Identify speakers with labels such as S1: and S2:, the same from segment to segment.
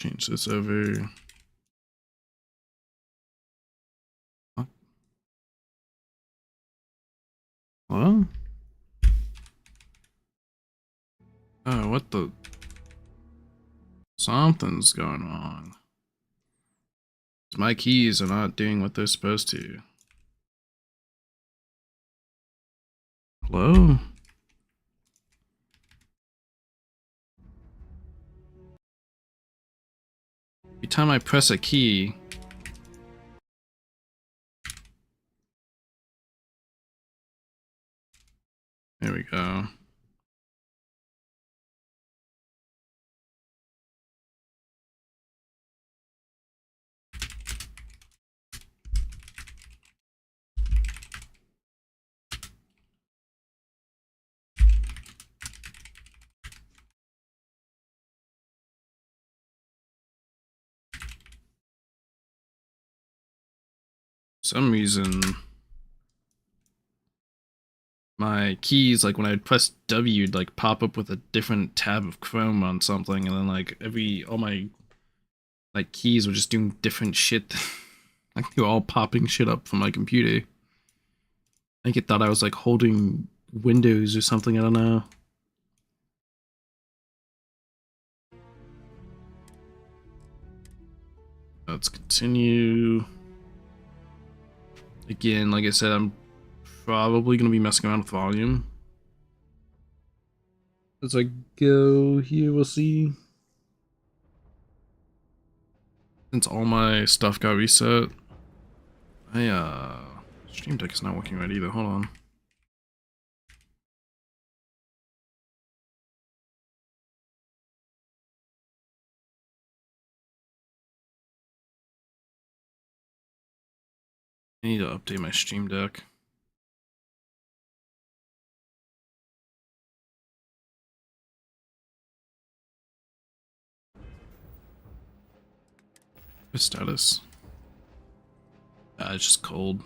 S1: Change this over. Hello? Oh, what the? Something's going on. My keys are not doing what they're supposed to. Hello? Every time I press a key, there we go. For some reason, my keys, like when I'd press W, would like pop up with a different tab of Chrome on something, and then like all my like keys were just doing different shit. Like they were all popping shit up from my computer. I think it thought I was like holding Windows or something, I don't know. Let's continue. Again, like I said, I'm probably going to be messing around with volume. As I go here, we'll see. Since all my stuff got reset, Stream Deck is not working right either. Hold on. I need to update my Stream Deck. What's status? It's just cold.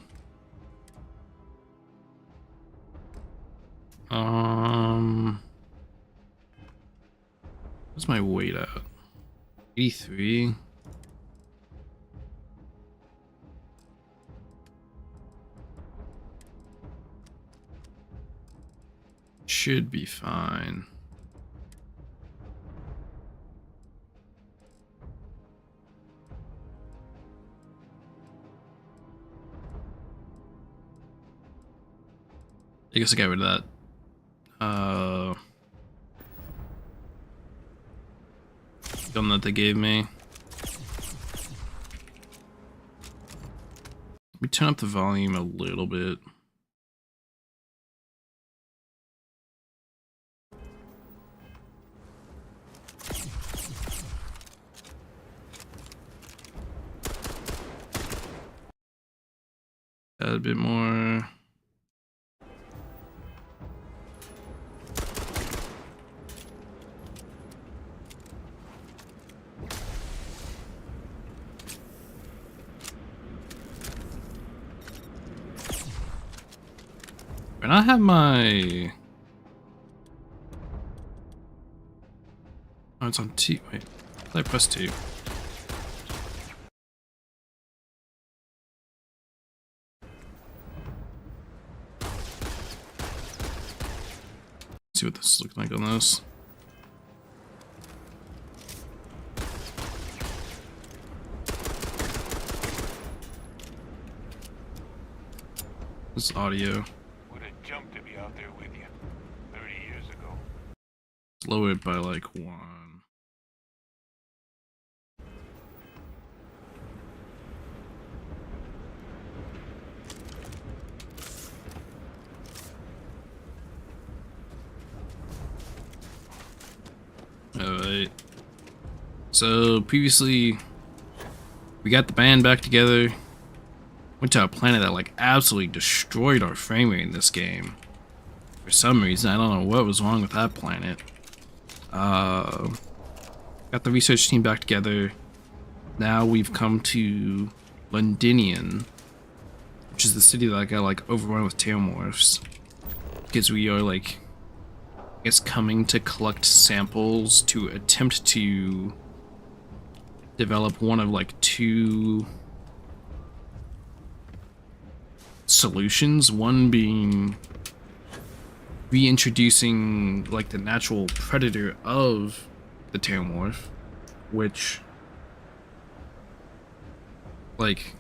S1: What's my weight at? 83. Should be fine. I guess I got rid of that. Gun that they gave me. Let me turn up the volume a little bit. Add a bit more. And I have my... Oh, it's on T. Wait, I press 2. See what this is looking like on this. This is audio.
S2: Would have jumped to be out there with you 30 years ago.
S1: Lower it by like 1. Alright. So previously we got the band back together. Went to a planet that like absolutely destroyed our frame rate in this game. For some reason, I don't know what was wrong with that planet. Got the research team back together. Now we've come to Londinian, which is the city that got like overrun with tailmorphs. Because we are like, I guess, coming to collect samples to attempt to develop one of like two solutions, one being reintroducing like the natural predator of the Terramorph, which like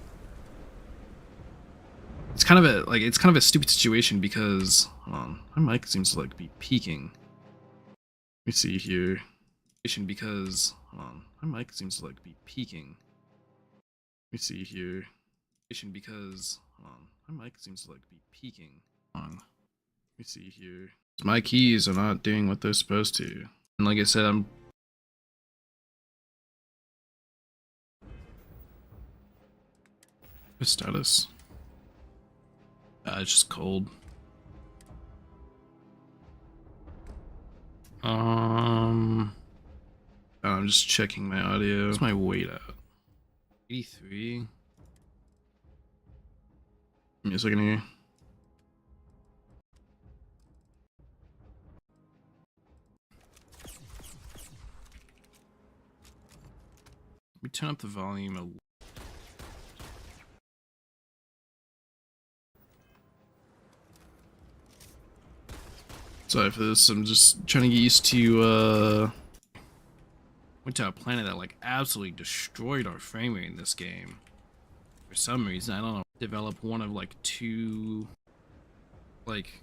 S1: it's kind of a stupid situation because hold on, my mic seems to like be peaking. Let me see here. Because hold on, my mic seems to like be peaking. Let me see here. Because hold on, my mic seems to like be peaking. Hold on. Let me see here. My keys are not doing what they're supposed to. And like I said, I'm status. It's just cold. I'm just checking my audio. What's my weight at? 83. Give me a second here. Let me turn up the volume a little. Sorry for this, I'm just trying to get used to, went to a planet that like absolutely destroyed our frame rate in this game. For some reason, I don't know. Develop one of like two, like,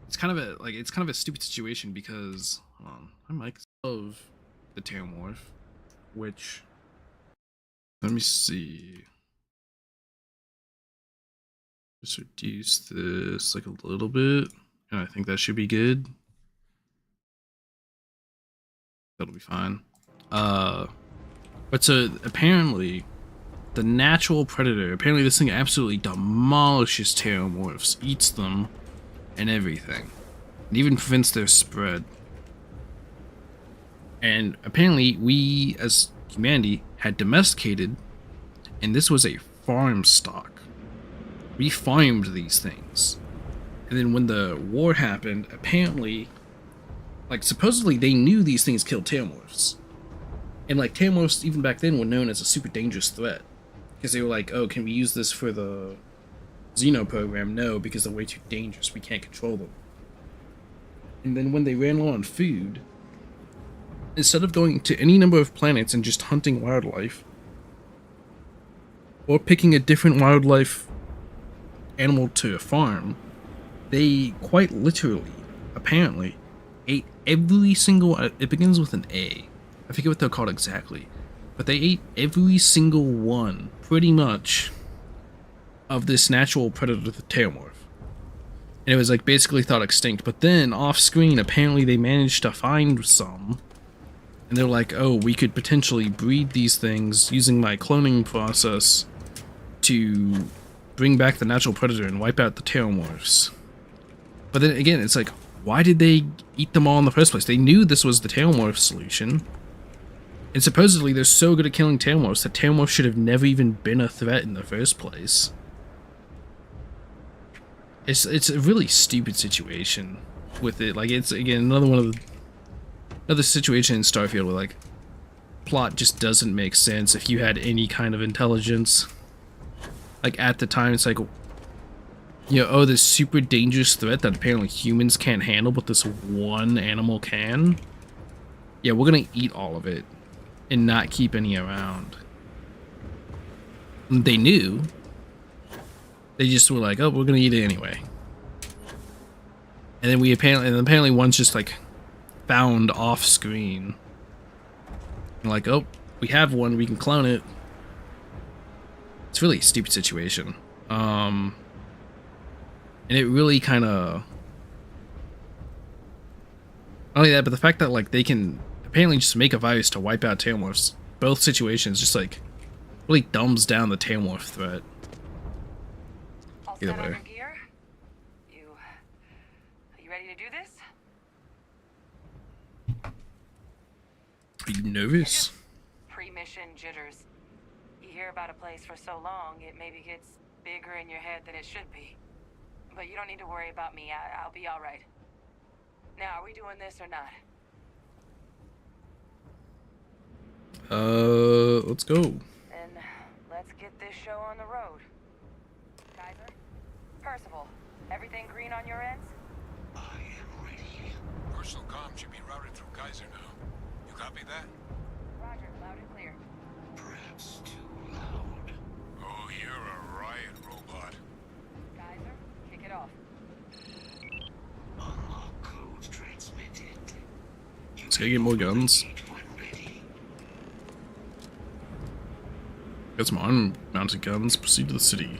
S1: it's kind of a stupid situation because, hold on, my mic of the Terramorph, which, let me see. Just reduce this like a little bit, and I think that should be good. That'll be fine. But so apparently, the natural predator, apparently this thing absolutely demolishes Terramorphs, eats them, and everything. It even prevents their spread. And apparently we, as humanity, had domesticated, and this was a farm stock. We farmed these things. And then when the war happened, apparently, like, supposedly they knew these things killed Terramorphs. And, like, Terramorphs, even back then, were known as a super dangerous threat. Because they were like, oh, can we use this for the Xeno program? No, because they're way too dangerous. We can't control them. And then when they ran low on food, instead of going to any number of planets and just hunting wildlife, or picking a different wildlife animal to farm, they quite literally, apparently, ate every single, it begins with an A. I forget what they're called exactly, but they ate every single one, pretty much, of this natural predator, the Terramorph. And it was like basically thought extinct, but then off screen, apparently they managed to find some, and they're like, oh, we could potentially breed these things using my cloning process to bring back the natural predator and wipe out the Terramorphs. But then again, it's like, why did they eat them all in the first place? They knew this was the Terramorph solution. And supposedly they're so good at killing Terramorphs that Terramorphs should have never even been a threat in the first place. It's a really stupid situation with it. Like, it's again another situation in Starfield where like plot just doesn't make sense if you had any kind of intelligence. Like at the time, it's like, you know, oh, this super dangerous threat that apparently humans can't handle, but this one animal can. Yeah, we're gonna eat all of it and not keep any around. They knew. They just were like, oh, we're gonna eat it anyway. And then apparently one's just like found off screen. And like, oh, we have one, we can clone it. It's really a stupid situation. And it really kind of, not only that, but the fact that like they can apparently just make a virus to wipe out Terramorphs, both situations just like really dumbs down the Terramorph threat. Either way.
S3: Are you ready to do this?
S1: Are you nervous?
S3: Pre-mission jitters. You hear about a place for so long, it maybe gets bigger in your head than it should be. But you don't need to worry about me. I'll be all right. Now, are we doing this or not?
S1: Let's go.
S3: Then let's get this show on the road. Kaiser? Percival, everything green on your ends?
S4: I am ready. Personal comm should be routed through Kaiser now. You copy that?
S3: Roger, loud and clear.
S4: Perhaps too loud. Oh, you're a riot robot.
S3: Kaiser, kick it off.
S4: Unlock code transmitted.
S1: Let's go get more guns.
S4: When ready.
S1: Get some unmounted guns. Proceed to the city.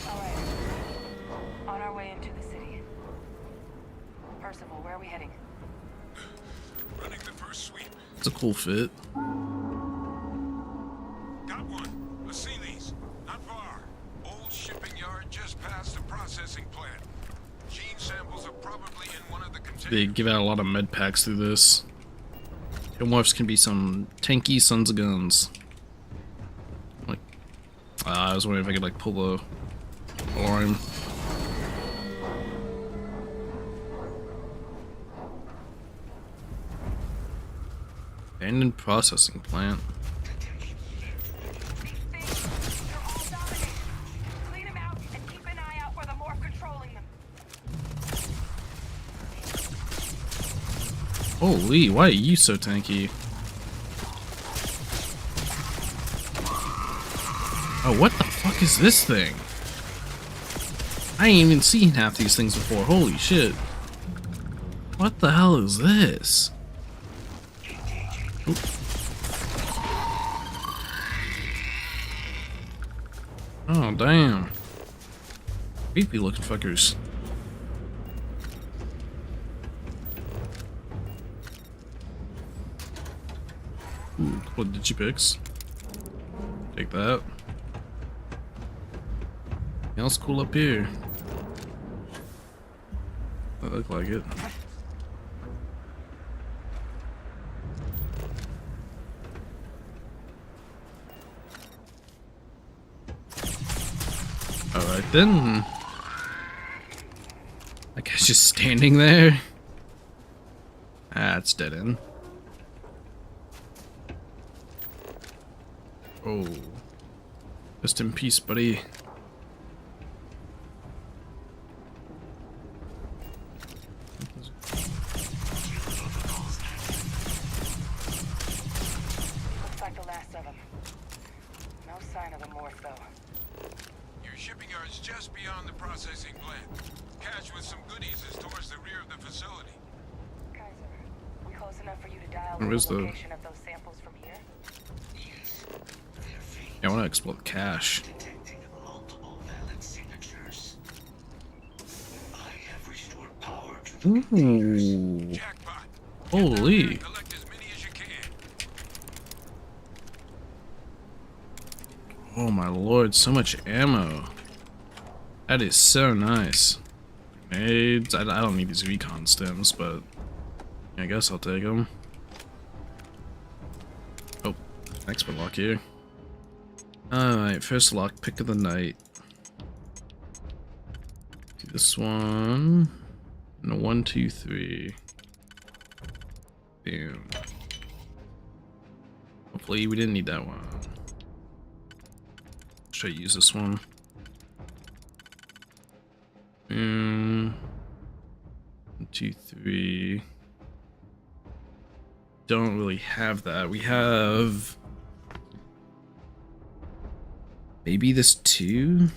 S3: Alright. On our way into the city. Percival, where are we heading?
S4: Running the first sweep.
S1: It's a cool fit.
S4: Got one. Let's see these. Not far. Old shipping yard just past the processing plant. Gene samples are probably in one of the containers.
S1: They give out a lot of med packs through this. Morphs can be some tanky sons of guns. Like, I was wondering if I could like pull the alarm. Abandoned processing plant.
S3: These things, they're all dominated. Clean them out and keep an eye out for the morph controlling them.
S1: Holy, why are you so tanky? Oh, what the fuck is this thing? I ain't even seen half these things before. Holy shit. What the hell is this? Oop. Oh, damn. Creepy looking fuckers. Ooh, couple of digipicks. Take that. Anything else cool up here? That look like it. Alright then. That guy's just standing there. Ah, it's dead end. Oh. Rest in peace, buddy.
S3: Looks like the last of them. No sign of the morph, though.
S4: Your shipping yard's just beyond the processing plant. Cache with some goodies is towards the rear of the facility.
S3: Kaiser, we close enough for you to dial
S1: Where
S3: in
S1: is
S3: the
S1: the-
S3: location of those samples from here?
S4: Yes. Their feet
S1: Yeah, I want to explore the cache.
S4: detecting multiple valid signatures. I have restored power to the
S1: Ooh.
S4: jackpot.
S1: Holy.
S4: Collect as many as you can.
S1: Oh my lord, so much ammo. That is so nice. Grenades. I don't need these recon stems, but I guess I'll take them. Oh, expert lock here. Alright, first lock pick of the night. Do this one. And a 1, 2, 3. Boom. Hopefully we didn't need that one. Should I use this one? Boom. 1, 2, 3. Don't really have that. We have maybe this 2.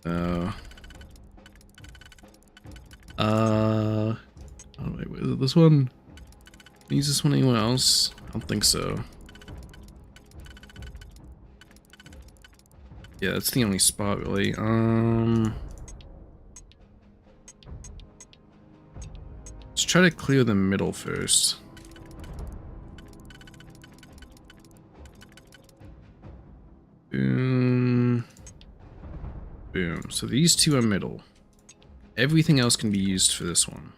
S1: Oh wait, is it this one? Can I use this one anyone else? I don't think so. Yeah, that's the only spot really. Let's try to clear the middle first. Boom. Boom. So these two are middle. Everything else can be used for this one.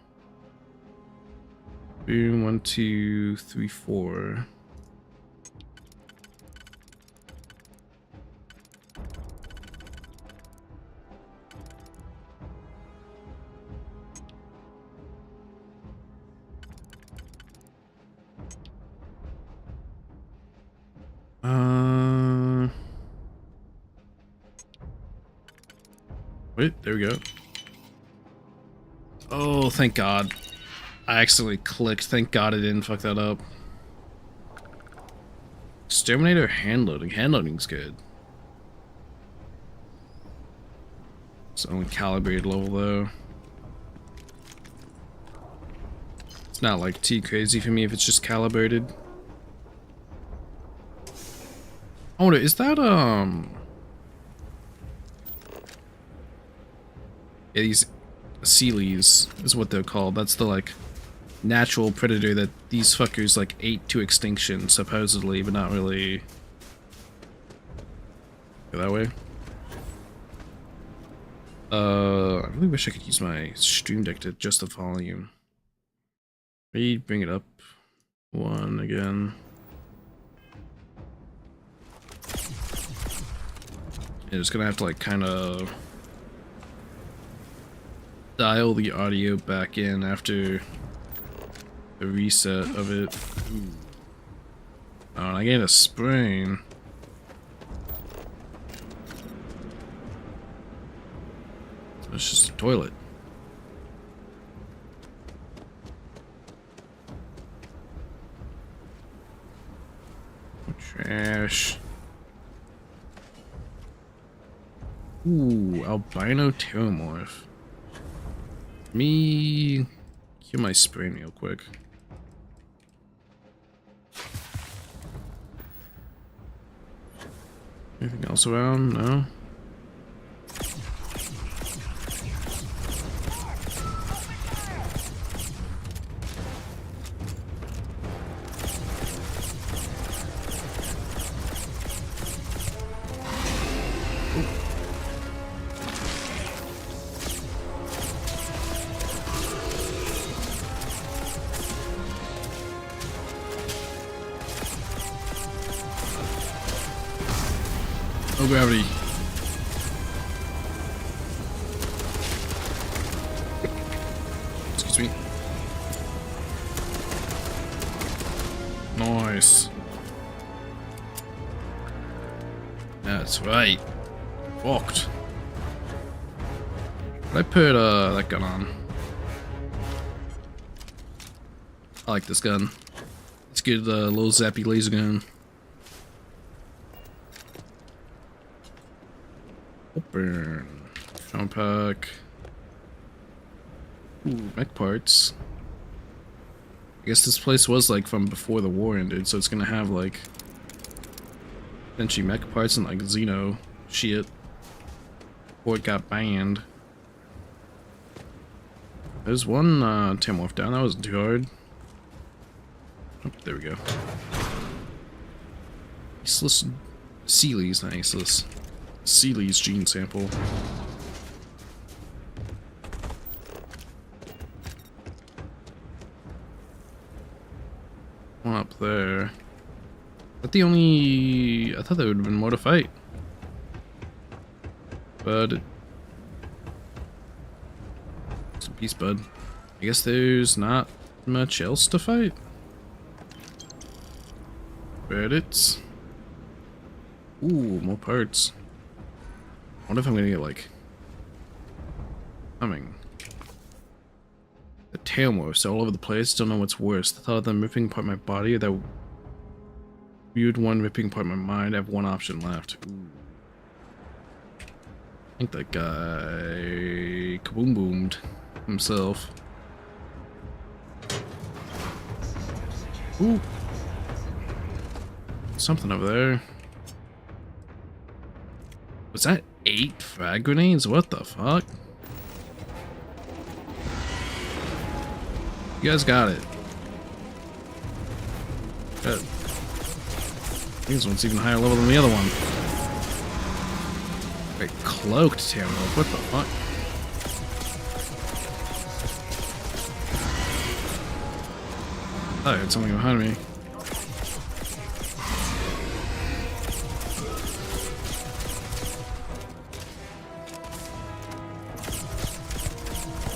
S1: Boom. 1, 2, 3, 4. Wait, there we go. Oh, thank God. I accidentally clicked. Thank God I didn't fuck that up. Exterminator hand loading. Hand loading's good. It's only calibrated level though. It's not like too crazy for me if it's just calibrated. I wonder, is that yeah, these Sealies is what they're called. That's the like natural predator that these fuckers like ate to extinction supposedly, but not really. Go that way. I really wish I could use my stream deck to adjust the volume. Maybe bring it up one again. Yeah, just gonna have to like kind of dial the audio back in after the reset of it. Ooh. Oh, and I gained a sprain. So it's just a toilet. Trash. Ooh, albino pteromorph. Me cure my sprain real quick. Anything else around? No. No gravity. Excuse me. Nice. That's right. Fucked. I put that gun on. I like this gun. It's good, little zappy laser gun. Open. Sound pack. Ooh, mech parts. I guess this place was like from before the war ended, so it's gonna have like potentially mech parts and like Xeno shit. Before it got banned. There's one Tamorph down, that wasn't too hard. Oh, there we go. Aceless Sealies, not Aceless. Sealies gene sample. One up there. But the only... I thought there would have been more to fight. Bud. Some peace, bud. I guess there's not much else to fight. Credits. Ooh, more parts. I wonder if I'm gonna get like humming. The tail morphs all over the place. Don't know what's worse. The thought of them ripping apart my body, or that weird one ripping apart my mind. I have one option left. Ooh. I think that guy kaboom boomed himself. Ooh. Something over there. Was that 8 frag grenades? What the fuck? You guys got it. Good. This one's even higher level than the other one. Wait, cloaked Tamorph, what the fuck? I heard something behind me.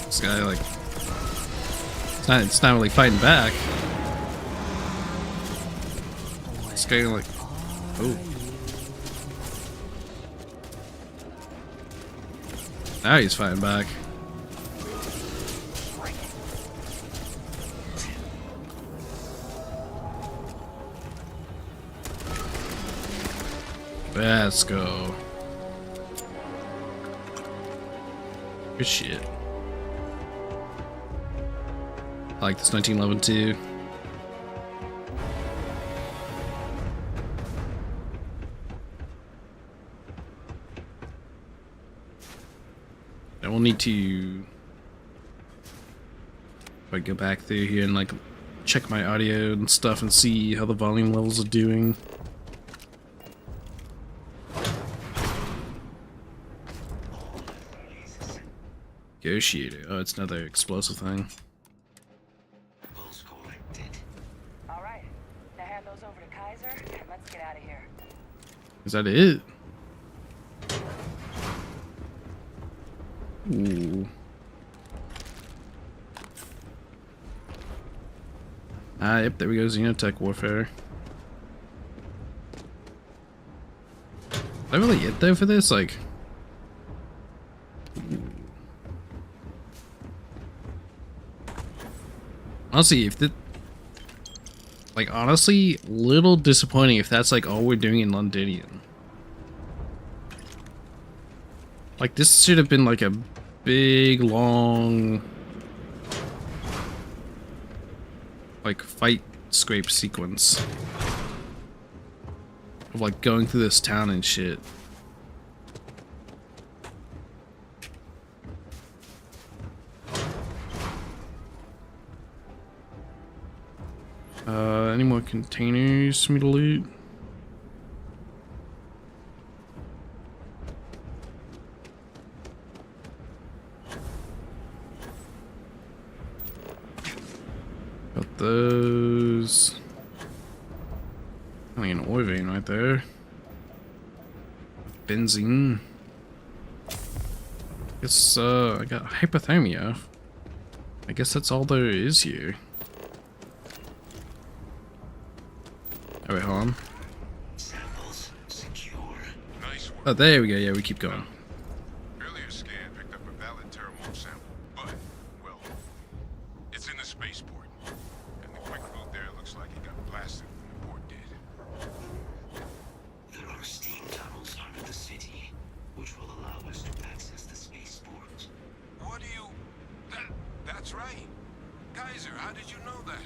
S1: This guy, like, it's not really fighting back. This guy, like, Oh. Now he's fighting back. Let's go. Good shit. I like this 1911 too. I will need to like go back through here and like check my audio and stuff and see how the volume levels are doing. Negotiator. Oh, it's another explosive thing.
S3: Alright, now hand those over to Kaiser and let's get out of here.
S1: Is that it? Ooh. Ah, yep, there we go, Xenotech Warfare. Is that really it though for this? Like... Honestly, if the... Like, honestly, little disappointing if that's like all we're doing in Londinium. Like, this should have been like a big, long... like, fight scrape sequence. Of like going through this town and shit. Any more containers for me to loot? Got those. I think an ore vein right there. Benzene. Guess I got hypothermia. I guess that's all there is here. Oh wait, hold on.
S4: Samples secure. Nice work.
S1: Oh, there we go. Yeah, we keep going.
S4: Earlier scan picked up a valid thermal sample, but, well, it's in the spaceport. And the quick route there looks like it got blasted when the port did.
S5: There are steam tunnels under the city, which will allow us to access the spaceport.
S4: What do you... That's right. Kaiser, how did you know that?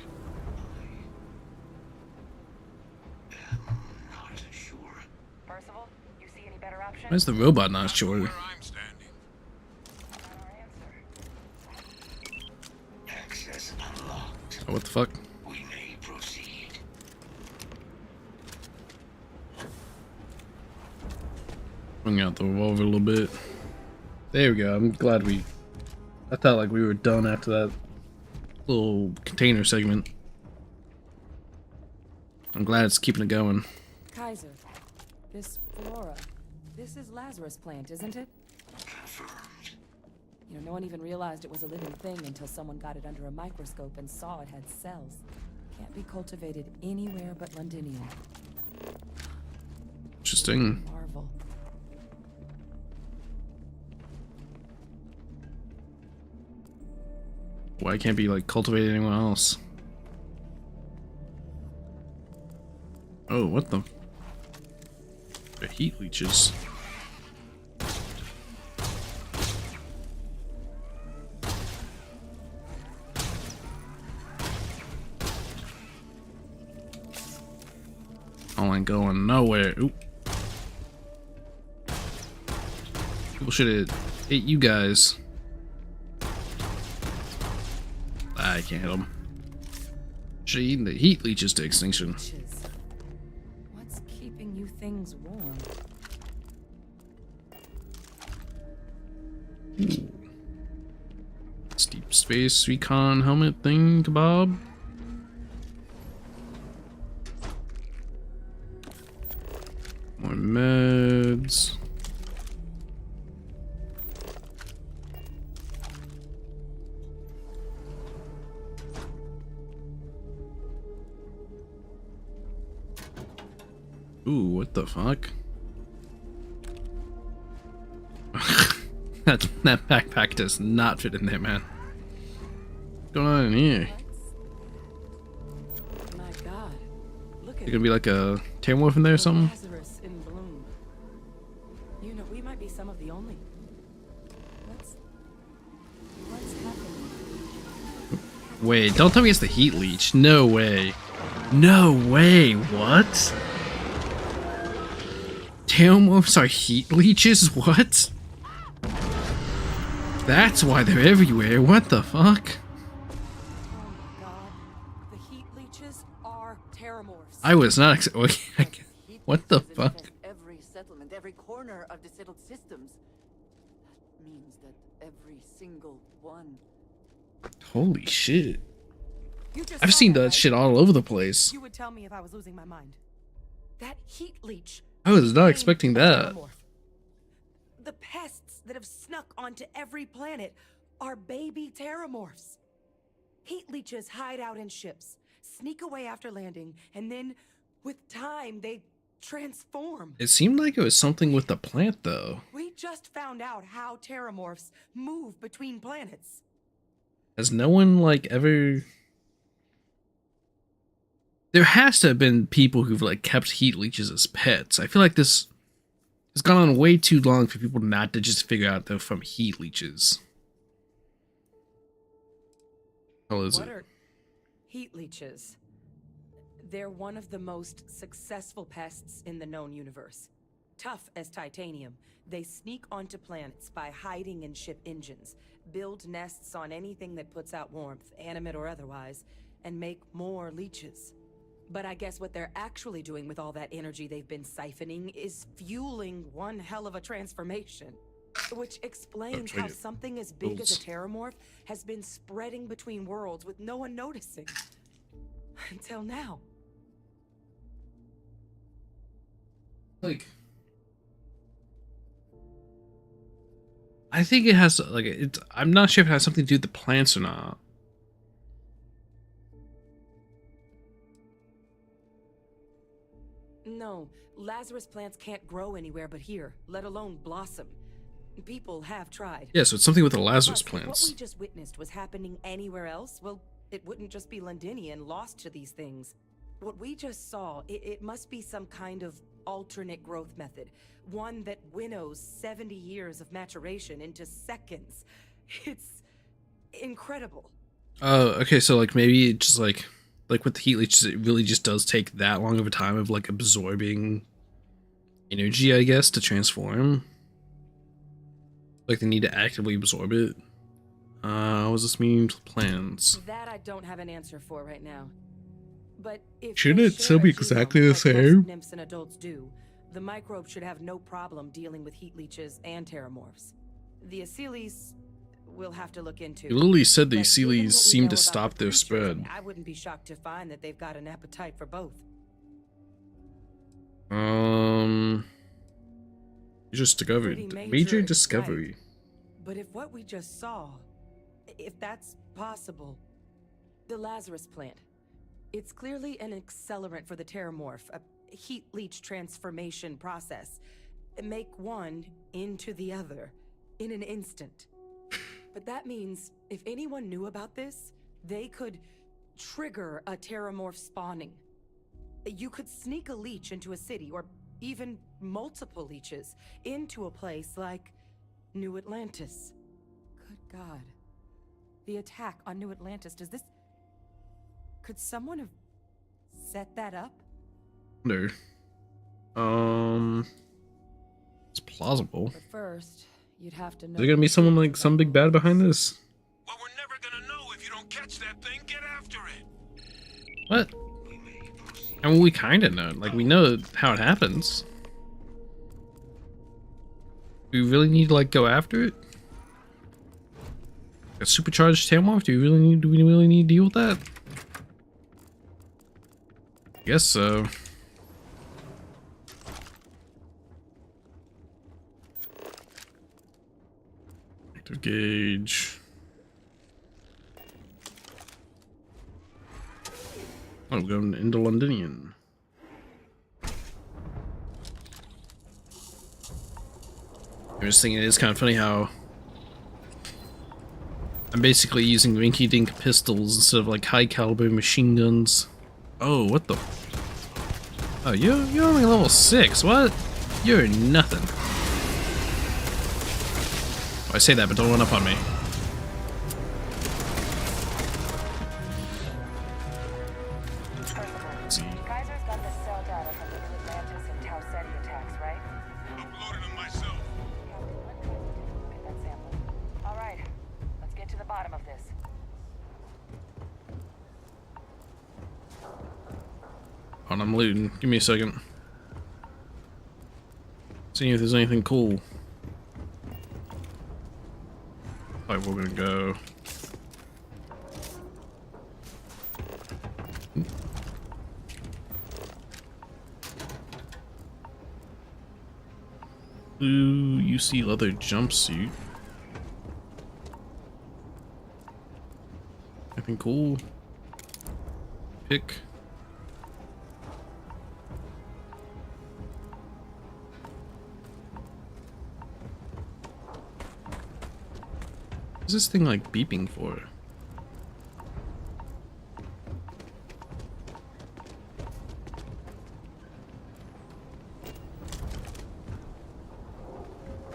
S5: Not sure.
S3: Percival, you see any better options?
S1: Why is the robot not sure?
S4: Where I'm standing.
S3: Not our answer.
S5: Access unlocked.
S1: Oh, what the fuck?
S5: We may proceed.
S1: Bring out the revolver a little bit. There we go. I'm glad we... I thought like we were done after that little container segment. I'm glad it's keeping it going.
S6: Kaiser, this flora, this is Lazarus plant, isn't it?
S5: Confirmed.
S6: You know, no one even realized it was a living thing until someone got it under a microscope and saw it had cells. Can't be cultivated anywhere but Londinium.
S1: Interesting.
S6: Marvel.
S1: Why can't be like cultivated anywhere else? Oh, what the? The heat leeches. I ain't going nowhere. Oop. People should have ate you guys. I can't hit them. Should have eaten the heat leeches to extinction.
S6: Leeches. What's keeping you things warm?
S1: Ooh. Deep space recon helmet thing, kebab. More meds. Ooh, what the fuck? that backpack does not fit in there, man. What's going on in here?
S6: My God, look at
S1: There's gonna be like a Tamworth in there or something?
S6: Lazarus in bloom. You know, we might be some of the only. What's happening?
S1: Wait, don't tell me it's the heat leech. No way. No way. What? Tamworths are heat leeches? What? That's why they're everywhere. What the fuck?
S6: Oh my God, the heat leeches are terramorphs.
S1: I was not
S7: Heat
S1: what the
S7: leeches
S1: fuck?
S7: infest every settlement, every corner of the settled systems. That means that every single one.
S1: Holy shit.
S6: You just
S1: I've
S6: saw
S1: seen
S6: that,
S1: that
S6: right?
S1: shit all over the place.
S6: You would tell me if I was losing my mind. That heat leech.
S1: I was not
S6: became
S1: expecting
S6: a
S1: that.
S6: terramorph. The pests that have snuck onto every planet are baby terramorphs. Heat leeches hide out in ships, sneak away after landing, and then, with time, they transform.
S1: It seemed like it was something with the plant, though.
S6: We just found out how terramorphs move between planets.
S1: Has no one, like, ever... There has to have been people who've, like, kept heat leeches as pets. I feel like this has gone on way too long for people not to just figure out they're from heat leeches. How is
S6: What
S1: it?
S6: are heat leeches? They're one of the most successful pests in the known universe. Tough as titanium, they sneak onto planets by hiding in ship engines, build nests on anything that puts out warmth, animate or otherwise, and make more leeches. But I guess what they're actually doing with all that energy they've been siphoning is fueling one hell of a transformation. Which explains how something as big as a terramorph has been spreading between worlds with no one noticing. Until now.
S1: Like... I think it has, like, it's... I'm not sure if it has something to do with the plants or not.
S6: No, Lazarus plants can't grow anywhere but here, let alone blossom. People have tried.
S1: Yeah, so it's something with the Lazarus
S6: Plus, if
S1: plants.
S6: what we just witnessed was happening anywhere else, well, it wouldn't just be Londinian lost to these things. What we just saw, it must be some kind of alternate growth method. One that winnows 70 years of maturation into seconds. It's incredible.
S1: Okay, so, like, maybe it just, like with the heat leeches, it really just does take that long of a time of, like, absorbing energy, I guess, to transform. Like, they need to actively absorb it. What does this mean to plans?
S6: That I don't have an answer for right now. But if
S1: Shouldn't
S6: they
S1: it still
S6: share
S1: be
S6: a genome
S1: exactly the
S6: like most
S1: same?
S6: nymphs and adults do, the microbe should have no problem dealing with heat leeches and terramorphs. The Aceles we'll have to look into.
S1: You literally said the
S6: But given what we
S1: Aceles seem
S6: know
S1: to
S6: about
S1: stop
S6: the
S1: their
S6: creatures,
S1: spread.
S6: I wouldn't be shocked to find that they've got an appetite for both.
S1: Discovery.
S6: Pretty
S1: Major
S6: right?
S1: discovery.
S6: But if what we just saw, if that's possible, the Lazarus plant, it's clearly an accelerant for the terramorph, a heat leech transformation process. Make one into the other in an instant. But that means if anyone knew about this, they could trigger a terramorph spawning. You could sneak a leech into a city, or even multiple leeches, into a place like New Atlantis. Good God. The attack on New Atlantis, does this... Could someone have set that up?
S1: No. It's plausible.
S6: But first, you'd have to know...
S1: Is there gonna be someone, like, some big bad behind this?
S4: Well, we're never gonna know if you don't catch that thing. Get after it.
S1: What? I mean, we kinda know. Like, we know how it happens. Do we really need to, like, go after it? A supercharged Tamworth? Do we really need to deal with that? Guess so. Active gauge. Oh, we're going into Londinian. I'm just thinking it is kind of funny how I'm basically using rinky-dink pistols instead of like high-caliber machine guns. Oh, what the? Oh, you're only level 6. What? You're nothing. Oh, I say that, but don't run up on me. Let's see.
S3: Kaiser's got the cell data from the New Atlantis and Tau Ceti attacks, right?
S4: Uploaded them myself.
S3: Get that sample. All right, let's get to the bottom of this.
S1: Hold on, I'm looting. Give me a second. See if there's anything cool. Alright, we're gonna go. Blue UC leather jumpsuit. Anything cool? Pick. What's this thing like beeping for?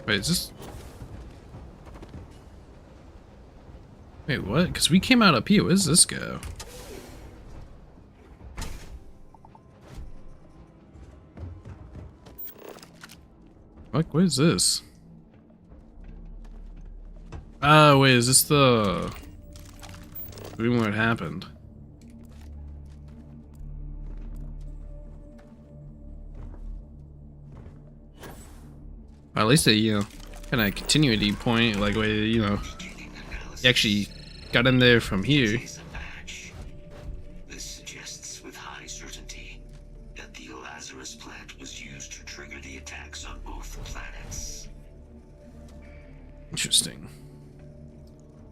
S1: Wait, is this? Wait, what? Because we came out up here. Where does this go? Fuck, what is this? Oh, wait, is this the room where it happened? Or at least a, you know, kind of continuity point, like, where, you know, he actually got in there from here.
S5: This suggests with high certainty that the Lazarus plant was used to trigger the attacks on both planets.
S1: Interesting.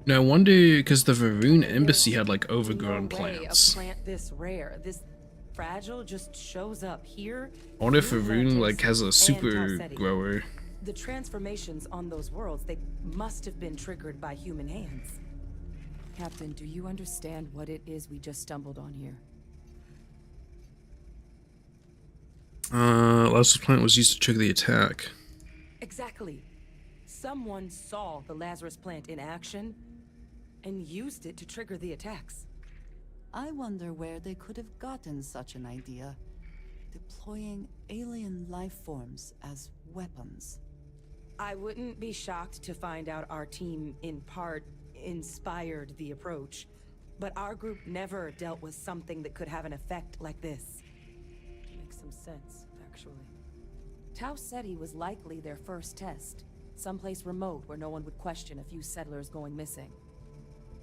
S1: No wonder, because the Varun embassy had like overgrown
S6: No way
S1: plants.
S6: A plant this rare, this fragile, just shows up here.
S1: I wonder if
S6: New
S1: Varun
S6: Atlantis
S1: like has a
S6: and
S1: super
S6: Tau Ceti.
S1: grower.
S6: The transformations on those worlds, they must have been triggered by human hands. Captain, do you understand what it is we just stumbled on here?
S1: Lazarus plant was used to trigger the attack.
S6: Exactly. Someone saw the Lazarus plant in action and used it to trigger the attacks.
S7: I wonder where they could have gotten such an idea. Deploying alien life forms as weapons.
S6: I wouldn't be shocked to find out our team, in part, inspired the approach. But our group never dealt with something that could have an effect like this. Makes some sense, actually. Tau Ceti was likely their first test. Someplace remote where no one would question a few settlers going missing.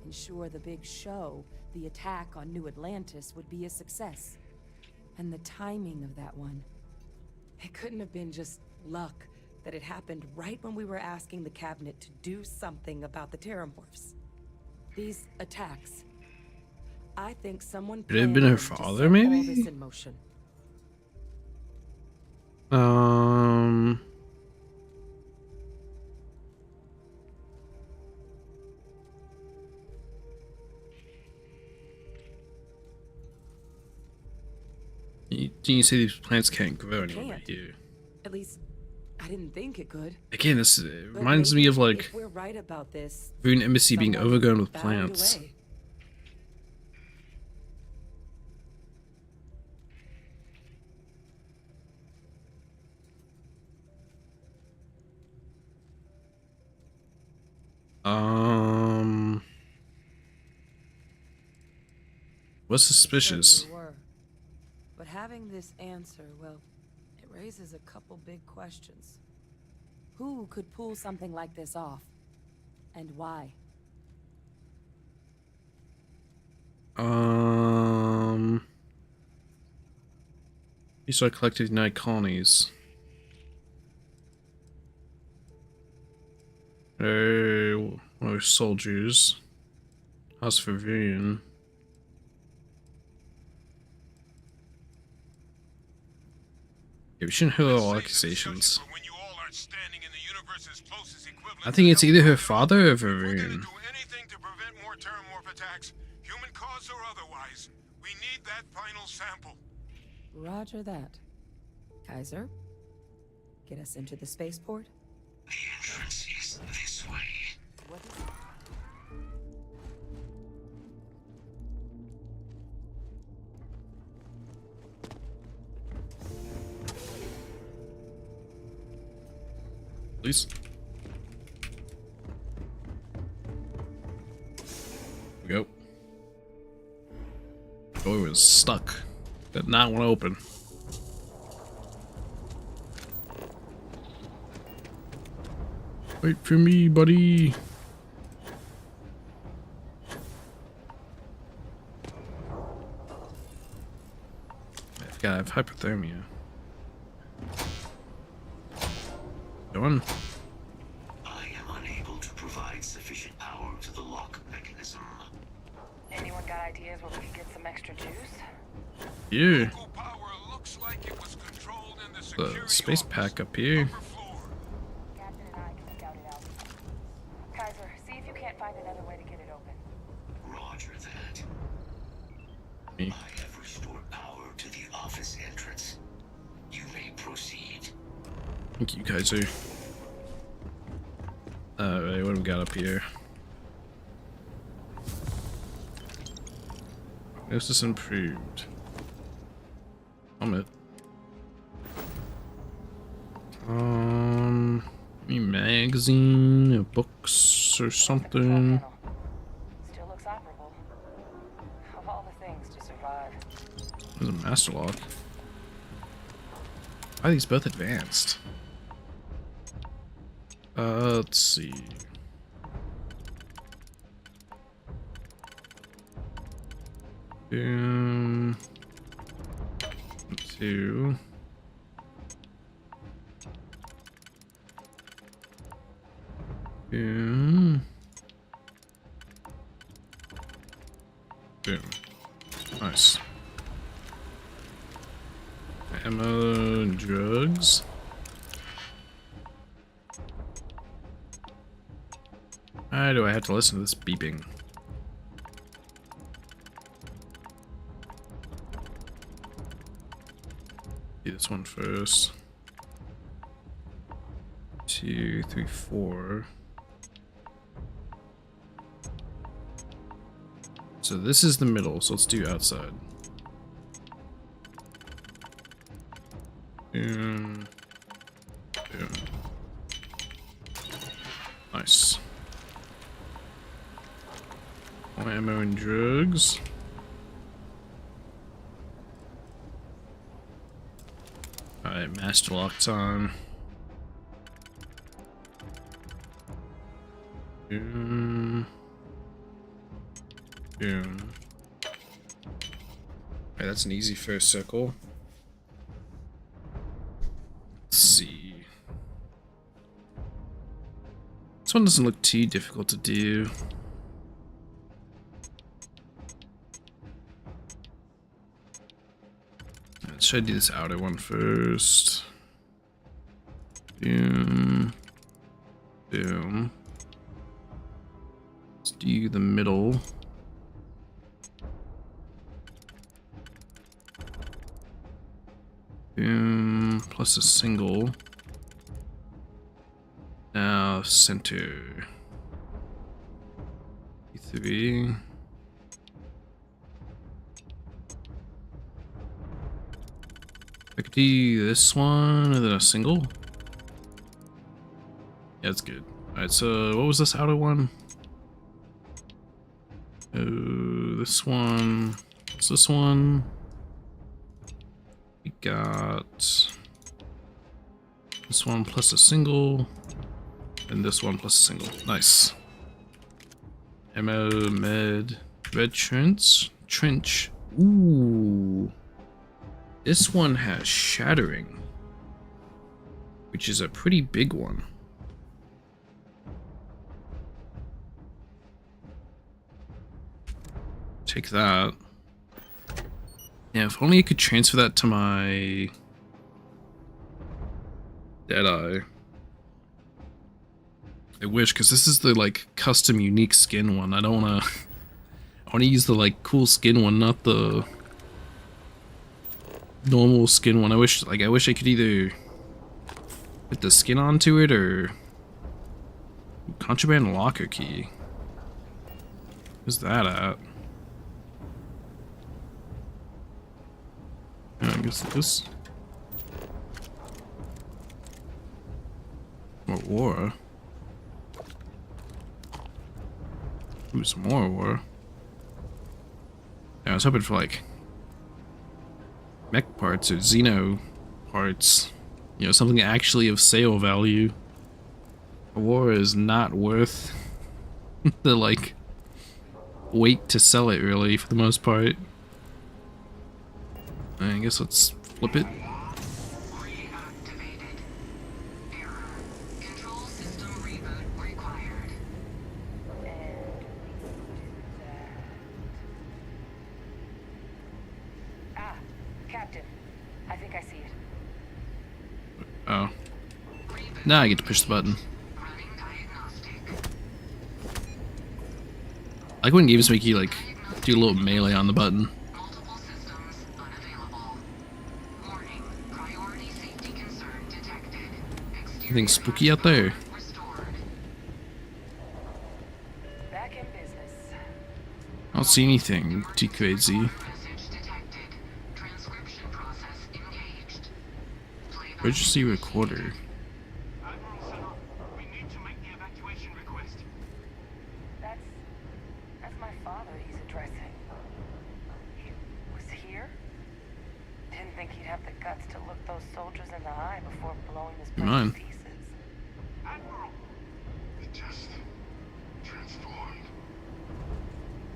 S6: Ensure the big show, the attack on New Atlantis, would be a success. And the timing of that one. It couldn't have been just luck that it happened right when we were asking the cabinet to do something about the terramorphs. These attacks. I think someone
S1: Could it have been her
S6: planned to
S1: father,
S6: set
S1: maybe?
S6: all this in motion.
S1: You say these plants can't grow anymore
S6: Can't.
S1: here.
S6: At least, I didn't think it could.
S1: Again, this
S6: But
S1: reminds me
S6: maybe
S1: of like
S6: if we're right about this,
S1: Varun embassy being
S6: someone
S1: overgrown with
S6: found a
S1: plants.
S6: way.
S1: What's suspicious?
S6: Certainly were. But having this answer, well, it raises a couple big questions. Who could pull something like this off? And why?
S1: These are collective United Colonies. Or soldiers. House for Varian. Yeah, we shouldn't hear all
S4: Let's save the
S1: accusations.
S4: discussion for when you all aren't standing in the universe's
S1: I think it's either her father or
S4: We're gonna
S1: Varun.
S4: do anything to prevent more terramorph attacks, human caused or otherwise. We need that final sample.
S6: Roger that. Kaiser, get us into the spaceport?
S5: The entrance is this way.
S6: What is it?
S1: Please. Here we go. Door was stuck. Did not want to open. Wait for me, buddy. I forgot I have hypothermia. Going.
S5: I am unable to provide sufficient power to the lock mechanism.
S3: Anyone got ideas where we could get some extra juice?
S1: Yeah.
S4: Local power looks like it was controlled in the
S1: The
S4: security
S1: space
S4: office,
S1: pack up here.
S4: upper floor.
S3: Captain and I can scout it out. Kaiser, see if you can't find another way to get it open.
S5: Roger that.
S1: Me.
S5: I have restored power to the office entrance. You may proceed.
S1: Thank you, Kaiser. Alright, what do we got up here? This is improved. Helmet. Any magazine, or books, or something.
S3: Still looks operable. Of all the things to survive.
S1: There's a master lock. Why are these both advanced? Let's see. Boom. 2. Boom. Boom. Nice. Ammo and drugs. Why do I have to listen to this beeping? Do this one first. 2, 3, 4. So this is the middle, so let's do outside. Boom. Boom. Nice. More ammo and drugs. Alright, master lock time. Boom. Boom. Alright, that's an easy first circle. Let's see. This one doesn't look too difficult to do. Should I do this outer one first? Boom. Boom. Let's do the middle. Boom. Plus a single. Now center. 3. I could do this one and then a single. Yeah, that's good. Alright, so what was this outer one? Oh, this one. What's this one? We got this one plus a single, and this one plus a single. Nice. Ammo, med, red trench. Ooh. This one has shattering, which is a pretty big one. Take that. Yeah, if only I could transfer that to my Deadeye. I wish, because this is the like custom unique skin one. I don't wanna I wanna use the like cool skin one, not the normal skin one. I wish I could either put the skin onto it or contraband locker key. Where's that at? I guess this. More war. Ooh, some more war. Yeah, I was hoping for like mech parts or Xeno parts. You know, something actually of sale value. A war is not worth the like wait to sell it really for the most part. I guess let's flip it.
S3: Reactivated. Error. Control system reboot required. Ah, Captain. I think I see it.
S1: Oh. Now I get to push the button.
S3: Running diagnostic.
S1: I like when games make you like do a little melee on the button.
S3: Multiple systems unavailable. Warning. Priority safety concern detected.
S1: Anything spooky out there?
S3: Restored. Back in business.
S1: I don't see anything too crazy.
S3: Message detected. Transcription process engaged. Playback.
S1: Where'd you see recorder?
S2: Admiral Senna, we need to make the evacuation request.
S3: That's my father he's addressing. He was here? Didn't think he'd have the guts to look those soldiers in the eye before blowing this place
S1: Mine.
S3: to pieces.
S2: Admiral!
S4: It just transformed.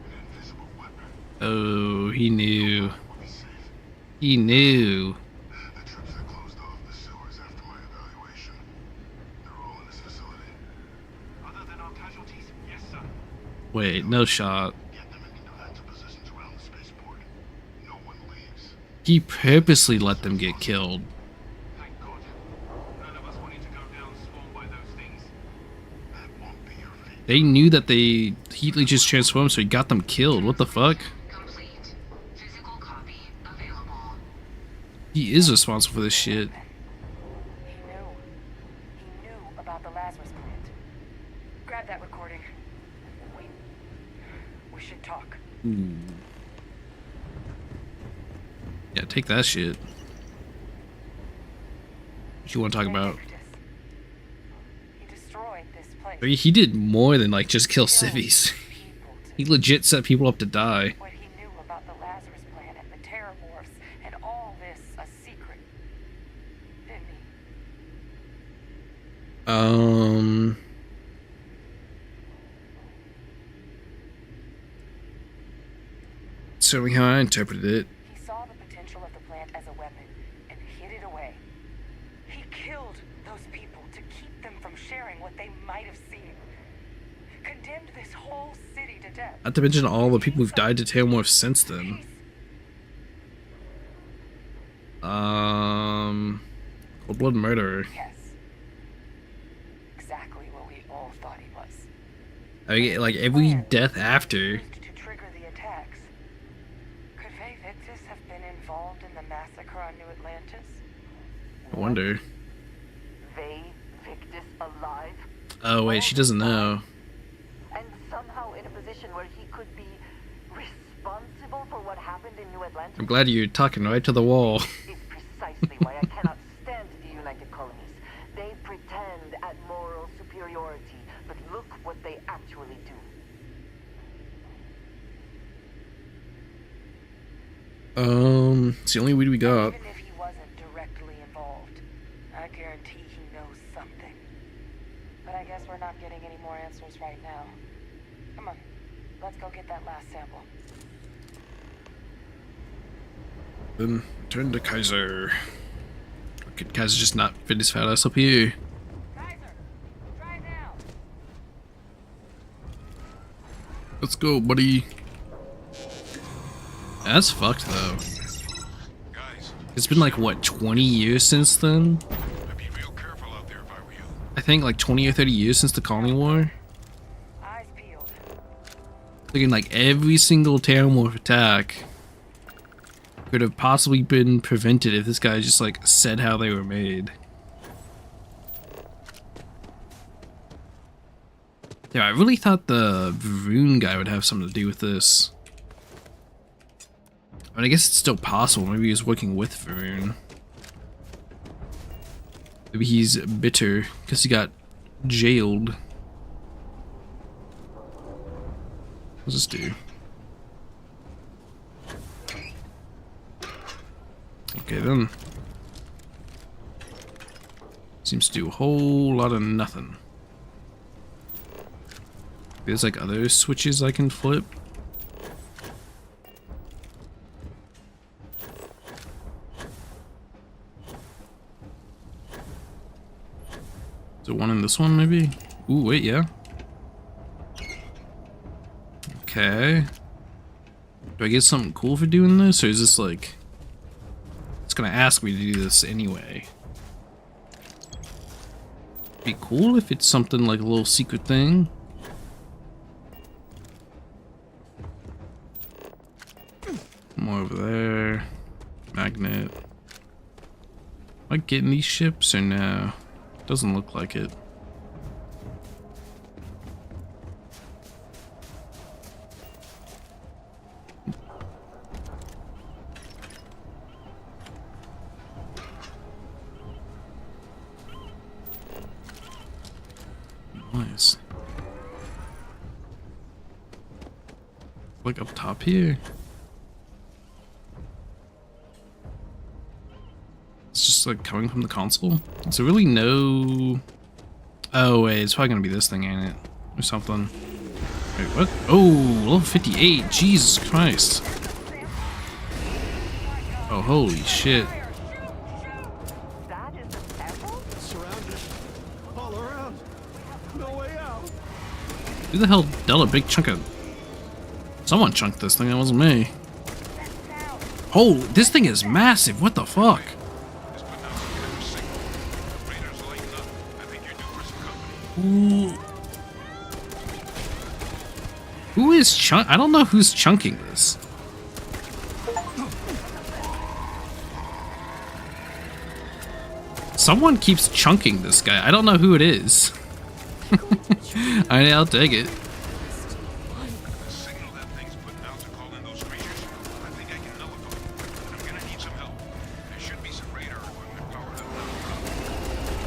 S4: An invisible weapon.
S1: Oh, he knew.
S4: We'll be safe.
S1: He knew.
S4: The troops that closed off the sewers after my evaluation. They're all in this facility.
S2: Other than our casualties, yes, sir.
S1: Wait, no shot.
S4: Get them into defensive positions around the spaceport. No one leaves.
S1: He purposely let them get killed.
S2: Thank God. None of us wanted to go down swarmed by those things.
S4: That won't be your fate.
S1: They knew that they heat leeches transformed, so he got them killed. What the fuck?
S3: Complete. Physical copy available.
S1: He is responsible for this shit.
S3: He knew about the Lazarus plant. Grab that recording. We should talk.
S1: Yeah, take that shit. What you want to talk about?
S3: He destroyed this place.
S1: I mean, he did more than like just kill civvies.
S3: People to
S1: He legit set people up to die.
S3: what he knew about the Lazarus plant and the Terramorphs and all this a secret. Didn't he?
S1: Certainly how I interpreted it.
S3: He saw the potential of the plant as a weapon and hid it away. He killed those people to keep them from sharing what they might have seen. Condemned this whole city to death.
S1: Not to mention all the people who've died to Terramorph since then. Cold-blooded murderer.
S3: Yes. Exactly what we all thought he was.
S1: I mean, like every death after.
S3: Used to trigger the attacks. Could Faye Victus have been involved in the massacre on New Atlantis?
S1: I wonder.
S8: Faye Victus alive?
S1: Oh wait, she doesn't know.
S8: And somehow in a position where he could be responsible for what happened in New Atlantis?
S1: I'm glad you're talking right to the wall.
S8: Is precisely why I cannot stand the United Colonies. They pretend at moral superiority, but look what they actually do.
S1: It's the only weed we got.
S3: Even if he wasn't directly involved, I guarantee he knows something. But I guess we're not getting any more answers right now. Come on, let's go get that last sample.
S1: Then turn to Kaiser. Or could Kaiser just not fit his fat ass up here?
S3: Kaiser, try now.
S1: Let's go, buddy. That's fucked though.
S4: Guys,
S1: It's been like what, 20 years since then?
S4: I'd be real careful out there if I were you.
S1: I think like 20 or 30 years since the Colony War.
S3: Eyes peeled.
S1: Looking like every single Terramorph attack could have possibly been prevented if this guy just like said how they were made. Yeah, I really thought the Varun guy would have something to do with this. I mean, I guess it's still possible. Maybe he's working with Varun. Maybe he's bitter because he got jailed. What's this do? Okay then. Seems to do a whole lot of nothing. There's like other switches I can flip. Is there one in this one maybe? Ooh, wait, yeah. Okay. Do I get something cool for doing this, or is this like... It's gonna ask me to do this anyway. Be cool if it's something like a little secret thing. More over there. Magnet. Am I getting these ships or no? Doesn't look like it. Nice. Like up top here. It's just like coming from the console. Is there really no... Oh wait, it's probably gonna be this thing, ain't it? Or something. Wait, what? Oh, level 58. Jesus Christ. Oh, holy shit.
S8: That is the sample?
S2: Surrounded. All around. No way out.
S1: Who the hell dealt a big chunk of... Someone chunked this thing, that wasn't me. Oh, this thing is massive. What the fuck?
S4: Just put out some kind of signal. The radar's lighting up. I think you're due for some company.
S1: Who is chunk? I don't know who's chunking this. Someone keeps chunking this guy. I don't know who it is. I mean, I'll take it.
S4: The signal that thing's putting out to call in those creatures, I think I can nullify it. But I'm gonna need some help. There should be some radar equipment powered up now.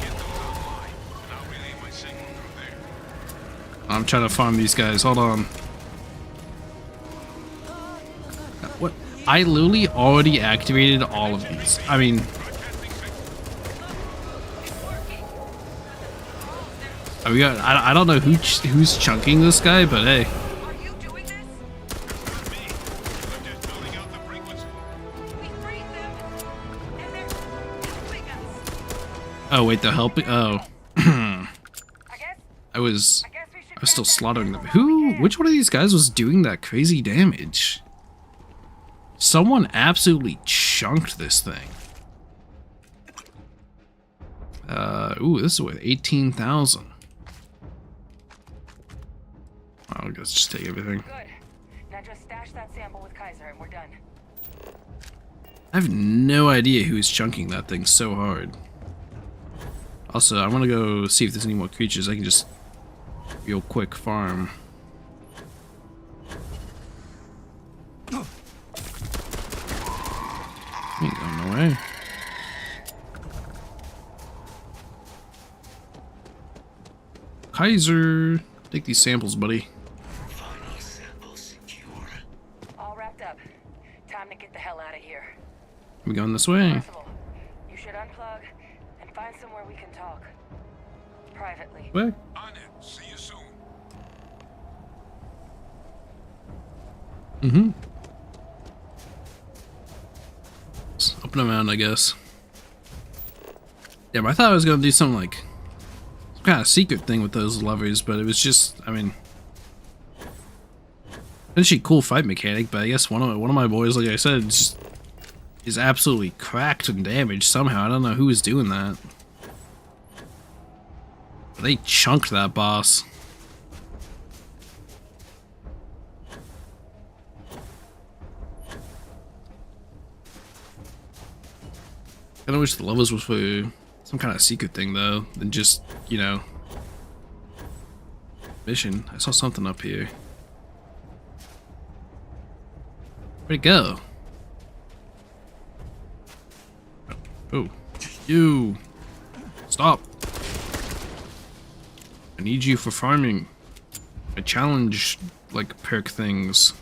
S4: Get those online, and I'll relay my signal through there.
S1: I'm trying to farm these guys. Hold on. What? I literally already activated all of these. I mean... I don't know who's chunking this guy, but hey.
S3: Are you doing this?
S4: Not me. I'm just building out the frequency.
S3: We freed them, and they're helping us.
S1: Oh wait, they're helping. Oh,
S3: I guess
S1: I was
S3: we should
S1: still
S3: get that
S1: slaughtering them.
S3: missile while we
S1: Who?
S3: can.
S1: Which one of these guys was doing that crazy damage? Someone absolutely chunked this thing. Ooh, this is worth 18,000. I'll just take everything.
S3: Good. Now just stash that sample with Kaiser and we're done.
S1: I have no idea who's chunking that thing so hard. Also, I want to go see if there's any more creatures. I can just real quick farm. Ain't going no way. Kaiser, take these samples, buddy.
S5: Final sample secure.
S3: All wrapped up. Time to get the hell out of here.
S1: We going this way?
S3: Possible. You should unplug and find somewhere we can talk. Privately.
S1: Where?
S4: On it. See you soon.
S1: Mm-hmm. Up and around, I guess. Yeah, but I thought I was gonna do something like some kind of secret thing with those levers, but it was just, I mean, actually cool fight mechanic. But I guess one of my boys, like I said, is absolutely cracked and damaged somehow. I don't know who is doing that. They chunked that boss. I kinda wish the levels was for some kind of secret thing though, than just, you know, mission. I saw something up here. Where'd it go? Oh, you! Stop! I need you for farming. I challenge, like, perk things.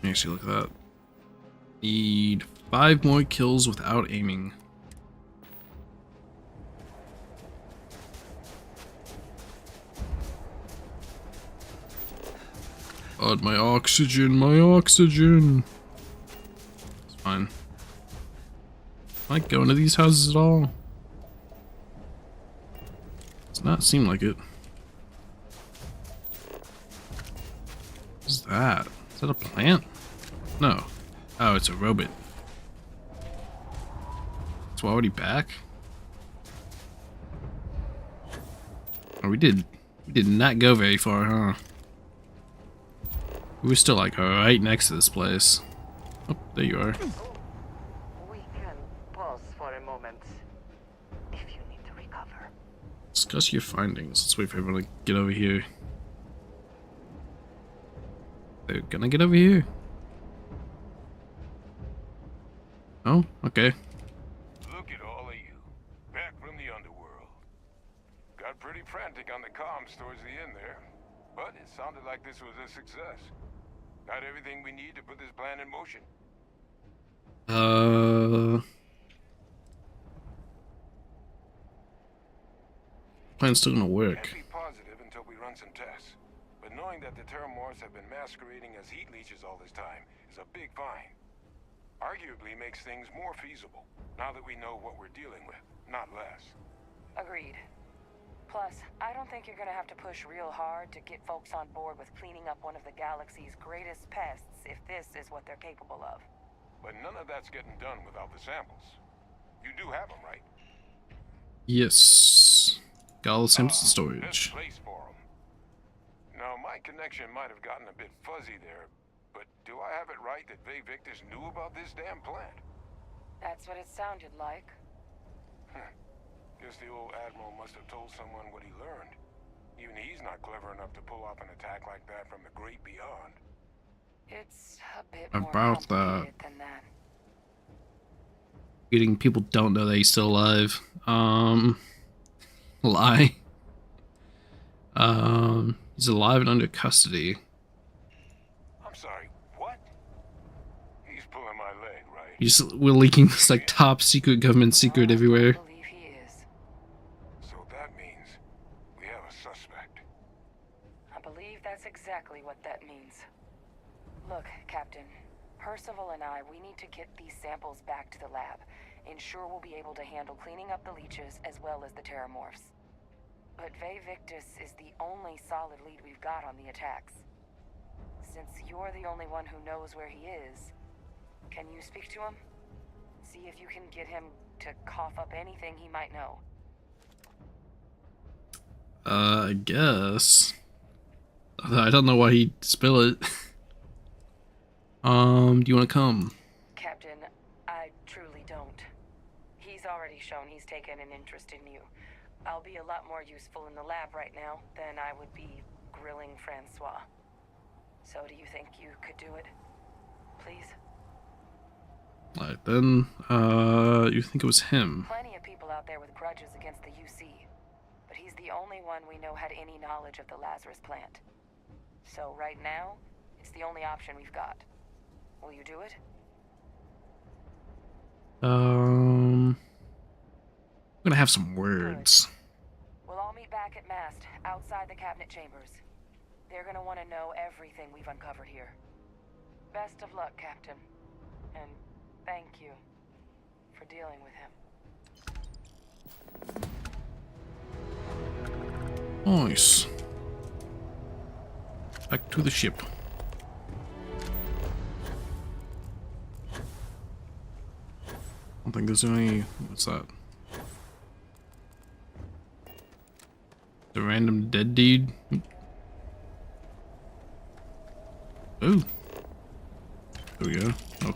S1: Actually, look at that. Need 5 more kills without aiming. God, my oxygen, my oxygen! It's fine. Am I going to these houses at all? Does not seem like it. What's that? Is that a plant? No. Oh, it's a robot. Is already back? Oh, we did not go very far, huh? We were still like right next to this place. Oh, there you are.
S8: We can pause for a moment if you need to recover.
S1: Discuss your findings. Let's wait for everyone to get over here. They're gonna get over here. Oh, okay.
S4: Look at all of you, back from the underworld. Got pretty frantic on the comms towards the end there, but it sounded like this was a success. Got everything we need to put this plan in motion.
S1: Plan's still gonna work.
S4: Can't be positive until we run some tests, but knowing that the Terramorphs have been masquerading as heat leeches all this time is a big find. Arguably makes things more feasible, now that we know what we're dealing with, not less.
S3: Agreed. Plus, I don't think you're gonna have to push real hard to get folks on board with cleaning up one of the galaxy's greatest pests if this is what they're capable of.
S4: But none of that's getting done without the samples. You do have them, right?
S1: Yes. Got all the samples in
S4: There's
S1: storage.
S4: a place for them. Now, my connection might have gotten a bit fuzzy there, but do I have it right that Vay Victus knew about this damn plant?
S3: That's what it sounded like.
S4: Guess the old Admiral must have told someone what he learned. Even he's not clever enough to pull off an attack like that from the great beyond.
S3: It's a bit
S1: About
S3: more
S1: that.
S3: complicated than that.
S1: Getting people don't know that he's still alive. Lie. He's alive and under custody.
S4: I'm sorry, what? He's pulling my leg, right?
S1: We're leaking this like top secret government secret everywhere.
S3: I believe he is.
S4: So that means we have a suspect.
S3: I believe that's exactly what that means. Look, Captain. Percival and I, we need to get these samples back to the lab. Ensure we'll be able to handle cleaning up the leeches as well as the Terramorphs. But Vay Victus is the only solid lead we've got on the attacks. Since you're the only one who knows where he is, can you speak to him? See if you can get him to cough up anything he might know.
S1: I guess. I don't know why he'd spill it. Do you want to come?
S3: Captain, I truly don't. He's already shown he's taken an interest in you. I'll be a lot more useful in the lab right now than I would be grilling Francois. So do you think you could do it? Please?
S1: Alright then, you think it was him?
S3: Plenty of people out there with grudges against the UC, but he's the only one we know had any knowledge of the Lazarus plant. So right now, it's the only option we've got. Will you do it?
S1: I'm gonna have some words.
S3: We'll all meet back at Mast, outside the cabinet chambers. They're gonna want to know everything we've uncovered here. Best of luck, Captain. And thank you for dealing with him.
S1: Nice. Back to the ship. I don't think there's any... What's that? random dead dude. Oh. There we go. Oh.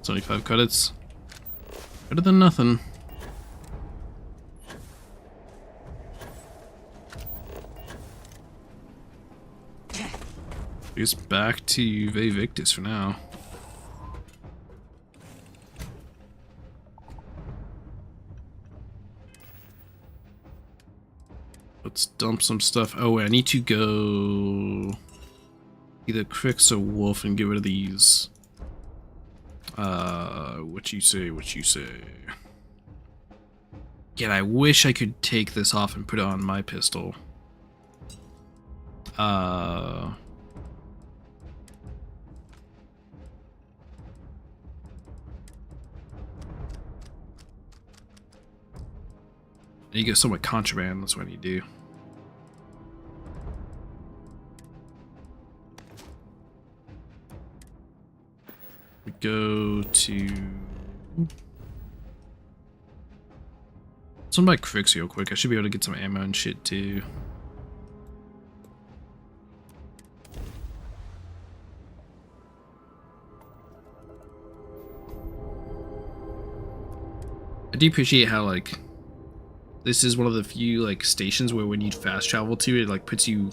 S1: 75 credits. Better than nothing. I guess back to Ve Victus for now. Let's dump some stuff. Oh, I need to go either Crix or Wolf and get rid of these. What you say, what you say. Yet I wish I could take this off and put it on my pistol. You get so much contraband, that's what you do. We go to... Something by Crix real quick. I should be able to get some ammo and shit too. I do appreciate how, like, this is one of the few, like, stations where when you fast travel to it, like, puts you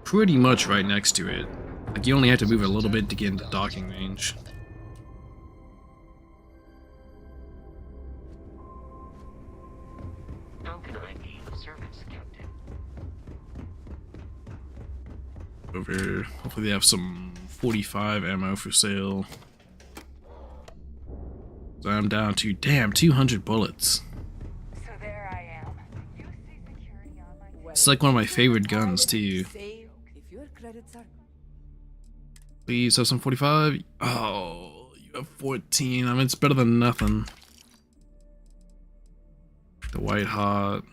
S1: pretty much right next to it. Like, you only have to move a little bit to get into docking range.
S5: How can I be of service, Captain?
S1: Over. Hopefully they have some 45 ammo for sale. So I'm down to, damn, 200 bullets.
S3: So there I am. You see security on my
S1: It's like one of my favorite guns too.
S6: Save if your credits are.
S1: Please have some 45. Oh, you have 14. I mean, it's better than nothing. The white hot.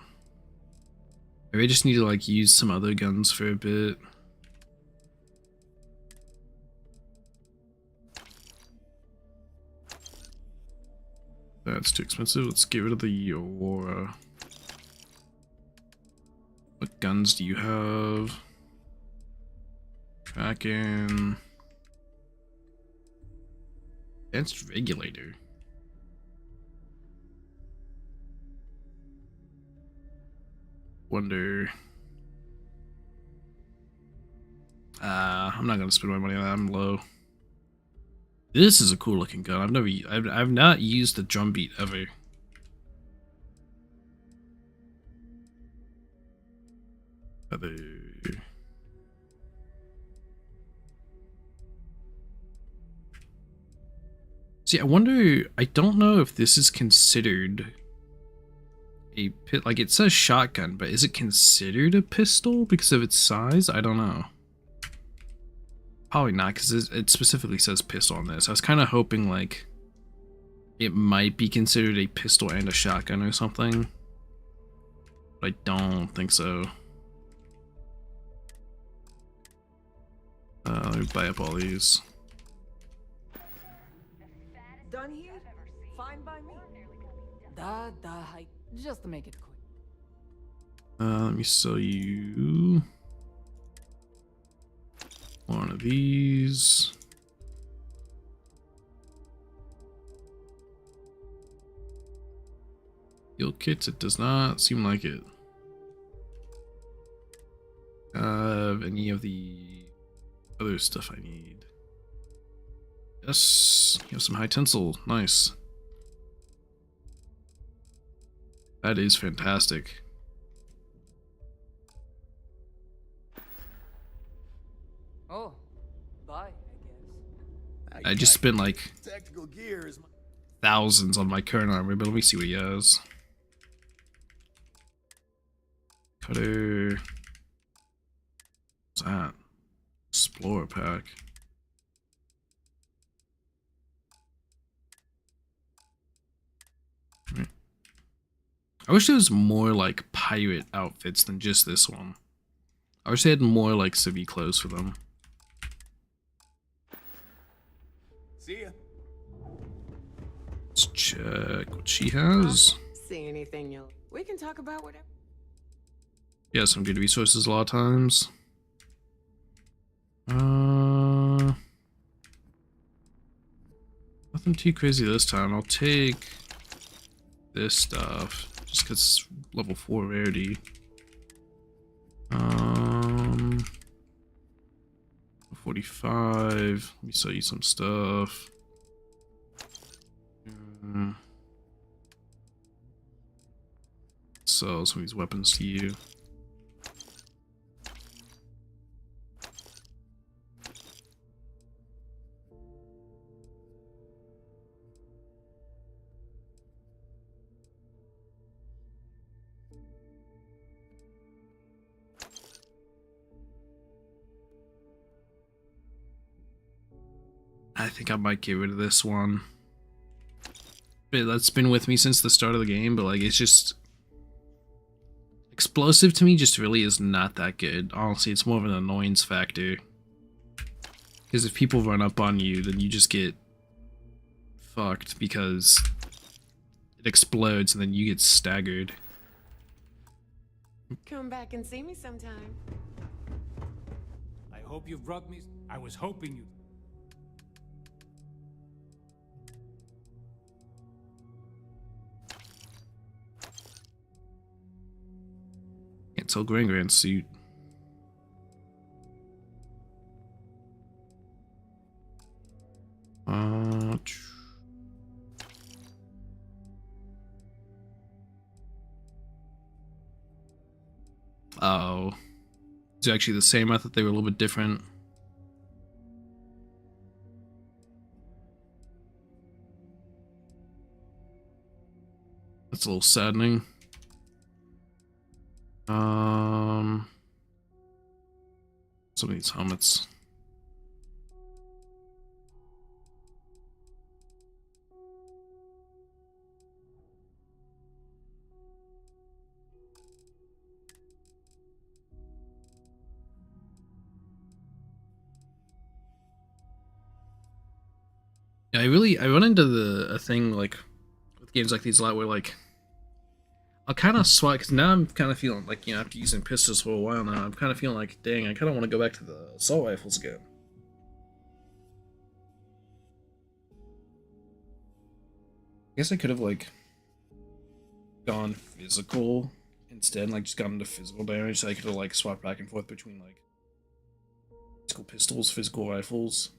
S1: Maybe I just need to, like, use some other guns for a bit. That's too expensive. Let's get rid of the Aurora. What guns do you have? Kraken. Advanced regulator. Wonder. I'm not gonna spend my money on that. I'm low. This is a cool looking gun. I've not used the drum beat ever. Other. See, I wonder. I don't know if this is considered a pit. Like, it says shotgun, but is it considered a pistol because of its size? I don't know. Probably not, because it specifically says pistol on this. I was kind of hoping, like, it might be considered a pistol and a shotgun or something. But I don't think so. Let me buy up all these.
S6: Done here? Fine by me. Just to make it quick.
S1: Let me sell you one of these. Heal kits, it does not seem like it. Any of the other stuff I need. Yes, you have some high tensile, nice. That is fantastic.
S6: Oh, bye, I guess.
S1: I just spent like
S9: Tactical gear is
S1: thousands on my current armor, but let me see what he has. Cutter. What's that? Explorer pack. I wish there was more like pirate outfits than just this one. I wish they had more like civvy clothes for them.
S9: see ya.
S1: Let's check what she has.
S6: See anything you'll. We can talk about whatever.
S1: Yeah, some good resources a lot of times. Nothing too crazy this time. I'll take this stuff just because it's level 4 rarity. 45. Let me sell you some stuff. Sell some of these weapons to you. I think I might get rid of this one. But that's been with me since the start of the game, but like it's just explosive to me just really is not that good. Honestly, it's more of an annoyance factor. Because if people run up on you, then you just get fucked because it explodes and then you get staggered.
S10: Come back and see me sometime.
S11: I hope you brought me. I was hoping you.
S1: Can't sell Grand suit. Oh. It's actually the same. I thought they were a little bit different. That's a little saddening. Some of these helmets. Yeah, I run into a thing like with games like these a lot where like I'll kind of swap because now I'm kind of feeling like, you know, after using pistols for a while now, I'm kind of feeling like, dang, I kind of want to go back to the assault rifles again. I guess I could have like gone physical instead, like just gone into physical damage, so I could have like swapped back and forth between like physical pistols, physical rifles.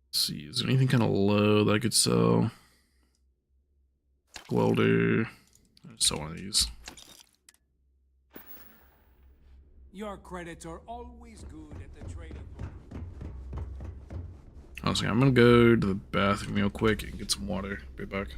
S1: Let's see, is there anything kind of low that I could sell? Welder. I'll sell one of these.
S11: Your credits are always good at the trading floor.
S1: Honestly, I'm gonna go to the bathroom real quick and get some water. Be back.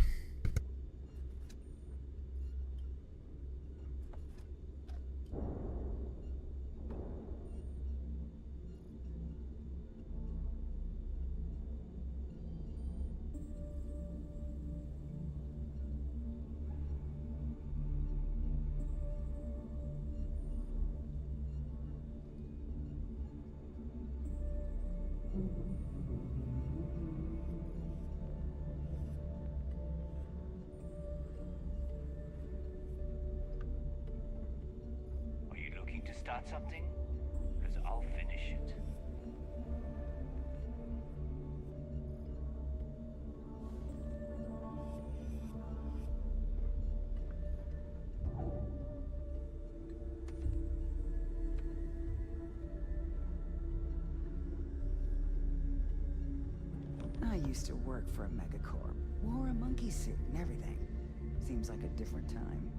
S5: Are you looking to start something? Because I'll finish it.
S12: I used to work for a megacorp. Wore a monkey suit and everything. Seems like a different time.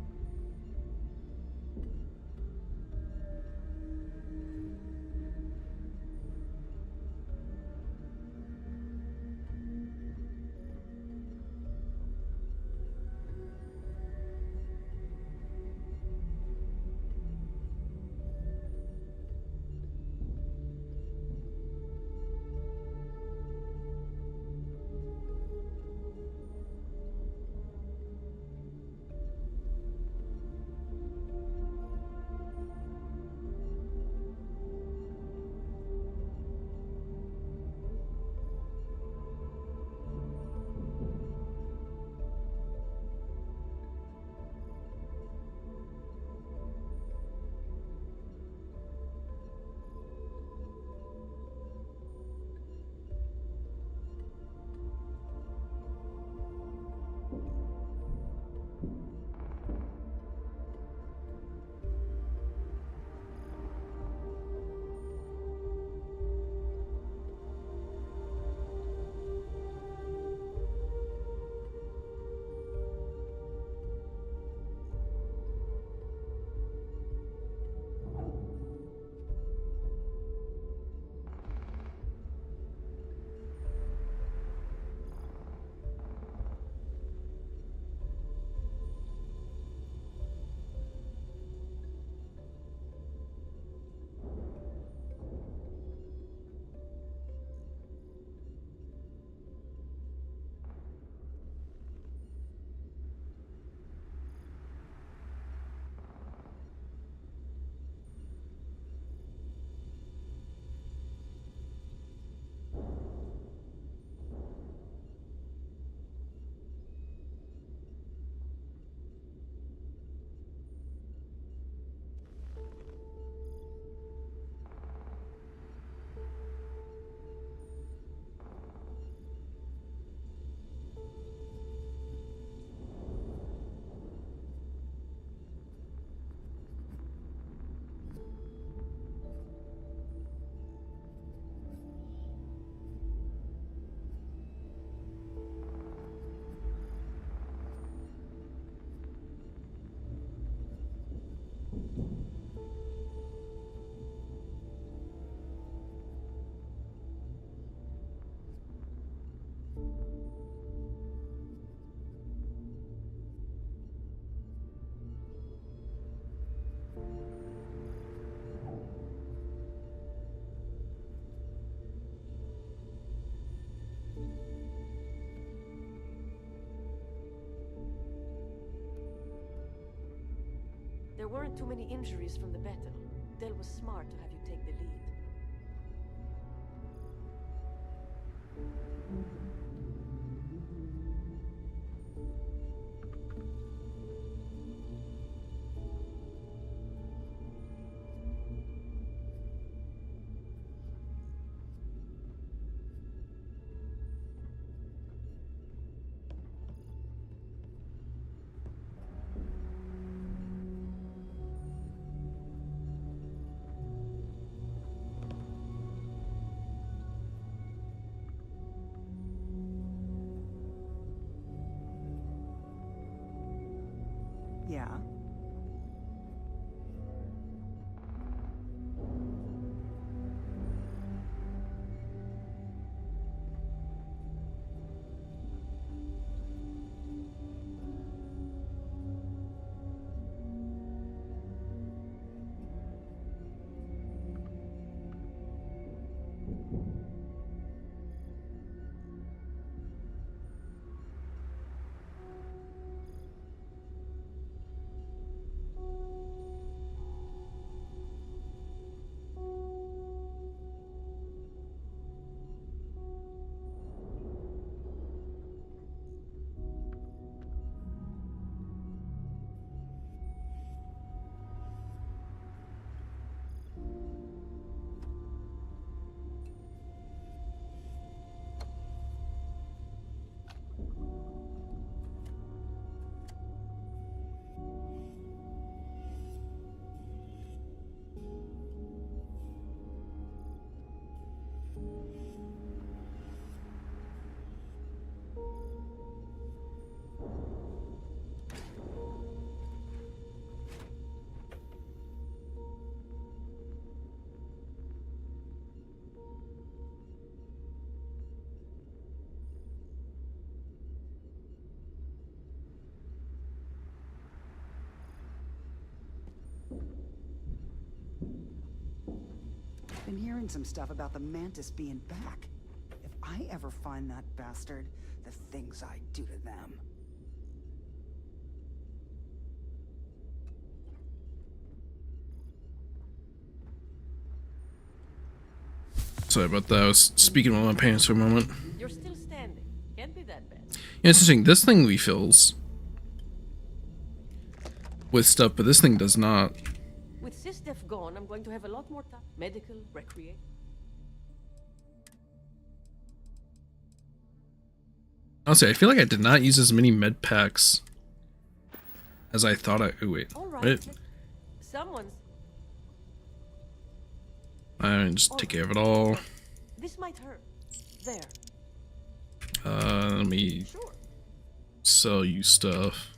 S8: There weren't too many injuries from the battle. Del was smart to have you take the lead.
S12: Yeah. Been hearing some stuff about the Mantis being back. If I ever find that bastard, the things I do to them.
S1: Sorry about that. I was speaking with my pants for a moment.
S8: You're still standing. Can't be that bad.
S1: Yeah, it's interesting. This thing refills with stuff, but this thing does not.
S8: With SysDef gone, I'm going to have a lot more time. Medical, recreate.
S1: Honestly, I feel like I did not use as many med packs as I thought I. Oh, wait.
S8: All right.
S1: Wait.
S8: Someone's.
S1: I just take care of it all.
S8: This might hurt. There.
S1: Let me
S8: Sure.
S1: sell you stuff.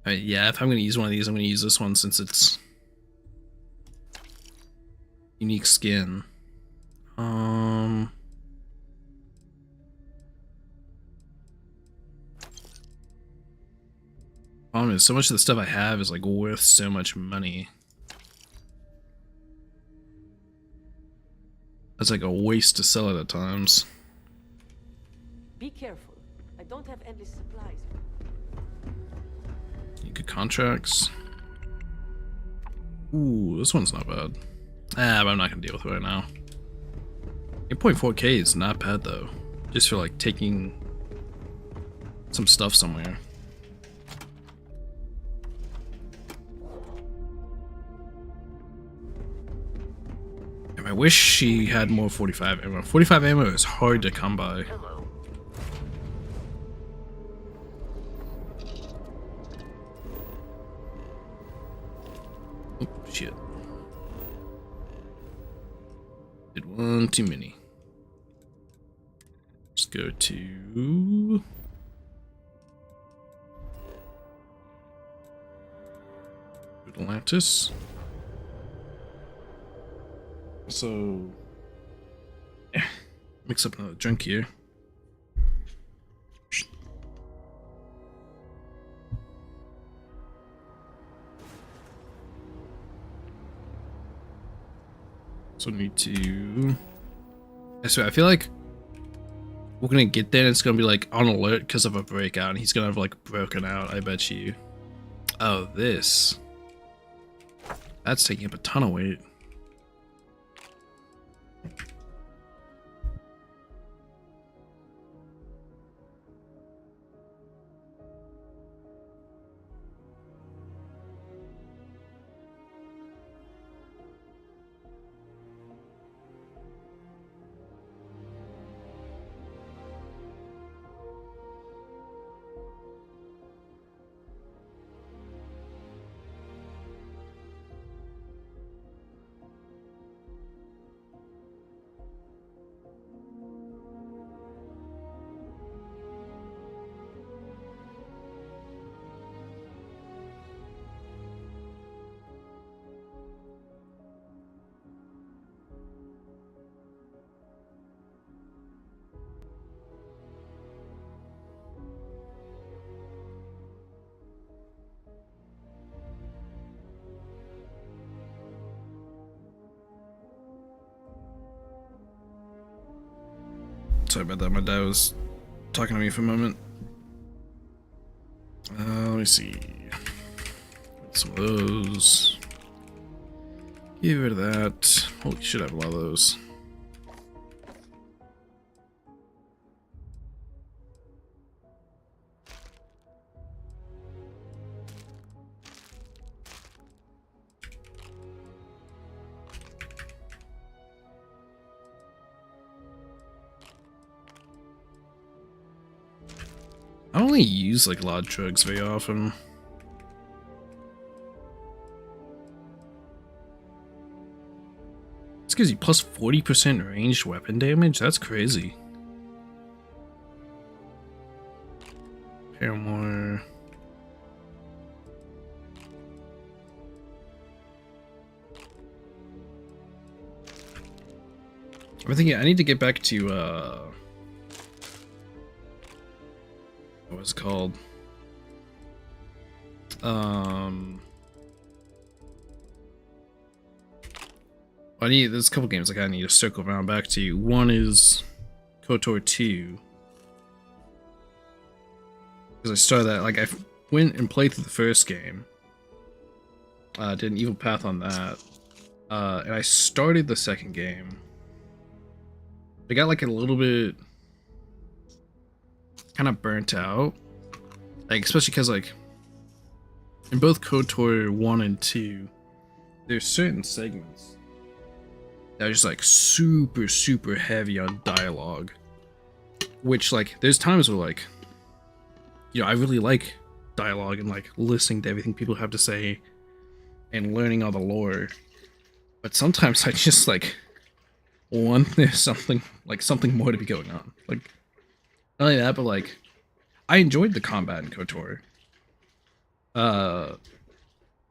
S1: Yeah, if I'm gonna use one of these, I'm gonna use this one since it's unique skin. Problem is, so much of the stuff I have is like worth so much money. It's like a waste to sell it at times.
S8: Be careful. I don't have endless supplies.
S1: You get contracts. Ooh, this one's not bad. Ah, but I'm not gonna deal with it right now. 8.4k is not bad though. Just for like taking some stuff somewhere. And I wish she had more 45 ammo. 45 ammo is hard to come by. Oh, shit. Did one too many. Let's go to Atlantis. So mix up another drink here. So need to. I swear, I feel like we're gonna get there and it's gonna be like on alert because of a breakout and he's gonna have like broken out, I bet you. Oh, this. That's taking up a ton of weight. Sorry about that, my dad was talking to me for a moment. Let me see. Get some of those. Get rid of that. Holy shit, I have a lot of those. I don't really use like a lot of drugs very often. This gives you plus 40% ranged weapon damage? That's crazy. Paramore. I'm thinking I need to get back to what was it called? There's a couple games like I need to circle around back to. One is KOTOR 2. Because I started that, like I went and played through the first game. Did an evil path on that. And I started the second game. I got like a little bit kind of burnt out, like especially because like in both KOTOR 1 and 2 there's certain segments that are just like super heavy on dialogue, which like there's times where like, you know, I really like dialogue and like listening to everything people have to say and learning all the lore, but sometimes I just like want there's something more to be going on. Like not only that, but like, I enjoyed the combat in KOTOR. But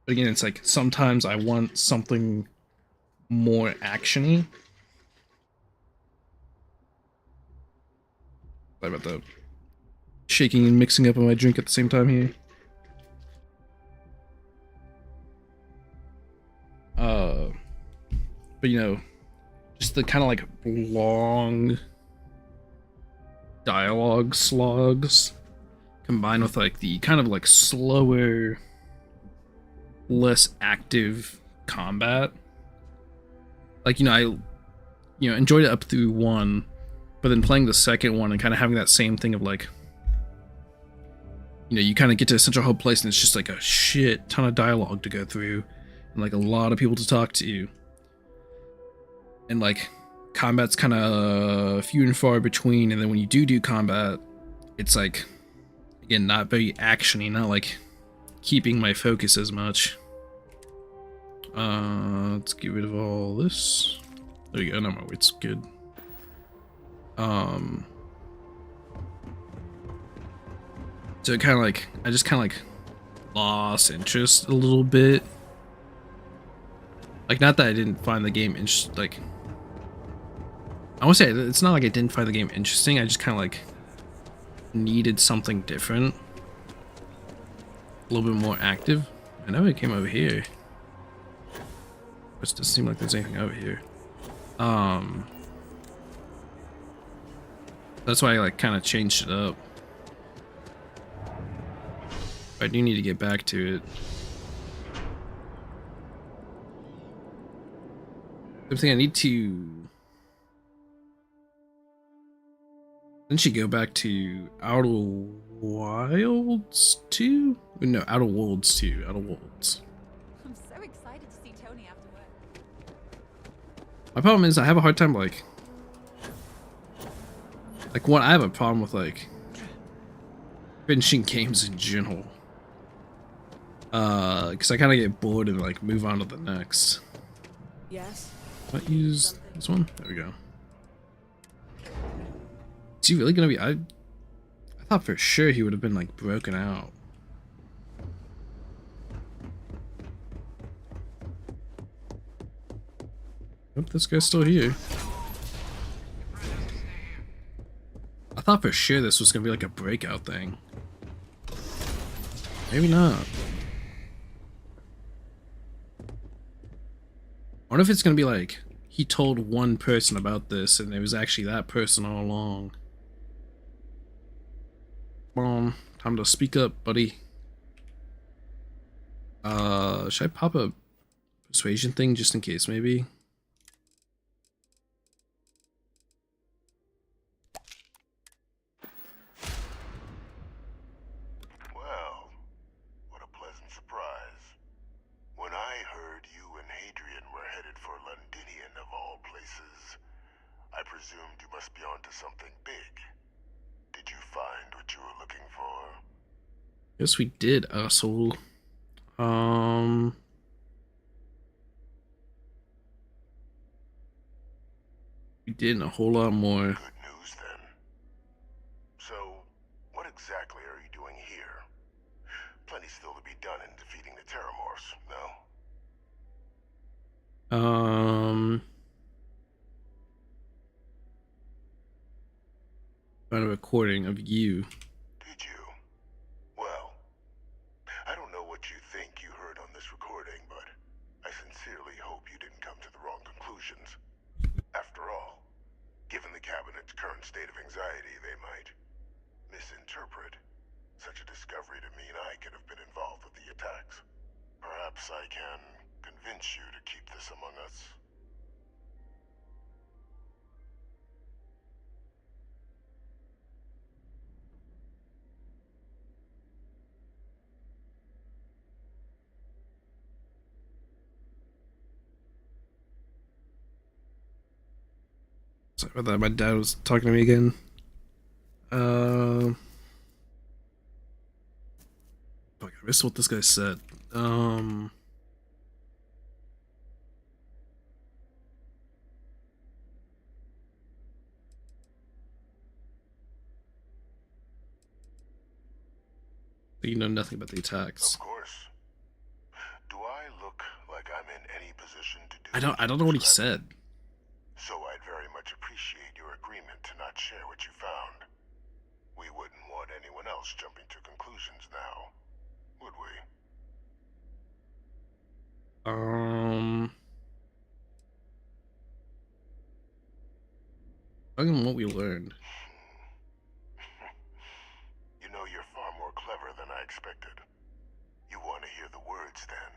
S1: again, it's like, sometimes I want something more action-y. Sorry about the shaking and mixing up of my drink at the same time here. But you know, just the kind of like long dialogue slogs combined with like the kind of like slower, less active combat. Like, you know, I enjoyed it up through 1, but then playing the second one and kind of having that same thing of like, you know, you kind of get to a central hub place and it's just like a shit ton of dialogue to go through and like a lot of people to talk to, and like combat's kind of few and far between, and then when you do combat, it's like, again, not very actiony, not like keeping my focus as much. Let's get rid of all this. There you go. No, my weight's good. So it kind of like, I just kind of like lost interest a little bit. Like, not that I didn't find the game like, I won't say it's not like I didn't find the game interesting. I just kind of like needed something different, a little bit more active. I know it came over here. It doesn't seem like there's anything over here. That's why I like kind of changed it up. I do need to get back to it. I think I need to. Didn't she go back to Outer Wilds 2? No, Outer Worlds 2. Outer Worlds.
S10: I'm so excited to see Tony after work.
S1: My problem is I have a hard time like one. I have a problem with like finishing games in general. Because I kind of get bored and like move on to the next.
S6: Yes?
S1: Might use this one. There we go. Is he really gonna be? I thought for sure he would have been like broken out. Nope, this guy's still here. I thought for sure this was gonna be like a breakout thing. Maybe not. I wonder if it's gonna be like he told one person about this and it was actually that person all along. Come on, time to speak up, buddy. Should I pop a persuasion thing just in case, maybe?
S4: Well, what a pleasant surprise. When I heard you and Hadrian were headed for Londinian of all places, I presumed you must be onto something big. Did you find what you were looking for?
S1: Yes, we did, asshole. We did a whole lot more.
S4: Good news then. So, what exactly are you doing here? Plenty still to be done in defeating the Terramorphs, no?
S1: Found a recording of you.
S4: Did you? Well, I don't know what you think you heard on this recording, but I sincerely hope you didn't come to the wrong conclusions. After all, given the Cabinet's current state of anxiety, they might misinterpret such a discovery to mean I could have been involved with the attacks. Perhaps I can convince you to keep this among us.
S1: Sorry about that. My dad was talking to me again. Fuck, I missed what this guy said. You know nothing about the attacks.
S4: Of course. Do I look like I'm in any position to do?
S1: I don't know what he said.
S4: So I'd very much appreciate your agreement to not share what you found. We wouldn't want anyone else jumping to conclusions now, would we?
S1: Fucking what we learned.
S4: You know, you're far more clever than I expected. You want to hear the words, then?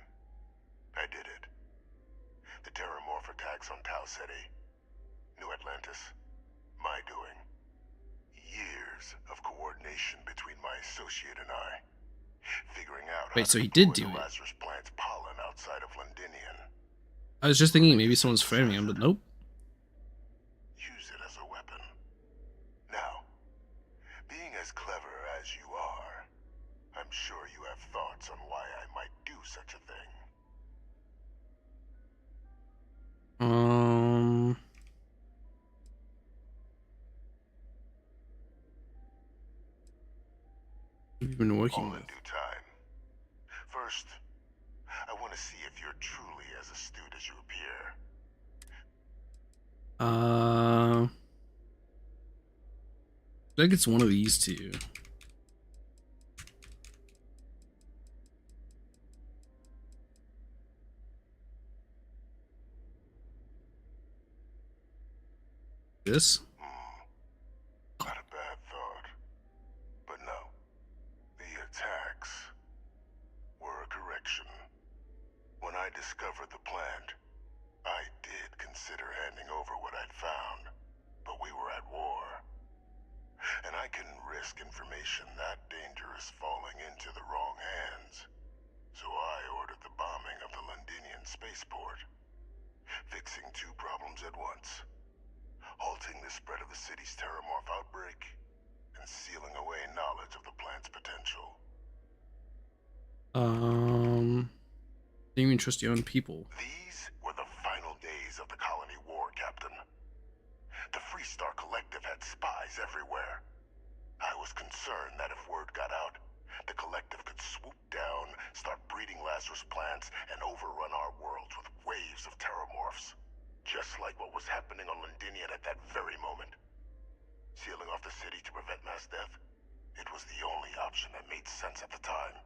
S4: I did it. The Terramorph attacks on Tau City. New Atlantis. My doing. Years of coordination between my associate and I. Figuring out
S1: Wait,
S4: how
S1: so
S4: to
S1: he did
S4: deploy
S1: do
S4: the
S1: it?
S4: Lazarus plant's pollen outside of Londinian.
S1: I was just thinking maybe someone's framing him, but nope.
S4: Use it as a weapon. Now, being as clever as you are, I'm sure you have thoughts on why I might do such a thing.
S1: You've been working
S4: All
S1: with.
S4: in due time. First, I want to see if you're truly as astute as you appear.
S1: I think it's one of these two. This?
S4: Not a I discovered the plant, I did consider handing over what I'd found, but we were at war. And I couldn't risk information that dangerous falling into the wrong hands. So I ordered the bombing of the Londinian spaceport, fixing two problems at once. Halting the spread of the city's terramorph outbreak, and sealing away knowledge of the plant's potential.
S1: Didn't even trust your own people.
S4: These were the final days of the colony war, Captain. The Freestar Collective had spies everywhere. I was concerned that if word got out, the Collective could swoop down, start breeding Lazarus plants, and overrun our worlds with waves of terramorphs. Just like what was happening on Londinian at that very moment. Sealing off the city to prevent mass death, it was the only option that made sense at the time.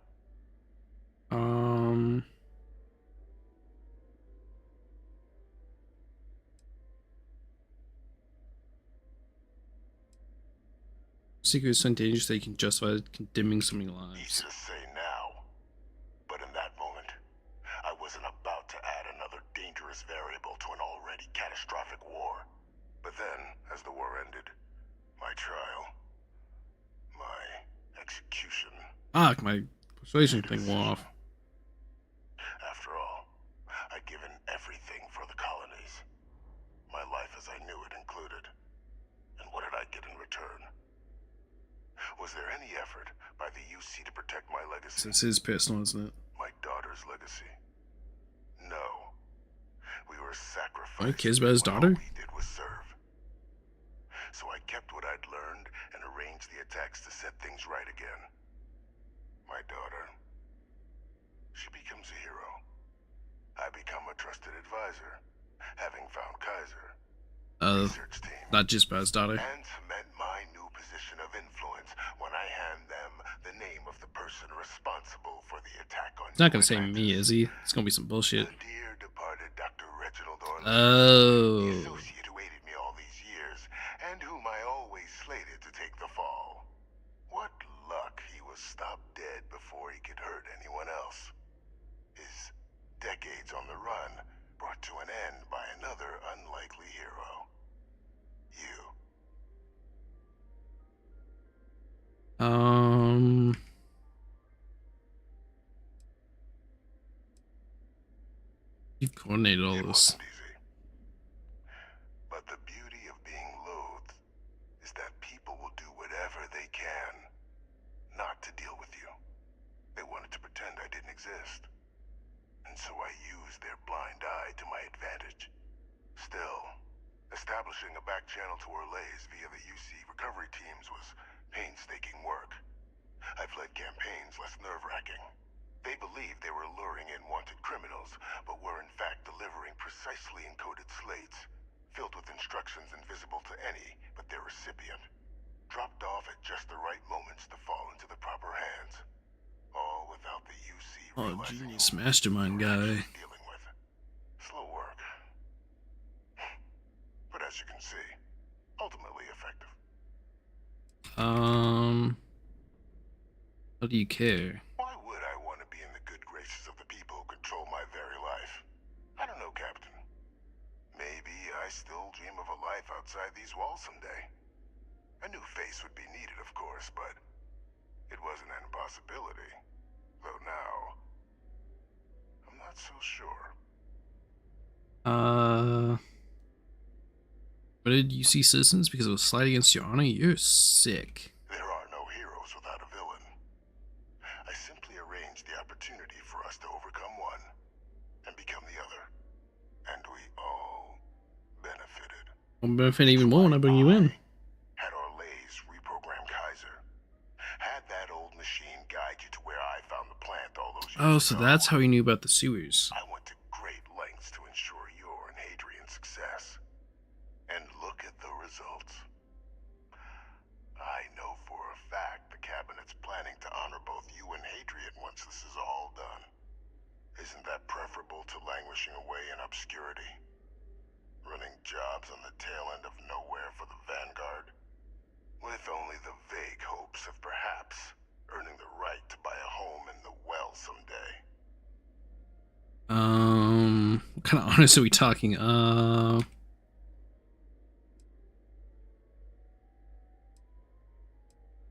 S1: Secret is so dangerous that you can justify condemning so many lives.
S4: Easy to say now, but in that moment, I wasn't about to add another dangerous variable to an already catastrophic war. But then, as the war ended, my trial, my execution.
S1: My persuasion thing wore off.
S4: After all, I'd given everything for the colonies. My life as I knew it included. And what did I get in return? Was there any effort by the UC to protect my legacy?
S1: It's his personal, isn't it?
S4: My daughter's legacy? No. We were sacrificed.
S1: He cares about his daughter?
S4: All we did was serve. So I kept what I'd learned and arranged the attacks to set things right again. My daughter. She becomes a hero. I become a trusted advisor, having found Kaiser. Research team.
S1: Not just about his daughter.
S4: And cement my new position of influence when I hand them the name of the person responsible for the attack on.
S1: He's not gonna say me, is he? It's gonna be some bullshit.
S4: The dear departed Dr. Reginald Orlando,
S1: Oh.
S4: the associate who aided me all these years, and whom I always slated to take the fall. What luck he was stopped dead before he could hurt anyone else. His decades on the run brought to an end by another unlikely hero. You.
S1: You coordinated all this.
S4: Easy. But the beauty of being loathed is that people will do whatever they can not to deal with you. They wanted to pretend I didn't exist. And so I used their blind eye to my advantage. Still, establishing a back channel to Orlays via the UC recovery teams was painstaking work. I've led campaigns less nerve-wracking. They believed they were luring in wanted criminals, but were in fact delivering precisely encoded slates, filled with instructions invisible to any but their recipient, dropped off at just the right moments to fall into the proper hands. All without the UC realizing
S1: genius mastermind guy.
S4: dealing with. Slow work. But as you can see, ultimately effective.
S1: How do you care?
S4: Why would I want to be in the good graces of the people who control my very life? I don't know, Captain. Maybe I still dream of a life outside these walls someday. A new face would be needed, of course, but it wasn't an impossibility. Though now, I'm not so sure.
S1: What did you see, citizens? Because it was slight against your honor? You're sick.
S4: There are no heroes without a villain. I simply arranged the opportunity for us to overcome one and become the other. And we all benefited.
S1: I'll benefit even more when I bring you in.
S4: Had Orlays reprogram Kaiser. Had that old machine guide you to where I found the plant all those years
S1: Oh, so
S4: ago.
S1: that's how he knew about the sewers.
S4: I went to great lengths to ensure your and Hadrian's success. And look at the results. I know for a fact the Cabinet's planning to honor both you and Hadrian once this is all done. Isn't that preferable to languishing away in obscurity? Running jobs on the tail end of nowhere for the Vanguard? With only the vague hopes of perhaps earning the right to buy a home in the well someday.
S1: kind of honest are we talking?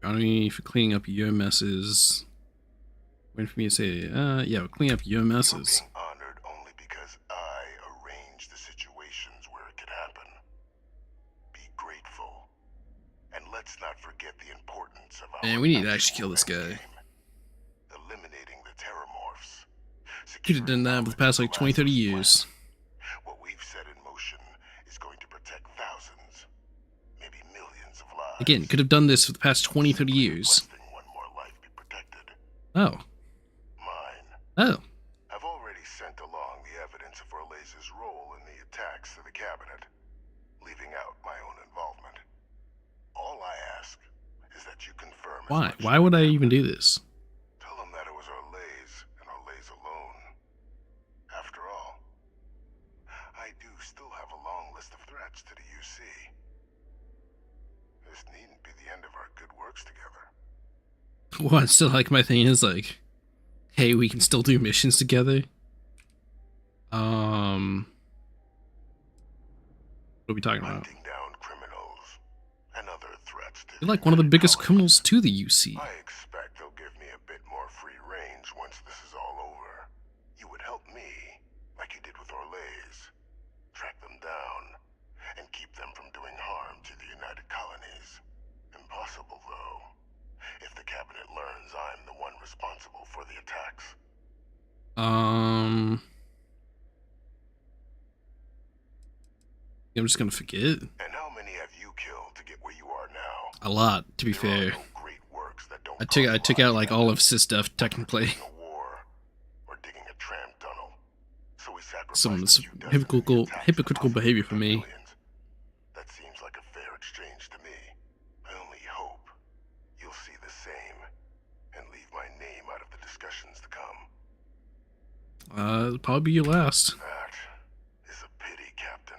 S1: Bounty for cleaning up your messes. Waiting for me to say, yeah, we'll clean up your messes.
S4: You're being honored only because I arranged the situations where it could happen. Be grateful. And let's not forget the importance of our
S1: Man, we need to actually kill this guy.
S4: Eliminating the terramorphs.
S1: Could have done that for the past like 20, 30 years.
S4: What we've set in motion is going to protect thousands, maybe millions of lives.
S1: Again, could have done this for the past 20, 30 years.
S4: One more life be protected.
S1: Oh.
S4: Mine.
S1: Oh.
S4: I've already sent along the evidence of Orleza's role in the attacks to the cabinet, leaving out my own involvement. All I ask is that you confirm.
S1: Why? Why would I even do this?
S4: Tell them that it was Orlez and Orlez alone. After all, I do still have a long list of threats to the UC. This needn't be the end of our good works together.
S1: What? Still, like, my thing is like, hey, we can still do missions together. What are we talking about?
S4: Hunting down criminals and other threats to
S1: You're like one of the biggest criminals to the UC.
S4: I expect they'll give me a bit more free range once this is all over. You would help me, like you did with Orlez. Track them down and keep them from doing harm to the United Colonies. Impossible, though, if the cabinet learns I'm the one responsible for the attacks.
S1: I'm just gonna forget.
S4: And how many have you killed to get where you are now?
S1: A lot, to be fair.
S4: No great works that don't
S1: I took out like all of Sis stuff technically.
S4: Or digging a tram tunnel. So we
S1: Some of this hypocritical behavior for me.
S4: That seems like a fair exchange to me. I only hope you'll see the same and leave my name out of the discussions to come.
S1: It'll probably be your last.
S4: That is a pity, Captain.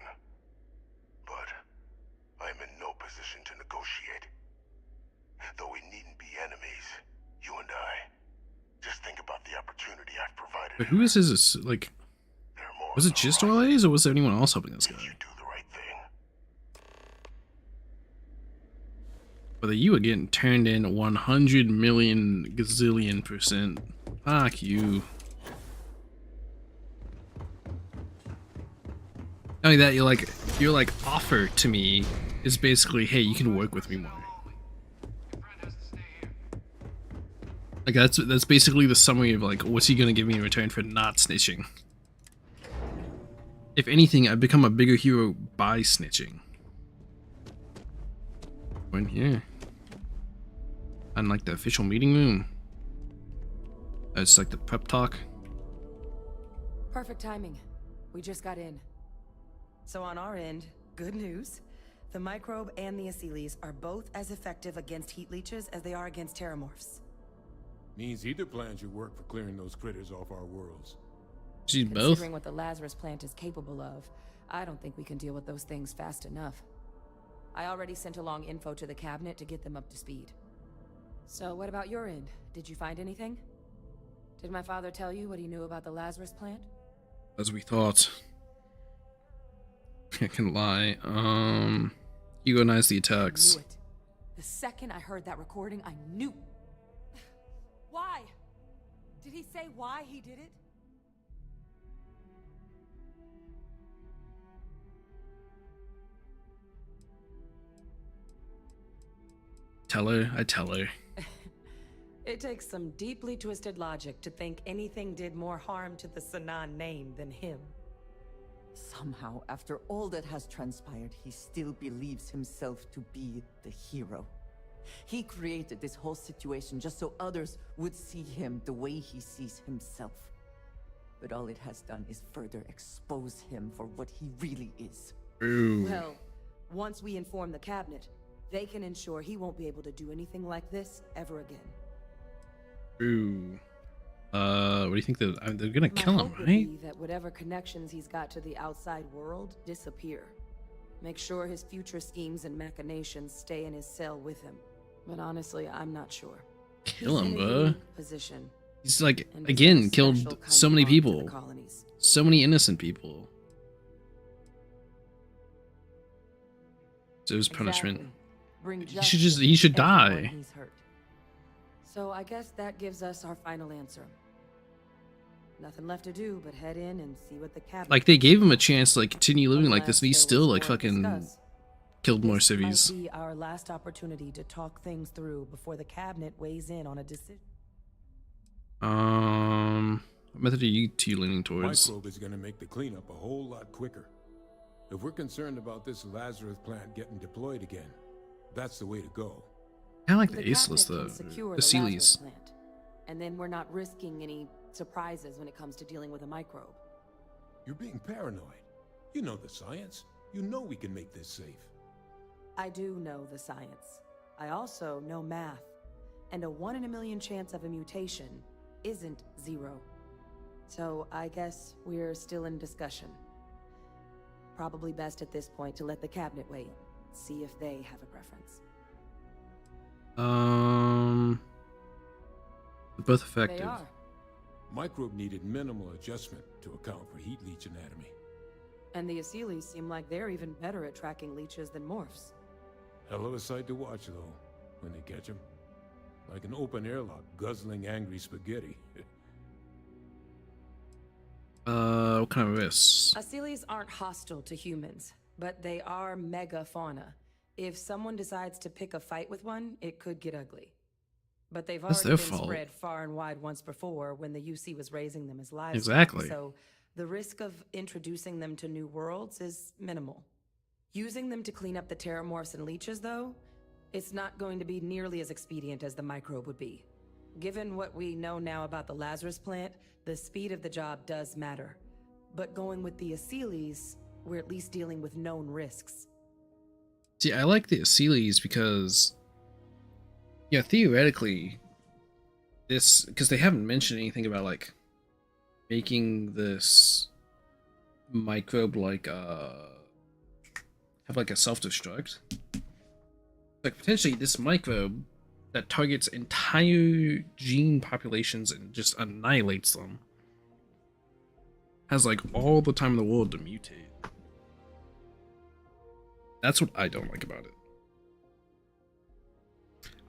S4: But I'm in no position to negotiate. Though we needn't be enemies, you and I. Just think about the opportunity I've provided.
S1: But who is this? Like, was it just Orlez, or was there anyone else helping this guy?
S4: You do the right thing.
S1: Whether you were getting turned in 100 million gazillion %. Fuck you. Not only that, your offer to me is basically, hey, you can work with me more. Like that's basically the summary of like, what's he gonna give me in return for not snitching? If anything, I've become a bigger hero by snitching. Go in here. Unlike the official meeting room. It's like the prep talk.
S6: Perfect timing. We just got in. So on our end, good news. The microbe and the Asylees are both as effective against heat leeches as they are against terramorphs.
S9: Means either plan should work for clearing those critters off our worlds.
S1: She's both.
S6: Considering what the Lazarus plant is capable of, I don't think we can deal with those things fast enough. I already sent along info to the cabinet to get them up to speed. So what about your end? Did you find anything? Did my father tell you what he knew about the Lazarus plant?
S1: As we thought. I can lie. Hugo'nize the attacks.
S6: I knew it. The second I heard that recording, I knew. Why? Did he say why he did it?
S1: Tell her, I tell her.
S6: It takes some deeply twisted logic to think anything did more harm to the Sanan name than him.
S7: Somehow, after all that has transpired, he still believes himself to be the hero. He created this whole situation just so others would see him the way he sees himself. But all it has done is further expose him for what he really is.
S1: Ooh.
S6: Well, once we inform the cabinet, they can ensure he won't be able to do anything like this ever again.
S1: Ooh. What do you think they're gonna kill him,
S6: hope would
S1: right?
S6: be that whatever connections he's got to the outside world disappear. Make sure his future schemes and machinations stay in his cell with him. But honestly, I'm not sure.
S1: Kill him,
S6: He's in a
S1: bro.
S6: unique position.
S1: He's like,
S6: And
S1: again,
S6: some
S1: killed
S6: special kind
S1: so
S6: of
S1: many
S6: bond to the
S1: people.
S6: colonies.
S1: So many innocent people. So his punishment.
S6: Exactly. Bring
S1: He should
S6: justice
S1: he should
S6: to everyone
S1: die.
S6: he's hurt. So I guess that gives us our final answer. Nothing left to do but head in and see what the cabinet.
S1: Like they gave him a chance to like continue living like this,
S6: Unless
S1: and he
S6: there was
S1: still like
S6: more to
S1: fucking
S6: discuss.
S1: killed more
S6: This might
S1: civvies.
S6: be our last opportunity to talk things through before the cabinet weighs in on a decision.
S1: What method are you two leaning towards?
S9: Microbe is gonna make the cleanup a whole lot quicker. If we're concerned about this Lazarus plant getting deployed again, that's the way to go.
S1: I like the
S6: cabinet
S1: aceless
S6: can
S1: though.
S6: secure
S1: The
S6: Lazarus
S1: Sealies.
S6: plant, and then we're not risking any surprises when it comes to dealing with a microbe.
S9: You're being paranoid. You know the science. You know we can make this safe.
S6: I do know the science. I also know math. And a 1 in a million chance of a mutation isn't 0. So I guess we're still in discussion. Probably best at this point to let the cabinet weigh in. See if they have a preference.
S1: They're both
S6: They
S1: effective.
S6: are.
S9: Microbe needed minimal adjustment to account for heat leech anatomy.
S6: And the Aseles seem like they're even better at tracking leeches than morphs.
S9: Hell of a sight to watch, though, when they catch him. Like an open airlock guzzling angry spaghetti.
S1: What kind of risks?
S6: Aseles aren't hostile to humans, but they are megafauna. If someone decides to pick a fight with one, it could get ugly. But they've
S1: That's
S6: already
S1: their
S6: been
S1: fault.
S6: spread far and wide once before when the UC was raising them as livestock.
S1: Exactly.
S6: So the risk of introducing them to new worlds is minimal. Using them to clean up the terramorphs and leeches, though, it's not going to be nearly as expedient as the microbe would be. Given what we know now about the Lazarus plant, the speed of the job does matter. But going with the Aseles, we're at least dealing with known risks.
S1: See, I like the Sealies because, yeah, theoretically, this, because they haven't mentioned anything about like making this microbe like have like a self-destruct. Like potentially this microbe that targets entire gene populations and just annihilates them has like all the time in the world to mutate. That's what I don't like about it.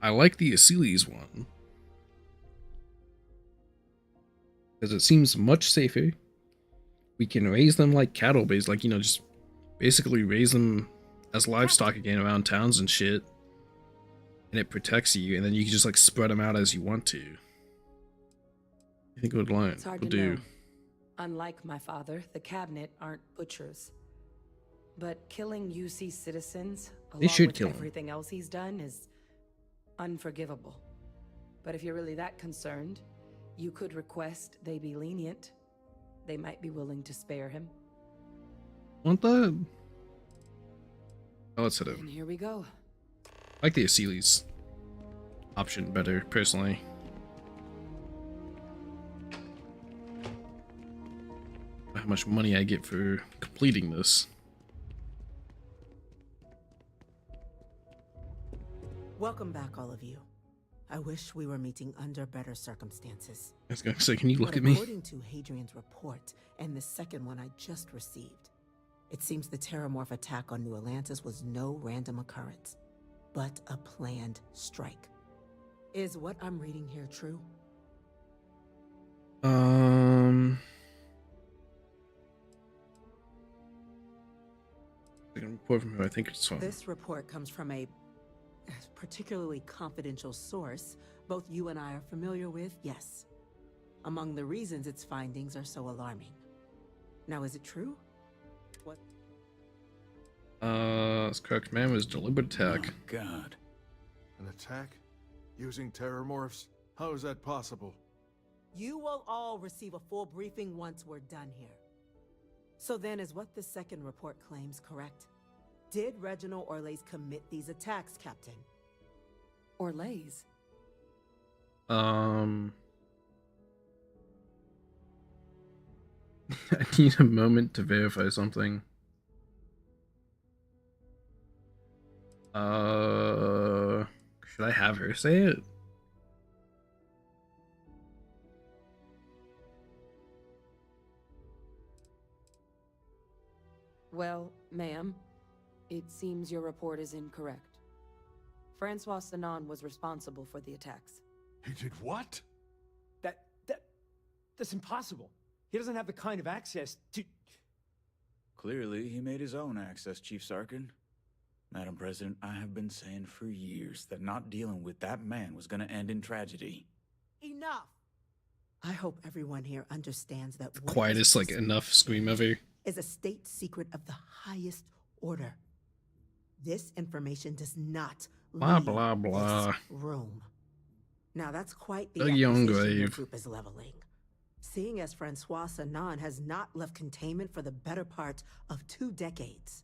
S1: I like the Aseles one because it seems much safer. We can raise them like cattle based, like, you know, just basically raise them as livestock again around towns and shit. And it protects you, and then you can just like spread them out as you want to. I think it would
S6: It's hard to
S1: do.
S6: know. Unlike my father, the cabinet aren't butchers. But killing UC citizens, along
S1: should
S6: with
S1: kill 'em.
S6: everything else he's done, is unforgivable. But if you're really that concerned, you could request they be lenient. They might be willing to spare him.
S1: Want that? Oh, let's hit it.
S6: And here we go.
S1: I like the Aseles option better, personally. How much money I get for completing this.
S13: Welcome back, all of you. I wish we were meeting under better circumstances.
S1: I was gonna say, can you look
S13: But
S1: at me?
S13: according to Hadrian's report, and the second one I just received, it seems the Terramorph attack on New Atlantis was no random occurrence, but a planned strike. Is what I'm reading here true?
S1: I can report from who I think it's from.
S13: This report comes from a particularly confidential source both you and I are familiar with, yes. Among the reasons its findings are so alarming. Now, is it true? What?
S1: This correct man was deliberate attack.
S14: Oh, God. An attack? Using terramorphs? How is that possible?
S13: You will all receive a full briefing once we're done here. So then, is what the second report claims correct? Did Reginald Orlays commit these attacks, Captain?
S6: Orlays?
S1: I need a moment to verify something. Should I have her say it?
S6: Well, ma'am, it seems your report is incorrect. Francois Sanon was responsible for the attacks.
S14: He did what?
S11: That's impossible. He doesn't have the kind of access to...
S15: Clearly, he made his own access, Chief Sarkin. Madam President, I have been saying for years that not dealing with that man was gonna end in tragedy.
S13: Enough! I hope everyone here understands that what
S1: Quietest, like, enough scream ever.
S13: is a state secret of the highest order. This information does not
S1: Blah,
S13: leave
S1: blah, blah.
S13: this room. Now that's quite the
S1: A young
S13: accusation your
S1: grave.
S13: group is leveling. Seeing as Francois Sanon has not left containment for the better part of 2 decades.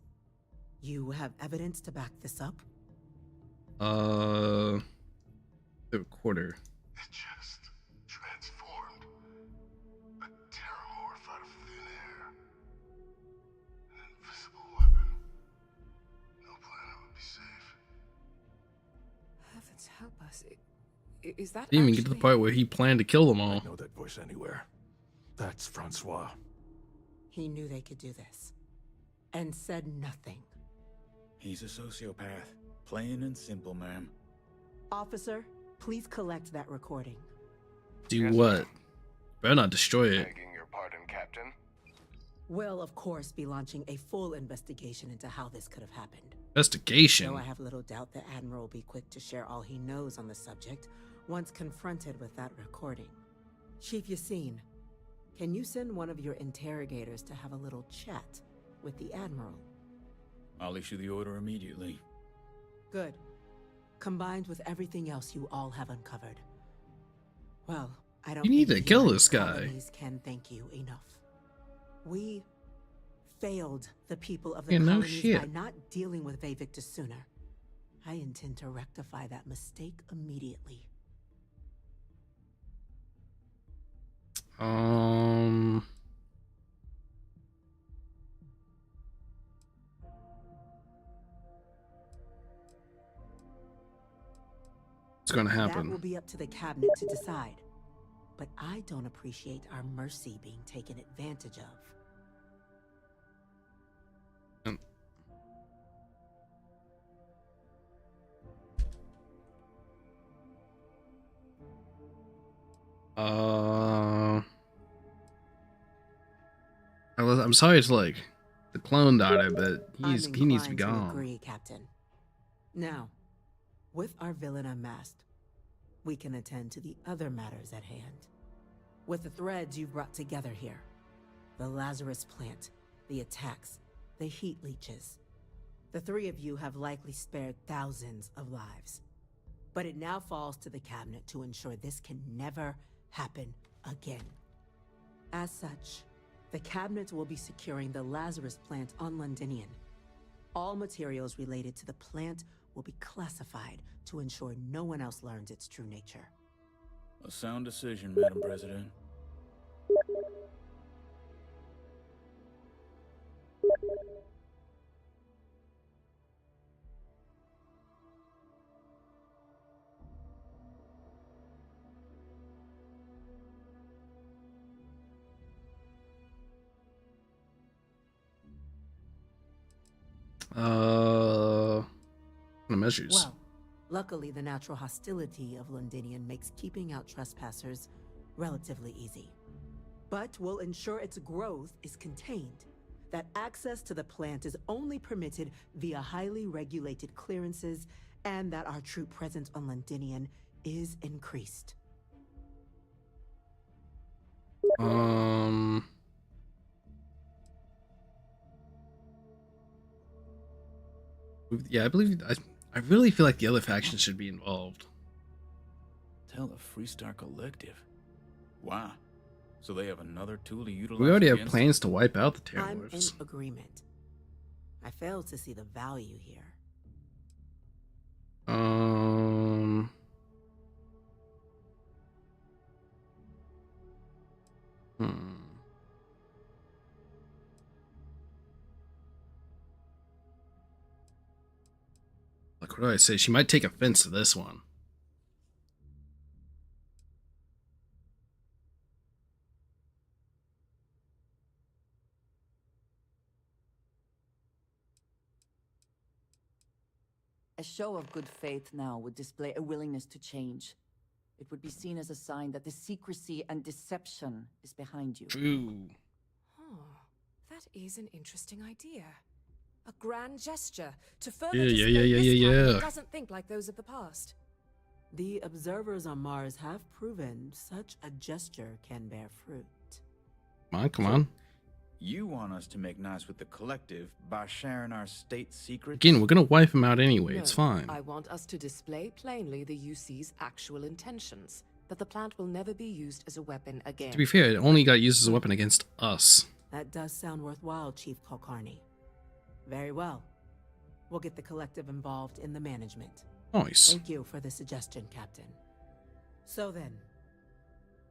S13: You have evidence to back this up?
S1: The recorder.
S4: It just transformed. A terramorph out of thin air. An invisible weapon. No planet would be safe.
S6: Heavens help us. Is that
S1: Didn't even get to the part where he planned to kill them all.
S14: I know that voice anywhere. That's Francois.
S13: He knew they could do this. And said nothing.
S15: He's a sociopath. Plain and simple, ma'am.
S13: Officer, please collect that recording.
S1: Do what? Better not destroy it.
S2: Begging your pardon, Captain.
S13: We'll, of course, be launching a full investigation into how this could have happened.
S1: Investigation?
S13: Though I have little doubt the Admiral will be quick to share all he knows on the subject once confronted with that recording. Chief Yassine, can you send one of your interrogators to have a little chat with the Admiral?
S15: I'll issue the order immediately.
S13: Good. Combined with everything else you all have uncovered. Well, I don't
S1: You need
S13: think
S1: to kill
S13: human
S1: this guy.
S13: colonies can thank you enough. We failed the people of the
S1: Yeah, no
S13: colonies
S1: shit.
S13: by not dealing with Vavictus sooner. I intend to rectify that mistake immediately.
S1: What's gonna
S13: That will
S1: happen?
S13: be up to the cabinet to decide. But I don't appreciate our mercy being taken advantage of.
S1: I'm sorry it's like the clone daughter, but he needs to be
S13: inclined
S1: gone.
S13: agree, Captain. Now, with our villain unmasked, we can attend to the other matters at hand. With the threads you've brought together here, the Lazarus plant, the attacks, the heat leeches, the 3 of you have likely spared thousands of lives. But it now falls to the cabinet to ensure this can never happen again. As such, the cabinet will be securing the Lazarus plant on Londinian. All materials related to the plant will be classified to ensure no one else learns its true nature.
S15: A sound decision, Madam President.
S1: What measures?
S13: Well, luckily the natural hostility of Londinian makes keeping out trespassers relatively easy. But we'll ensure its growth is contained, that access to the plant is only permitted via highly regulated clearances, and that our troop presence on Londinian is increased.
S1: Yeah, I really feel like the other factions should be involved.
S15: Tell the Freestar Collective. Wow. So they have another tool to utilize.
S1: We already have
S15: against
S1: plans to wipe out the
S13: I'm in
S1: Terrorwolves.
S13: agreement. I fail to see the value here.
S1: Like, what do I say? She might take offense to this one.
S7: A show of good faith now would display a willingness to change. It would be seen as a sign that the secrecy and deception is behind you.
S1: True.
S6: Oh, that is an interesting idea. A grand gesture to further
S1: Yeah,
S6: display this cabinet
S1: yeah.
S6: doesn't think like those of the past.
S13: The observers on Mars have proven such a gesture can bear fruit.
S1: Come on.
S15: You want us to make nice with the collective by sharing our state secrets?
S1: Again, we're gonna wipe him out anyway. It's fine.
S6: I want us to display plainly the UC's actual intentions. That the plant will never be used as a weapon again.
S1: To be fair, it only got used as a weapon against us.
S13: That does sound worthwhile, Chief Kulkarni. Very well. We'll get the collective involved in the management.
S1: Nice.
S13: Thank you for the suggestion, Captain. So then,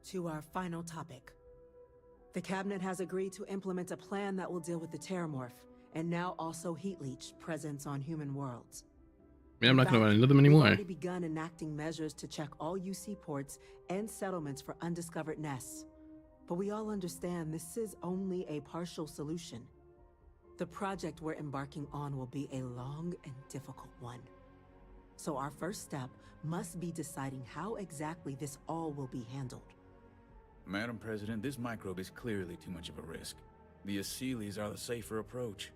S13: to our final topic. The Cabinet has agreed to implement a plan that will deal with the Terramorph, and now also Heat Leech presence on human worlds.
S1: I mean, I'm not gonna run into them
S13: We've
S1: anymore.
S13: already begun enacting measures to check all UC ports and settlements for undiscovered nests. But we all understand this is only a partial solution. The project we're embarking on will be a long and difficult one. So our first step must be deciding how exactly this all will be handled.
S15: Madam President, this microbe is clearly too much of a risk. The Aseles are the safer approach.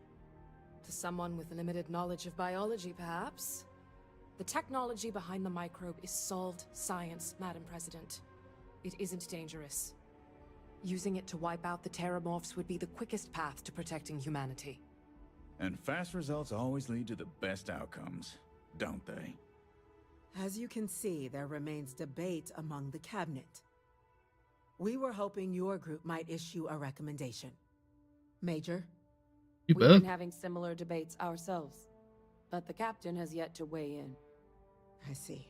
S6: To someone with limited knowledge of biology, perhaps? The technology behind the microbe is solved science, Madam President. It isn't dangerous. Using it to wipe out the Terramorphs would be the quickest path to protecting humanity.
S15: And fast results always lead to the best outcomes, don't they?
S13: As you can see, there remains debate among the Cabinet. We were hoping your group might issue a recommendation. Major?
S1: You
S6: We've
S1: bet.
S6: been having similar debates ourselves, but the captain has yet to weigh in.
S13: I see.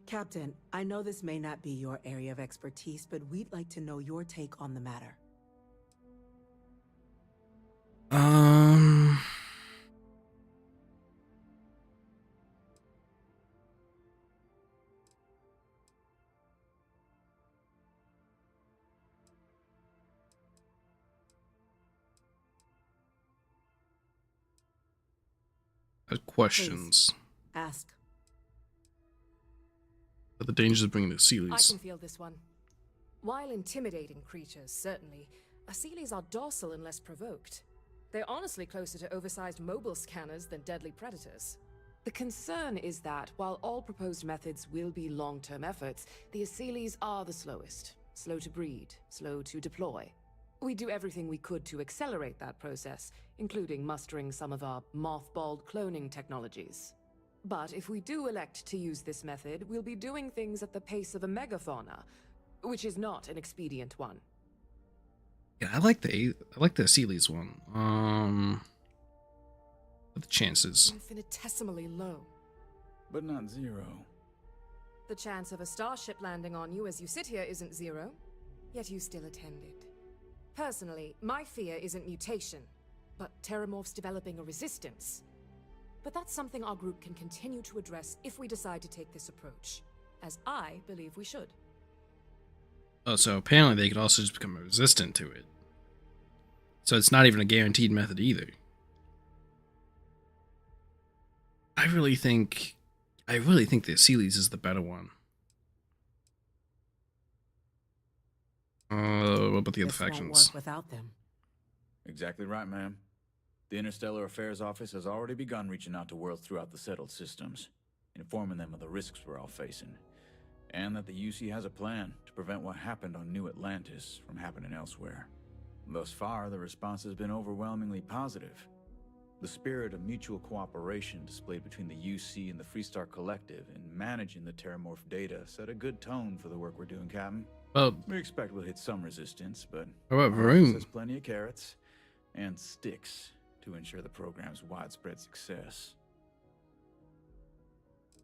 S13: Captain, I know this may not be your area of expertise, but we'd like to know your take on the matter.
S1: Questions.
S13: Ask.
S1: But the dangers of bringing the
S6: I
S1: Aseles.
S6: can feel this one. While intimidating creatures, certainly, Aseles are docile unless provoked. They're honestly closer to oversized mobile scanners than deadly predators. The concern is that, while all proposed methods will be long-term efforts, the Aseles are the slowest. Slow to breed, slow to deploy. We do everything we could to accelerate that process, including mustering some of our mothballed cloning technologies. But if we do elect to use this method, we'll be doing things at the pace of a megafauna, which is not an expedient one.
S1: Yeah, I like the Aseles one. What are the chances?
S6: Infinitesimally low.
S15: But not zero.
S6: The chance of a starship landing on you as you sit here isn't zero, yet you still attended. Personally, my fear isn't mutation, but Terramorphs developing a resistance. But that's something our group can continue to address if we decide to take this approach, as I believe we should.
S1: Oh, so apparently they could also just become resistant to it. So it's not even a guaranteed method either. I really think the Aseles is the better one. What about the other
S13: This won't
S1: factions?
S13: work without them.
S15: Exactly right, ma'am. The Interstellar Affairs Office has already begun reaching out to worlds throughout the settled systems, informing them of the risks we're all facing, and that the UC has a plan to prevent what happened on New Atlantis from happening elsewhere. Thus far, the response has been overwhelmingly positive. The spirit of mutual cooperation displayed between the UC and the Freestar Collective in managing the Terramorph data set a good tone for the work we're doing, Captain.
S1: Well,
S15: We expect we'll hit some resistance, but
S1: how about
S15: our office
S1: Varun?
S15: has plenty of carrots and sticks to ensure the program's widespread success.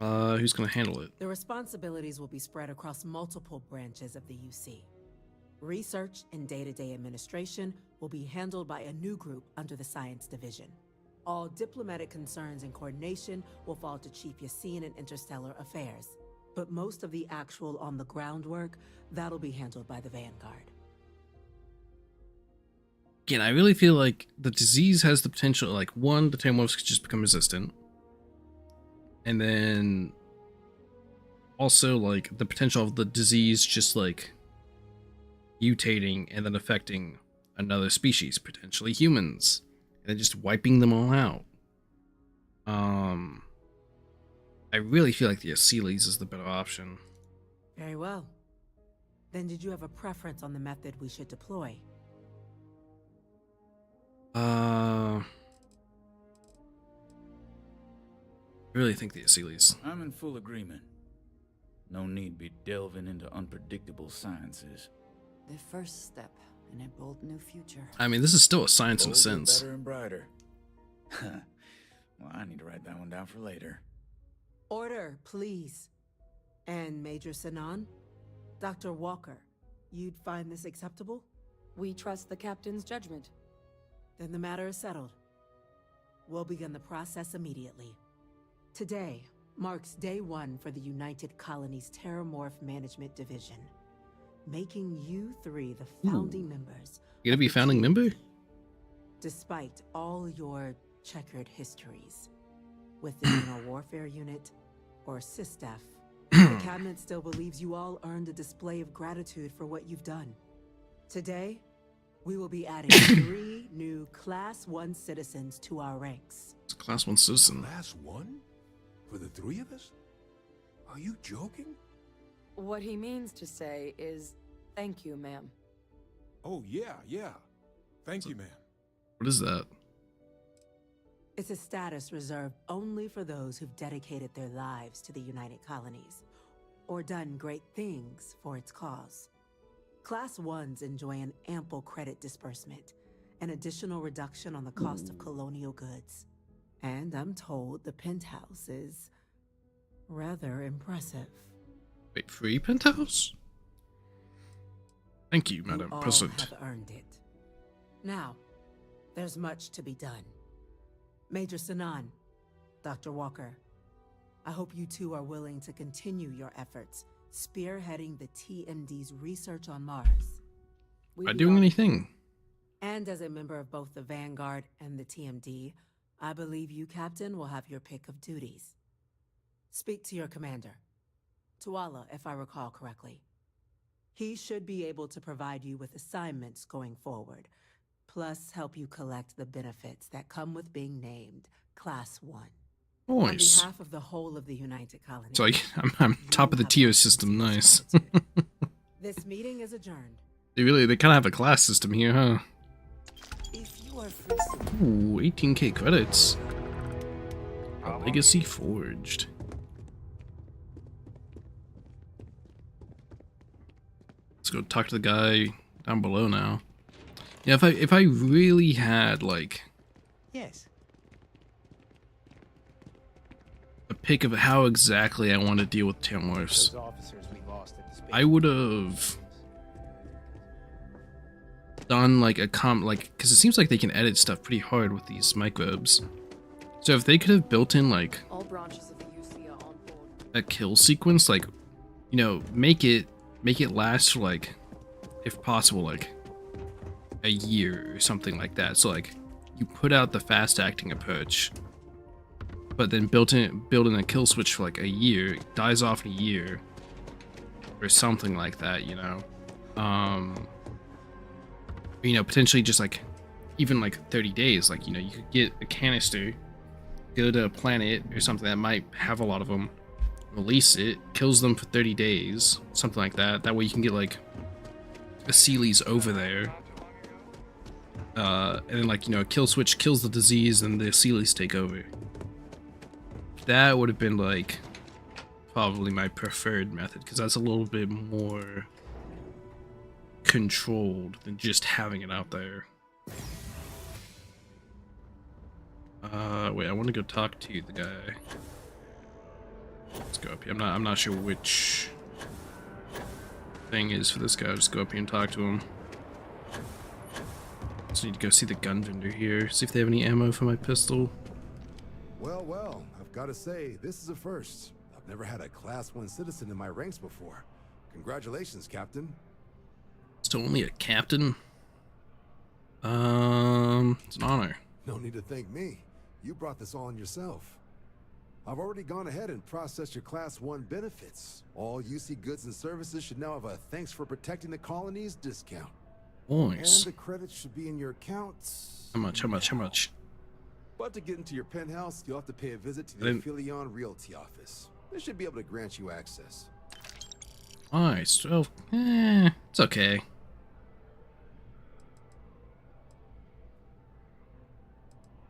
S1: Who's gonna handle it?
S13: The responsibilities will be spread across multiple branches of the UC. Research and day-to-day administration will be handled by a new group under the Science Division. All diplomatic concerns and coordination will fall to Chief Yassine and Interstellar Affairs. But most of the actual on-the-ground work, that'll be handled by the Vanguard.
S1: Again, I really feel like the disease has the potential, like, one, the Terramorphs could just become resistant. And then also like the potential of the disease just like mutating and then affecting another species, potentially humans, and then just wiping them all out. I really feel like the Aseles is the better option.
S13: Very well. Then did you have a preference on the method we should deploy?
S1: I really think the Aseles.
S15: I'm in full agreement. No need be delving into unpredictable sciences.
S7: The first step in a bold new future.
S1: I mean, this is still a science in a
S15: Bolder,
S1: sense.
S15: better and brighter. Well, I need to write that one down for later.
S13: Order, please. And Major Sinan? Dr. Walker, you'd find this acceptable?
S6: We trust the captain's judgment.
S13: Then the matter is settled. We'll begin the process immediately. Today marks day 1 for the United Colonies Terramorph Management Division, making you 3 the founding members.
S1: You gonna be a founding member?
S13: Despite all your checkered histories with the Lunar Warfare Unit or SysStaff, the Cabinet still believes you all earned a display of gratitude for what you've done. Today, we will be adding 3 new Class 1 citizens to our ranks.
S1: It's a Class 1 citizen.
S9: Class 1? For the 3 of us? Are you joking?
S6: What he means to say is, thank you, ma'am.
S9: Oh, yeah. Thank you, ma'am.
S1: What is that?
S13: It's a status reserved only for those who've dedicated their lives to the United Colonies, or done great things for its cause. Class 1s enjoy an ample credit disbursement, an additional reduction on the cost of colonial goods. And I'm told the penthouse is rather impressive.
S1: Wait, free penthouse? Thank you, Madam
S13: You all
S1: President.
S13: have earned it. Now, there's much to be done. Major Sinan, Dr. Walker, I hope you two are willing to continue your efforts spearheading the TMD's research on Mars.
S1: By doing anything?
S13: And as a member of both the Vanguard and the TMD, I believe you, Captain, will have your pick of duties. Speak to your commander, Tuala, if I recall correctly. He should be able to provide you with assignments going forward, plus help you collect the benefits that come with being named Class 1.
S1: Nice.
S13: On behalf of the whole of the United Colonies.
S1: So I'm top of the tier system. Nice.
S13: This meeting is adjourned.
S1: They kind of have a class system here, huh?
S13: If you are free,
S1: Ooh, 18k credits. A Legacy forged. Let's go talk to the guy down below now. Yeah, if I really had like
S16: Yes.
S1: a pick of how exactly I want to deal with Terramorphs,
S16: Those officers we lost at the space
S1: I would have done like a because it seems like they can edit stuff pretty hard with these microbes. So if they could have built in like
S6: All branches of the UC are on board.
S1: a kill sequence, like, you know, make it last for like, if possible, like a year or something like that. So like you put out the fast acting approach, but then build in a kill switch for like a year, dies off in a year or something like that, you know. You know, potentially just like even like 30 days, like, you know, you could get a canister, go to a planet or something that might have a lot of them, release it, kills them for 30 days, something like that. That way you can get like Aseles over there. And then, like, you know, a kill switch kills the disease and the Aseles take over. That would have been like probably my preferred method, because that's a little bit more controlled than just having it out there. Wait, I want to go talk to the guy. Let's go up here. I'm not sure which thing is for this guy. I'll just go up here and talk to him. Just need to go see the gun vendor here, see if they have any ammo for my pistol.
S17: Well, I've got to say, this is a first. I've never had a Class 1 citizen in my ranks before. Congratulations, Captain.
S1: Still only a captain? It's an honor.
S17: No need to thank me. You brought this on yourself. I've already gone ahead and processed your Class 1 benefits. All UC goods and services should now have a thanks for protecting the colonies discount.
S1: Nice.
S17: And the credits should be in your accounts.
S1: How much? How much? How much?
S17: But to get into your penthouse, you'll have to pay a visit to the Aphelion Realty office. They should be able to grant you access.
S1: Nice. Well, it's okay.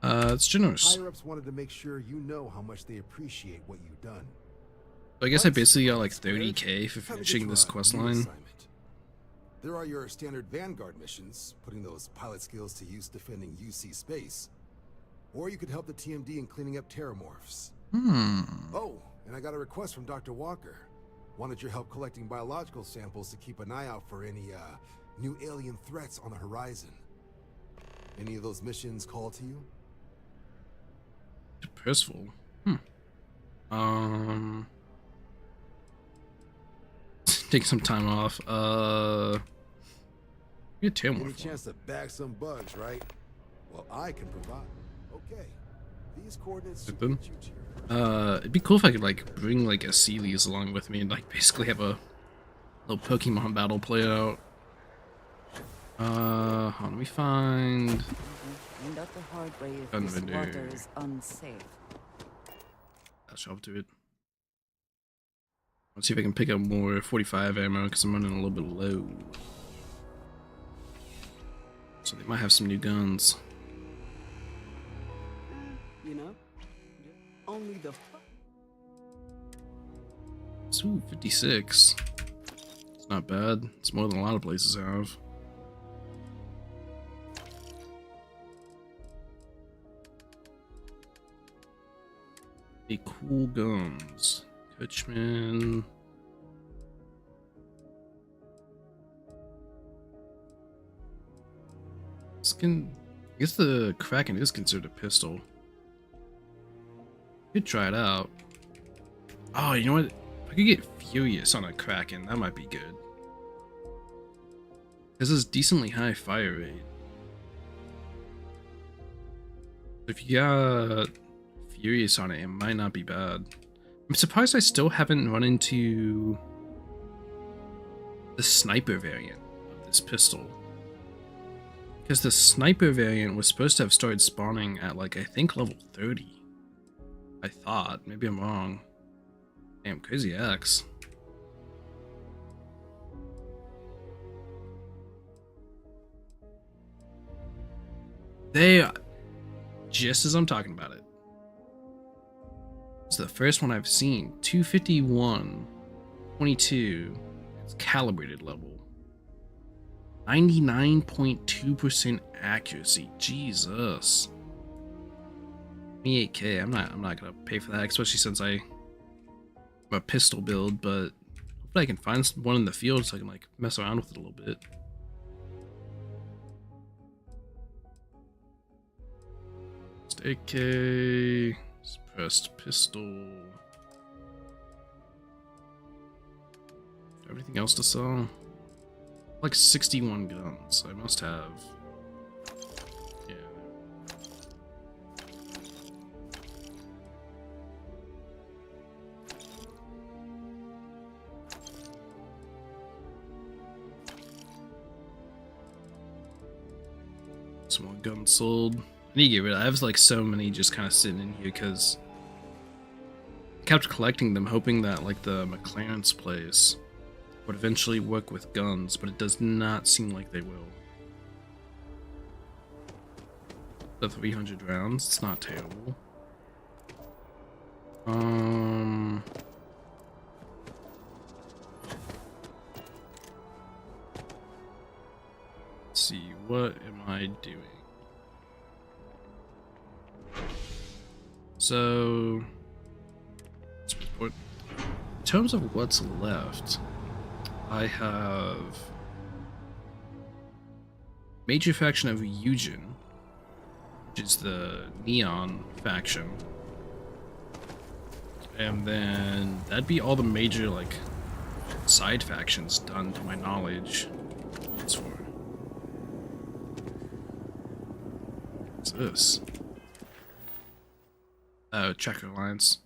S1: It's generous.
S17: Higher-ups wanted to make sure you know how much they appreciate what you've done.
S1: I guess I basically got like 30k for finishing this quest line.
S17: There are your standard Vanguard missions, putting those pilot skills to use defending UC space. Or you could help the TMD in cleaning up terramorphs. Oh, and I got a request from Dr. Walker. Wanted your help collecting biological samples to keep an eye out for any, new alien threats on the horizon. Any of those missions call to you?
S1: Percival. Take some time off. Get Tailmore.
S17: Any chance to bag some bugs, right? Well, I can provide. Okay. These coordinates should get you to your...
S1: It'd be cool if I could like bring like a Sealies along with me and like basically have a little Pokemon battle play out. Hold on, let me find.
S18: Find out the hard way if this water is unsafe.
S1: I'll show up to it. Let's see if I can pick up more 45 ammo because I'm running a little bit low. So they might have some new guns.
S12: You know, only the.
S1: Ooh, 56. It's not bad. It's more than a lot of places have. Hey, cool guns. Coachman. I guess the Kraken is considered a pistol. Could try it out. Oh, you know what? If I could get Furious on a Kraken, that might be good. This is decently high fire rate. If you got Furious on it, it might not be bad. I'm surprised I still haven't run into the sniper variant of this pistol. Because the sniper variant was supposed to have started spawning at like, I think level 30. I thought. Maybe I'm wrong. Damn, Crazy Axe. They, just as I'm talking about it. It's the first one I've seen. 251, 22. It's calibrated level. 99.2% accuracy. Jesus. 28k. I'm not gonna pay for that, especially since I'm a pistol build, but hopefully I can find one in the field so I can like mess around with it a little bit. AK, suppressed pistol. Everything else to sell? Like 61 guns. I must have. Yeah. Some more guns sold. I need to get rid of. I have like so many just kind of sitting in here because I kept collecting them, hoping that like the McLaren's place would eventually work with guns, but it does not seem like they will. The 300 rounds, it's not terrible. Let's see, what am I doing? So, in terms of what's left, I have major faction of Eugen, which is the Neon faction, and then that'd be all the major like side factions done to my knowledge. What's for? What's this? Oh, Checker Alliance.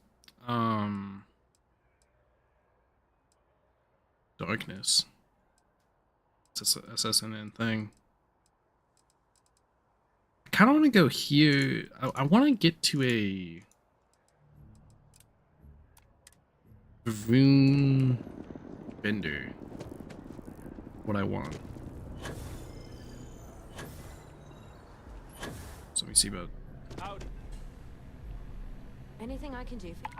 S1: Darkness. It's a SSNN thing. I kind of want to go here. I want to get to a rune vendor. What I want. So let me see about.
S19: Anything I can do for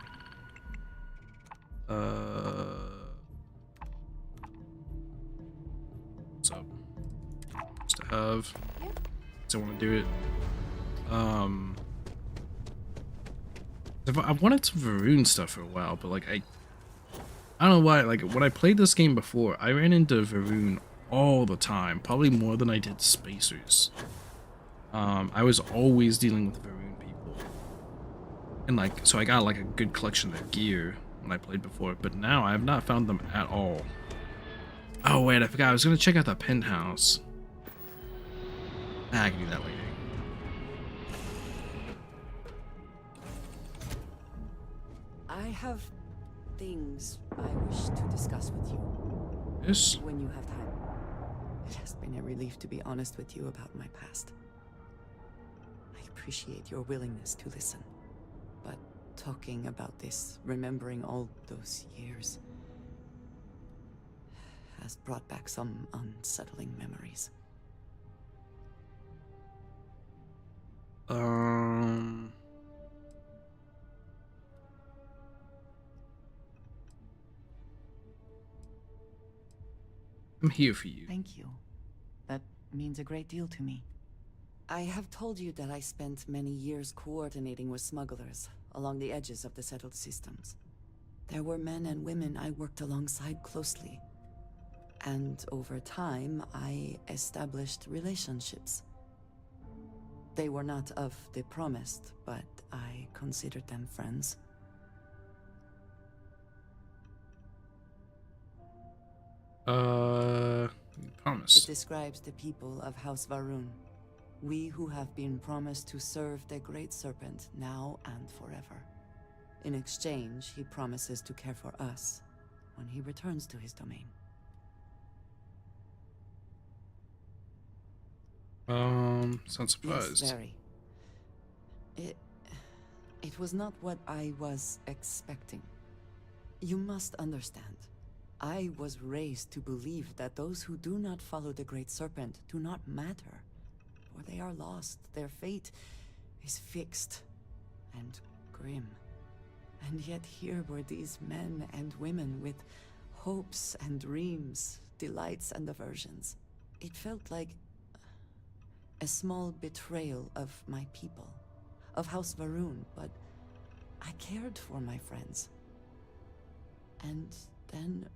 S1: What's up? Just to have. So I want to do it. I've wanted some Varun stuff for a while, but like I don't know why. Like when I played this game before, I ran into Varun all the time, probably more than I did Spacers. I was always dealing with Varun people, and like so I got like a good collection of gear when I played before, but now I have not found them at all. Oh wait, I forgot. I was gonna check out that penthouse. I can do that later.
S18: I have things I wish to discuss with you.
S1: Yes?
S18: When you have time. It has been a relief to be honest with you about my past. I appreciate your willingness to listen. But talking about this, remembering all those years, has brought back some unsettling memories.
S1: I'm here for you.
S18: Thank you. That means a great deal to me. I have told you that I spent many years coordinating with smugglers along the edges of the settled systems. There were men and women I worked alongside closely. And over time, I established relationships. They were not of the promised, but I considered them friends.
S1: Promise.
S18: It describes the people of House Varun. We who have been promised to serve the Great Serpent now and forever. In exchange, he promises to care for us when he returns to his domain.
S1: Sounds surprised.
S18: Yes, very. It was not what I was expecting. You must understand. I was raised to believe that those who do not follow the Great Serpent do not matter. For they are lost. Their fate is fixed and grim. And yet here were these men and women with hopes and dreams, delights and aversions. It felt like a small betrayal of my people, of House Varun, but I cared for my friends. And then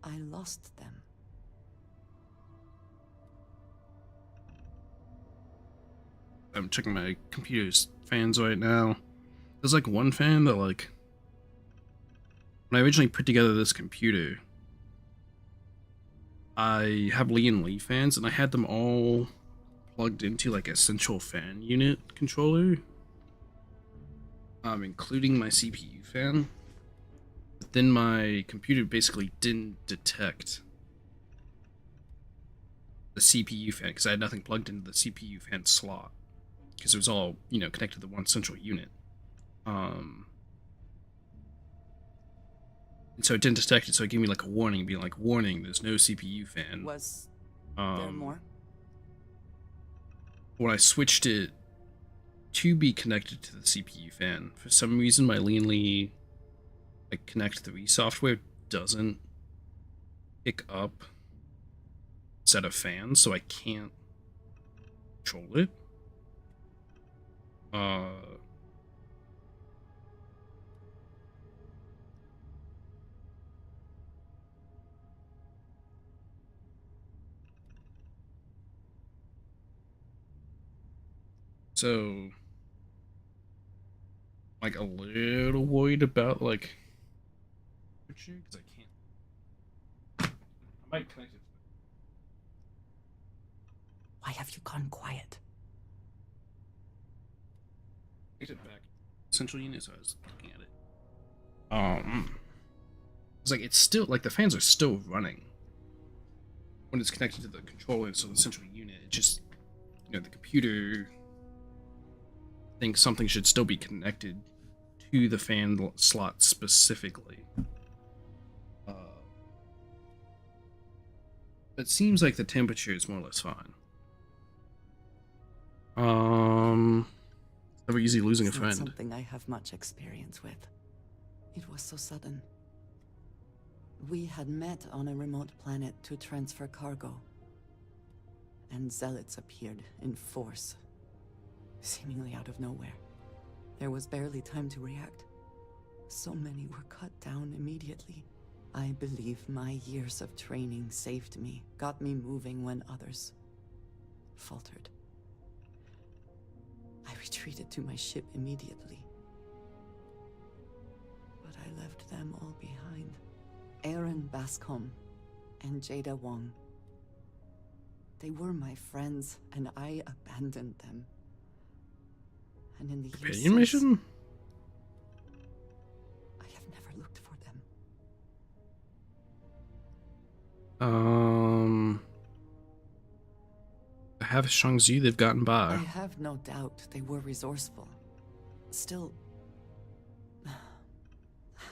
S18: I lost them.
S1: I'm checking my computer's fans right now. There's like one fan that like, when I originally put together this computer, I have Lee and Lee fans and I had them all plugged into like a central fan unit controller, including my CPU fan. But then my computer basically didn't detect the CPU fan because I had nothing plugged into the CPU fan slot because it was all, you know, connected to one central unit. And so it didn't detect it, so it gave me like a warning, being like, warning, there's no CPU fan.
S18: Was there more?
S1: When I switched it to be connected to the CPU fan, for some reason my Lean Lee like Connect 3 software doesn't pick up a set of fans, so I can't control it. So, like, a little worried about, like, because I can't. I might connect it.
S18: Why have you gone quiet?
S1: Connect it back. Central unit, so I was looking at it. It's like it's still like the fans are still running when it's connected to the controller, so the central unit. It just, you know, the computer thinks something should still be connected to the fan slot specifically. It seems like the temperature is more or less fine. Never easy losing a
S18: It's not
S1: friend.
S18: something I have much experience with. It was so sudden. We had met on a remote planet to transfer cargo, and zealots appeared in force, seemingly out of nowhere. There was barely time to react. So many were cut down immediately. I believe my years of training saved me, got me moving when others faltered. I retreated to my ship immediately. But I left them all behind. Aaron Bascom and Jada Wong. They were my friends, and I abandoned them. And in the years
S1: Companion
S18: since,
S1: mission?
S18: I have never looked for them.
S1: I have a strong view they've gotten by.
S18: I have no doubt they were resourceful. Still,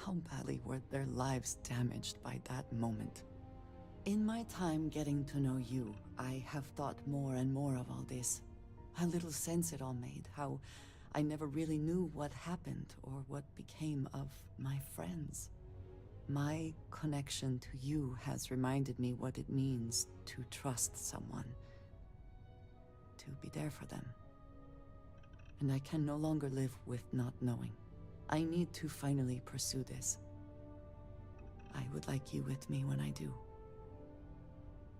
S18: how badly were their lives damaged by that moment? In my time getting to know you, I have thought more and more of all this. How little sense it all made, how I never really knew what happened or what became of my friends. My connection to you has reminded me what it means to trust someone, to be there for them. And I can no longer live with not knowing. I need to finally pursue this. I would like you with me when I do.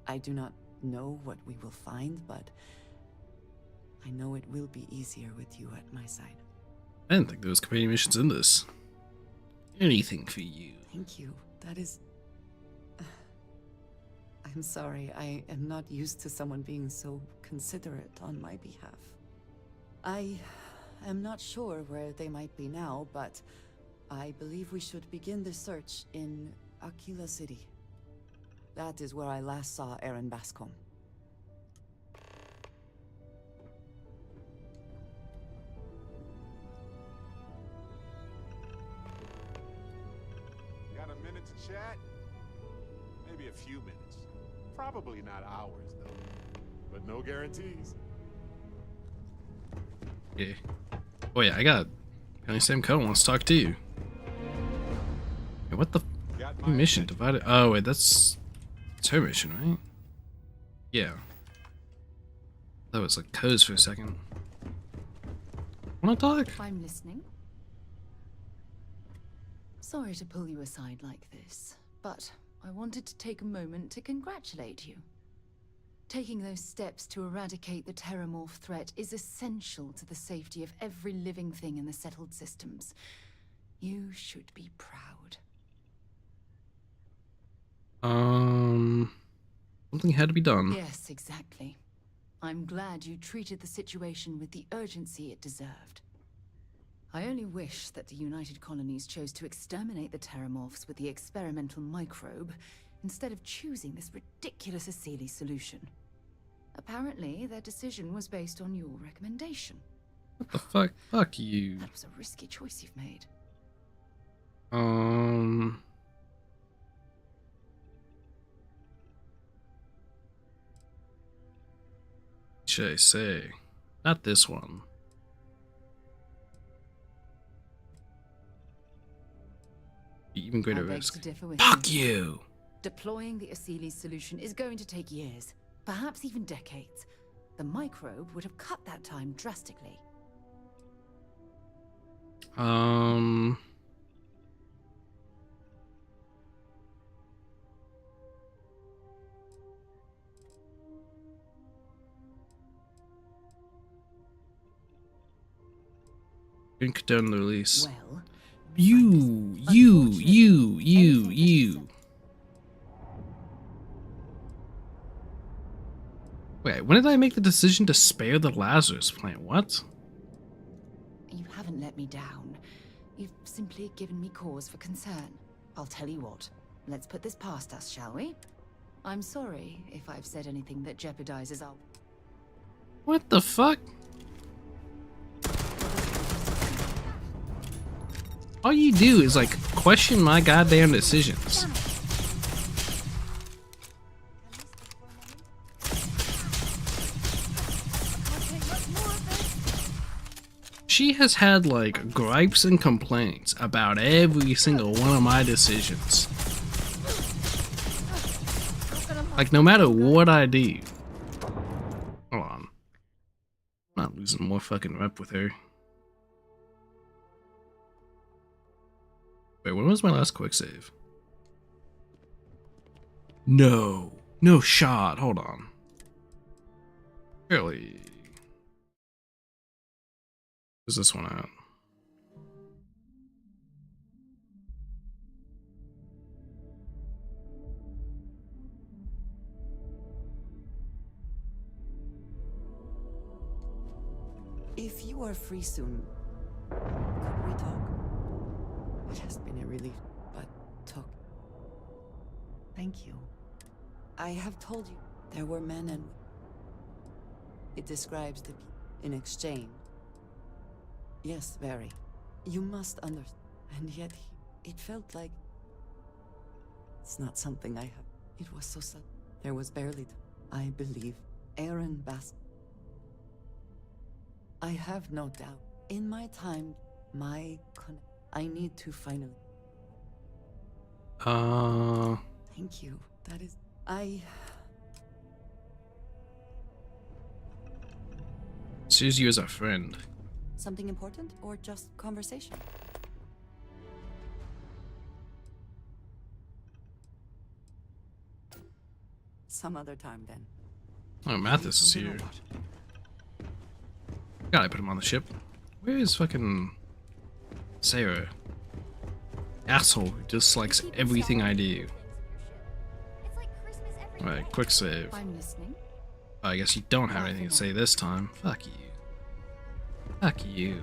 S18: I do not know what we will find, but I know it will be easier with you at my side.
S1: I didn't think there was companion missions in this. Anything for you.
S18: Thank you. That is... I'm sorry, I am not used to someone being so considerate on my behalf. I am not sure where they might be now, but I believe we should begin the search in Aquila City. That is where I last saw Aaron Bascom.
S14: Got a minute to chat? Maybe a few minutes. Probably not hours, though. But no guarantees.
S1: Yeah. Oh yeah, I got County Sam Cole wants to talk to you. Hey, what the mission divided? Oh wait, that's her mission, right? Yeah. That was like codes for a second. Wanna talk?
S10: I'm listening. Sorry to pull you aside like this, but I wanted to take a moment to congratulate you. Taking those steps to eradicate the Terramorph threat is essential to the safety of every living thing in the settled systems. You should be proud.
S1: Something had to be done.
S10: Yes, exactly. I'm glad you treated the situation with the urgency it deserved. I only wish that the United Colonies chose to exterminate the Terramorphs with the experimental microbe instead of choosing this ridiculous Asili solution. Apparently, their decision was based on your recommendation.
S1: What the fuck? Fuck you.
S10: That was a risky choice you've made.
S1: Should I say? Not this one. Even greater
S10: I beg
S1: risk.
S10: to differ with
S1: Fuck you!
S10: Deploying the Asili solution is going to take years, perhaps even decades. The microbe would have cut that time drastically.
S1: Didn't condone the release.
S10: Well,
S1: you. Wait, when did I make the decision to spare the Lazarus plant? What?
S10: You haven't let me down. You've simply given me cause for concern. I'll tell you what. Let's put this past us, shall we? I'm sorry if I've said anything that jeopardizes our...
S1: What the fuck? All you do is like question my goddamn decisions. She has had like gripes and complaints about every single one of my decisions. Like no matter what I do. Hold on. I'm not losing more fucking rep with her. Wait, when was my last quick save? No. No shot. Hold on. Really? Where's this one at?
S18: If you are free soon, could we talk? It has been a relief, but talk. Thank you. I have told you there were men and... It describes the people in exchange. Yes, very. You must understand. And yet, it felt like... It's not something I have... It was so sudden. There was barely... I believe Aaron Bast... I have no doubt. In my time, I need to finally... Thank you. That is...
S1: Sees you as a friend.
S18: Something important or just conversation? Some other time then.
S1: Oh, Mathis is here. Gotta put him on the ship. Where is fucking Sarah? Asshole who dislikes everything I do. Alright, quick save.
S10: I'm listening.
S1: I guess you don't have anything to say this time. Fuck you. Fuck you.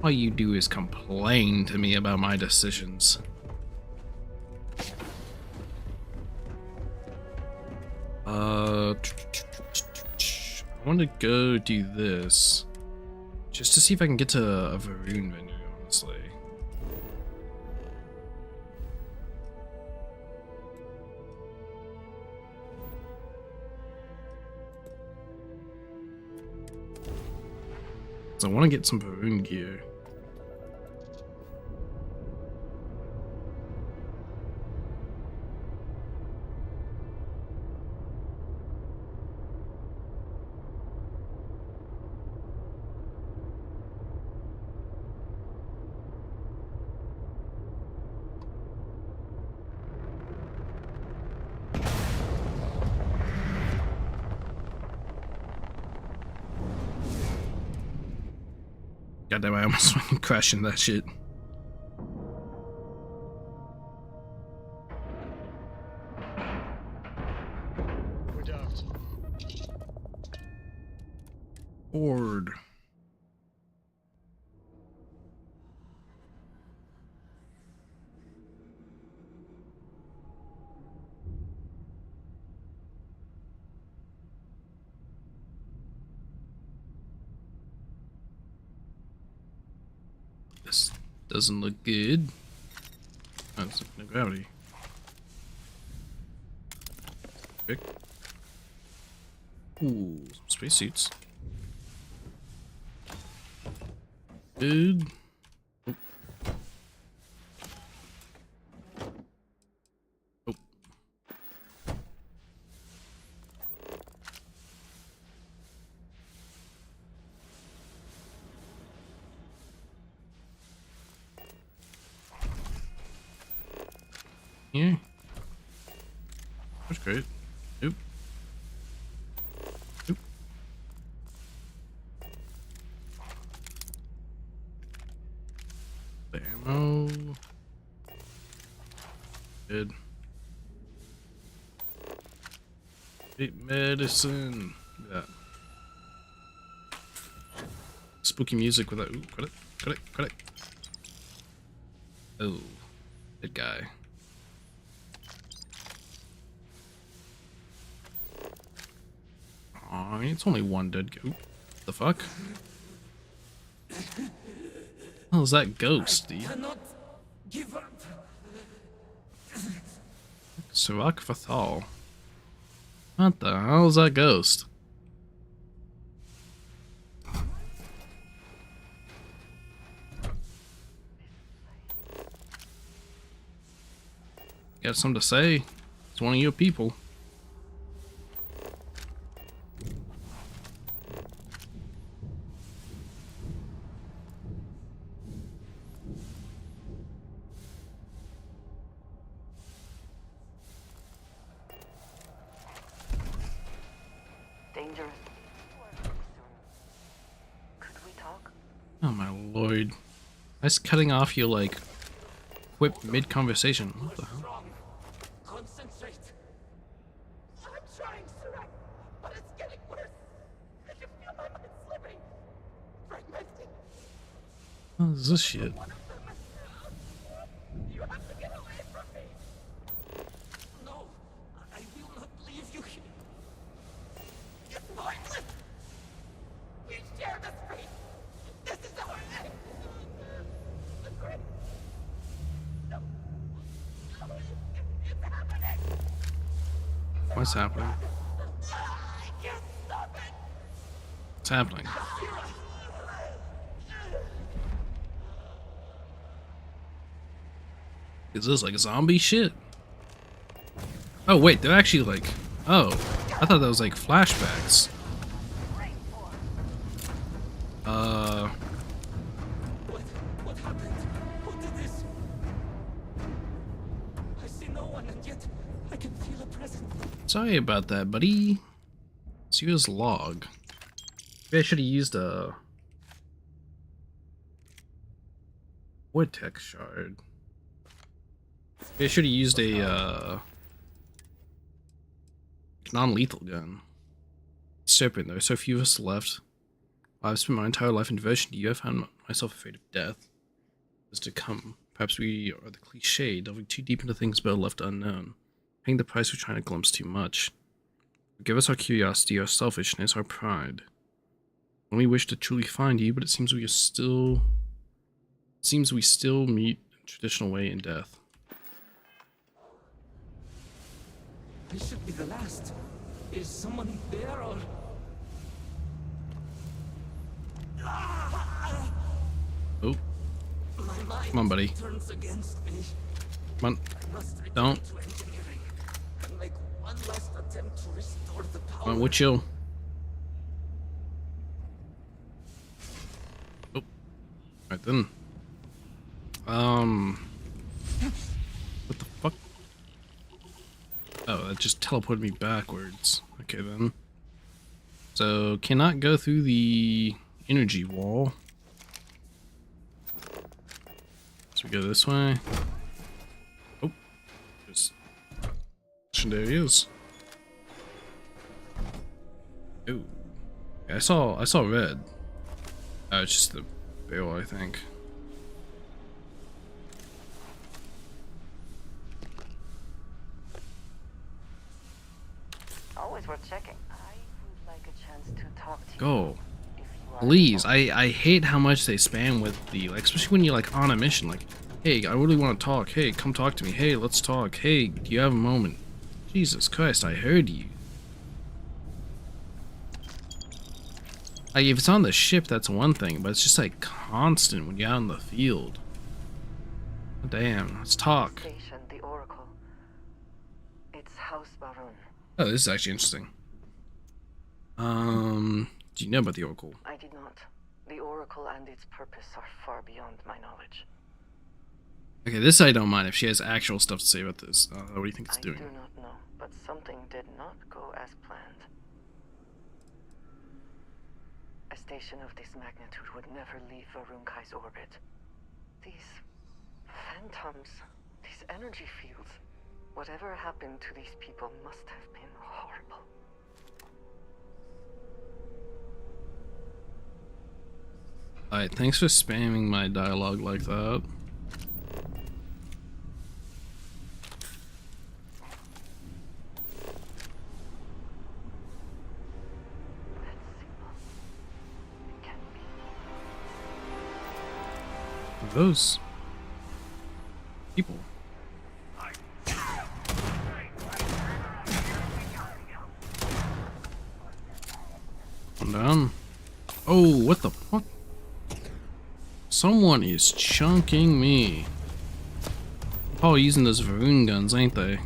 S1: All you do is complain to me about my decisions. I want to go do this just to see if I can get to a Varun venue, honestly. So I want to get some Varun gear. Goddamn, I almost fucking crashed into that shit.
S20: We're docked.
S1: Board. This doesn't look good. Oh, it's no gravity. Quick. Ooh, some spacesuits. Good. Oh. Oh. Yeah. That's great. Oop. Oop. The ammo. Good. Eat medicine. Look at that. Spooky music with that. Ooh, credit. Got it, got it. Oh, good guy. Aw, it's only one dead goat. The fuck? How's that ghost, dude?
S21: Give up.
S1: Savak Fathal. What the hell is that ghost? Got something to say? It's one of your people.
S8: Dangerous. Could we talk?
S1: Oh my lord. That's cutting off your, like, whip mid-conversation. What the hell?
S21: Concentrate. I'm trying, Surak, but it's getting worse. I can feel my mind slipping. Fragmenting.
S1: What is this shit?
S21: You have to get away from me. No, I will not leave you here. It's pointless. We share the space. This is our end. The great. No. No, it's happening.
S1: What's happening?
S21: I can't stop it.
S1: What's happening? Is this like zombie shit? Oh wait, they're actually like... Oh, I thought that was like flashbacks.
S21: What happened? Who did this? I see no one, and yet I can feel a presence.
S1: Sorry about that, buddy. Let's use log. Maybe I should have used a... Vortex shard. Maybe I should have used a non-lethal gun. Serpent, there are so few of us left. I've spent my entire life in devotion to you. I found myself afraid of death. Is to come. Perhaps we are the cliche, delving too deep into things better left unknown. Paying the price for trying to glimpse too much. Forgive us our curiosity, our selfishness, our pride. We wish to truly find you, but it seems we still meet a traditional way in death.
S21: I should be the last. Is someone there or...
S1: Oh.
S21: My mind
S1: Come on, buddy.
S21: turns against me.
S1: Come on.
S21: I must return
S1: Don't.
S21: to engineering and make one last attempt to restore the power.
S1: Come on, we'll chill. Oh. Right then. What the fuck? Oh, that just teleported me backwards. Okay then. So, cannot go through the energy wall. So we go this way. Oh. Just... There he is. Ooh. Yeah, I saw red. It's just the barrel, I think.
S8: Always worth checking. I would like a chance to talk to you.
S1: Go. Please. I hate how much they spam with the, like, especially when you're like on a mission, like, hey, I really want to talk. Hey, come talk to me. Hey, let's talk. Hey, do you have a moment? Jesus Christ, I heard you. Like, if it's on the ship, that's one thing, but it's just like constant when you're out in the field. Damn, let's talk.
S8: Station, the Oracle. It's House Baron.
S1: Oh, this is actually interesting. Do you know about the Oracle?
S8: I did not. The Oracle and its purpose are far beyond my knowledge.
S1: Okay, this I don't mind if she has actual stuff to say about this. What do you think it's doing?
S8: I do not know, but something did not go as planned. A station of this magnitude would never leave Varunkai's orbit. These phantoms, these energy fields, whatever happened to these people must have been horrible.
S1: Alright, thanks for spamming my dialogue like that. Those people. Come down. Oh, what the fuck? Someone is chunking me. Probably using those Varun guns, ain't they?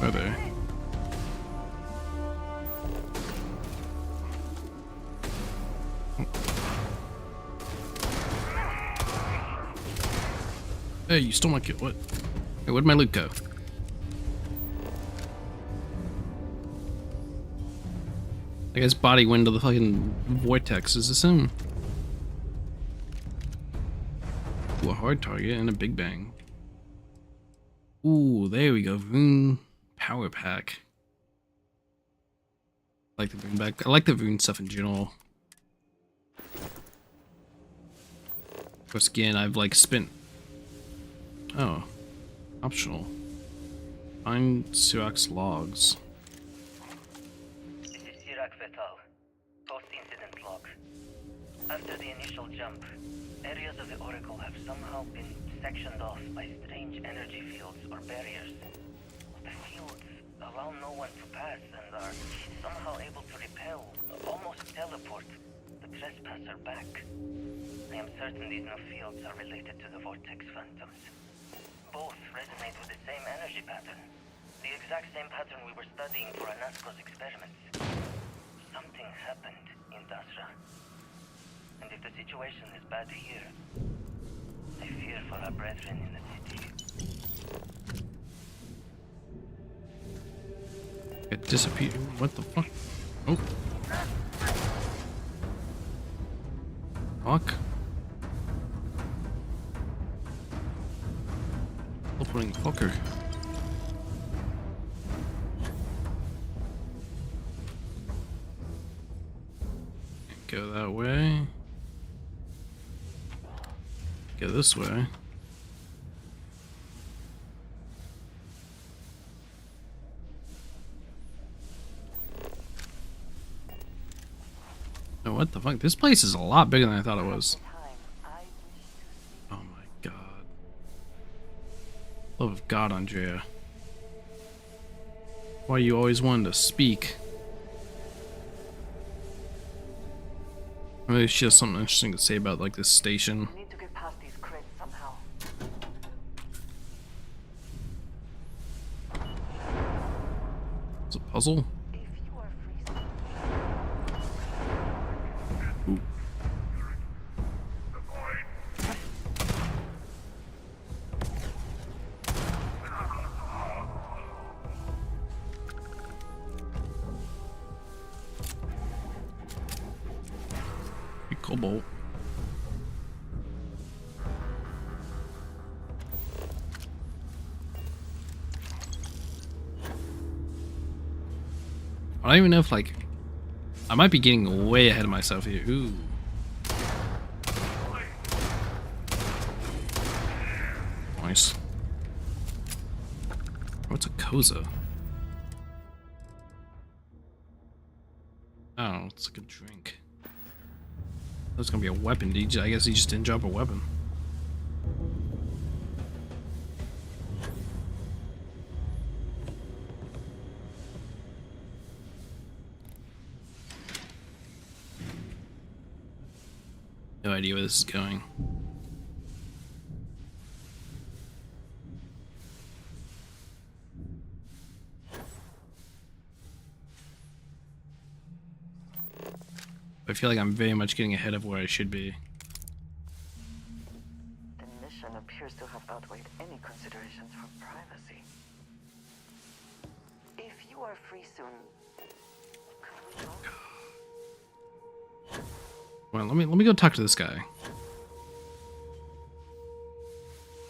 S1: Are they? Hey, you stole my kill. What? Hey, where'd my loot go? I guess body went into the fucking vortex. Is this him? Ooh, a hard target and a big bang. Ooh, there we go. Rune power pack. I like the rune back. I like the rune stuff in general. Of course, again, I've like spent. Oh, optional. Find Sirac's logs.
S3: This is Sirac Vetal. Post-incident log. After the initial jump, areas of the Oracle have somehow been sectioned off by strange energy fields or barriers. The fields allow no one to pass and are somehow able to repel, almost teleport, the trespasser back. I am certain these new fields are related to the Vortex Phantoms. Both resonate with the same energy pattern. The exact same pattern we were studying for Anasco's experiments. Something happened in Dasra. And if the situation is bad here, I fear for our brethren in the city.
S1: It disappeared. What the fuck? Oh. Fuck. Opening fucker. Go that way. Go this way. Oh, what the fuck? This place is a lot bigger than I thought it was. Oh my god. Love of God, Andrea. Why you always wanted to speak? Maybe she has something interesting to say about like this station.
S8: We need to get past these crates somehow.
S1: It's a puzzle. Ooh. Cobalt. I don't even know if like I might be getting way ahead of myself here. Ooh. Nice. What's a Koza? Oh, it's like a drink. That's gonna be a weapon. I guess he just didn't drop a weapon. No idea where this is going. I feel like I'm very much getting ahead of where I should be.
S8: The mission appears to have outweighed any considerations for privacy. If you are free soon, could we go?
S1: Well, let me go talk to this guy.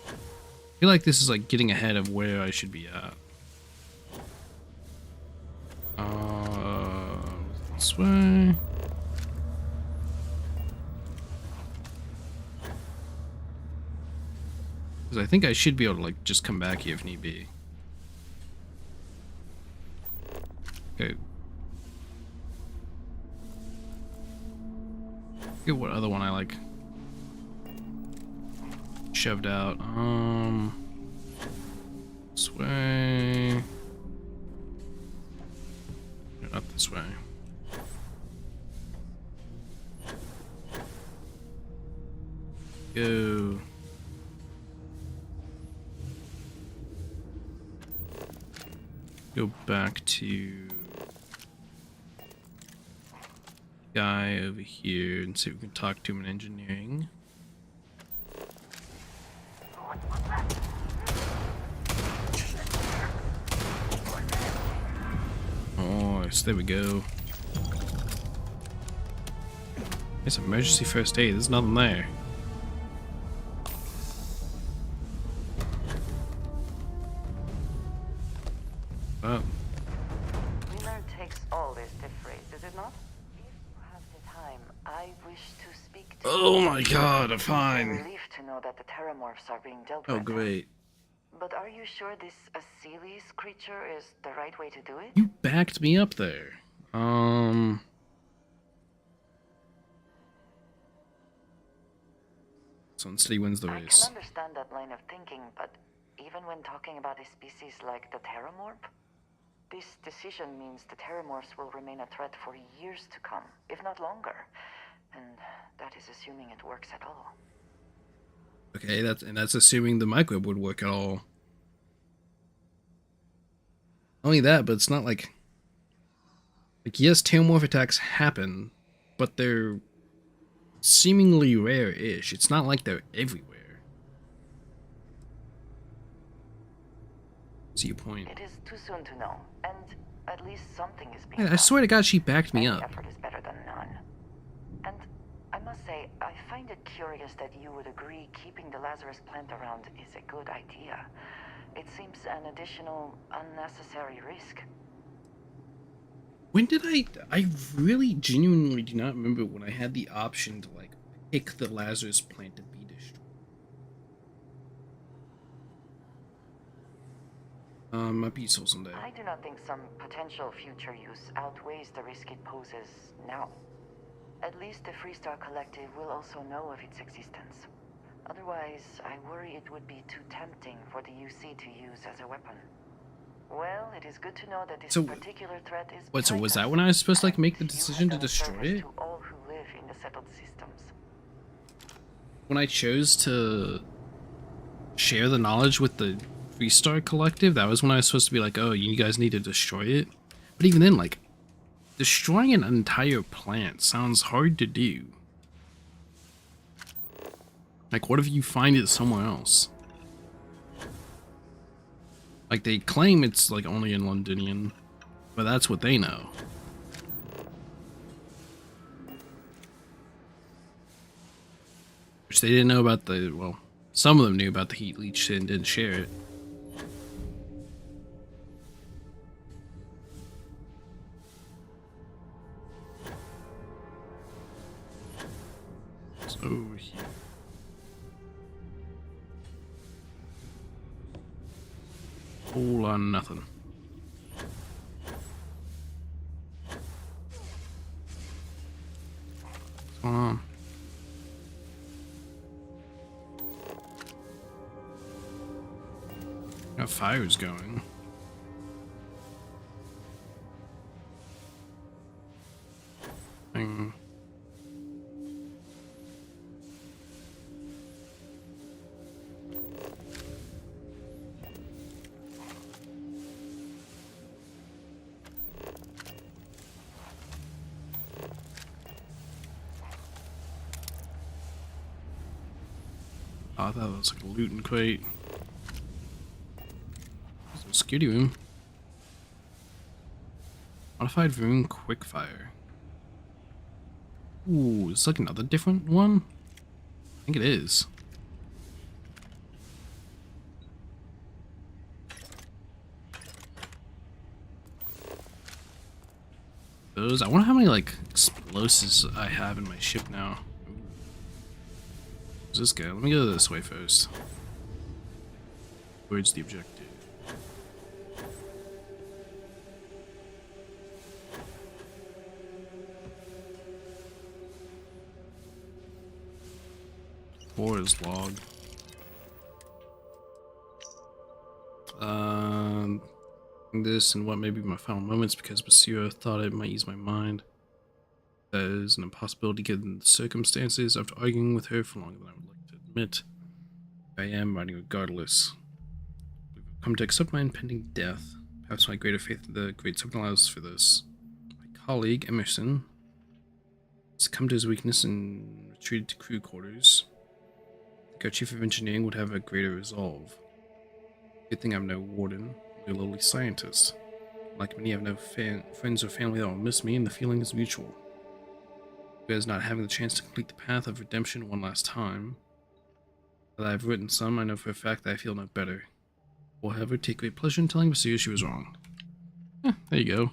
S1: I feel like this is like getting ahead of where I should be at. This way. Because I think I should be able to like just come back here if need be. Okay. Get what other one I like shoved out. This way. No, not this way. Go. Go back to guy over here and see if we can talk to him in engineering. Oh, yes, there we go. It's emergency first aid. There's nothing there. Oh.
S18: Winner takes all is the phrase, is it not? If you have the time, I wish to speak to
S1: Oh
S18: you.
S1: my god, I'm
S18: It's a
S1: fine.
S18: relief to know that the terramorphs are being dealt
S1: Oh
S18: with.
S1: great.
S18: But are you sure this Asilis creature is the right way to do it?
S1: You backed me up there. So instead he wins the
S18: I
S1: race.
S18: can understand that line of thinking, but even when talking about a species like the terramorph, this decision means the terramorphs will remain a threat for years to come, if not longer. And that is assuming it works at all.
S1: Okay, that's assuming the microbe would work at all. Only that, but it's not like yes, tailmorph attacks happen, but they're seemingly rare-ish. It's not like they're everywhere. See your point.
S18: It is too soon to know, and at least something is being
S1: I swear to God, she backed me
S18: Any
S1: up.
S18: effort is better than none. And I must say, I find it curious that you would agree keeping the Lazarus plant around is a good idea. It seems an additional, unnecessary risk.
S1: When did I really genuinely do not remember when I had the option to like pick the Lazarus plant to be destroyed. Might be useful someday.
S18: I do not think some potential future use outweighs the risk it poses now. At least the Freestar Collective will also know of its existence. Otherwise, I worry it would be too tempting for the UC to use as a weapon. Well, it is good to know that this particular threat is
S1: Wait, so
S18: behind
S1: was
S18: us.
S1: that when I was supposed to like make the decision to destroy it?
S18: To all who live in the settled systems.
S1: When I chose to share the knowledge with the Freestar Collective, that was when I was supposed to be like, oh, you guys need to destroy it. But even then, like, destroying an entire plant sounds hard to do. Like, what if you find it somewhere else? Like, they claim it's, like, only in Londonian, but that's what they know. Which they didn't know about the, well, some of them knew about the heat leech and didn't share it. It's over here. All or nothing. What's going on? Got fires going. Thing. Oh, I thought that was like a looting crate. There's a security room. Modified room quickfire. Ooh, it's like another different one? I think it is. Those, I wonder how many like explosives I have in my ship now. Ooh. Where's this guy? Let me go this way first. Where's the objective? Is log. This and what may be my final moments because Basira thought it might ease my mind. That is an impossibility given the circumstances. After arguing with her for longer than I would like to admit, I am writing regardless. We've come to accept my impending death. Perhaps my greater faith in the Great Serpent allows for this. My colleague, Emerson, succumbed to his weakness and retreated to crew quarters. I think our chief of engineering would have a greater resolve. Good thing I'm no warden, only a lowly scientist. Like many, I have no friends or family that will miss me, and the feeling is mutual. Because not having the chance to complete the path of redemption one last time. That I've written some, I know for a fact that I feel no better. Will, however, take great pleasure in telling Basira she was wrong. There you go.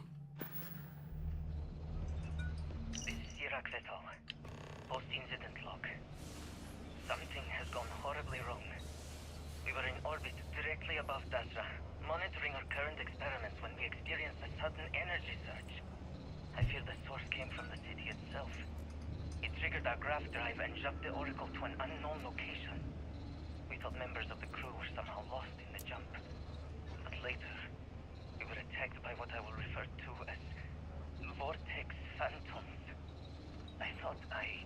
S3: Post-incident log. Something has gone horribly wrong. We were in orbit directly above Dasra, monitoring our current experiments when we experienced a sudden energy surge. I fear the source came from the city itself. It triggered our graph drive and shoved the Oracle to an unknown location. We thought members of the crew were somehow lost in the jump. But later, we were attacked by what I will refer to as vortex phantoms. I thought I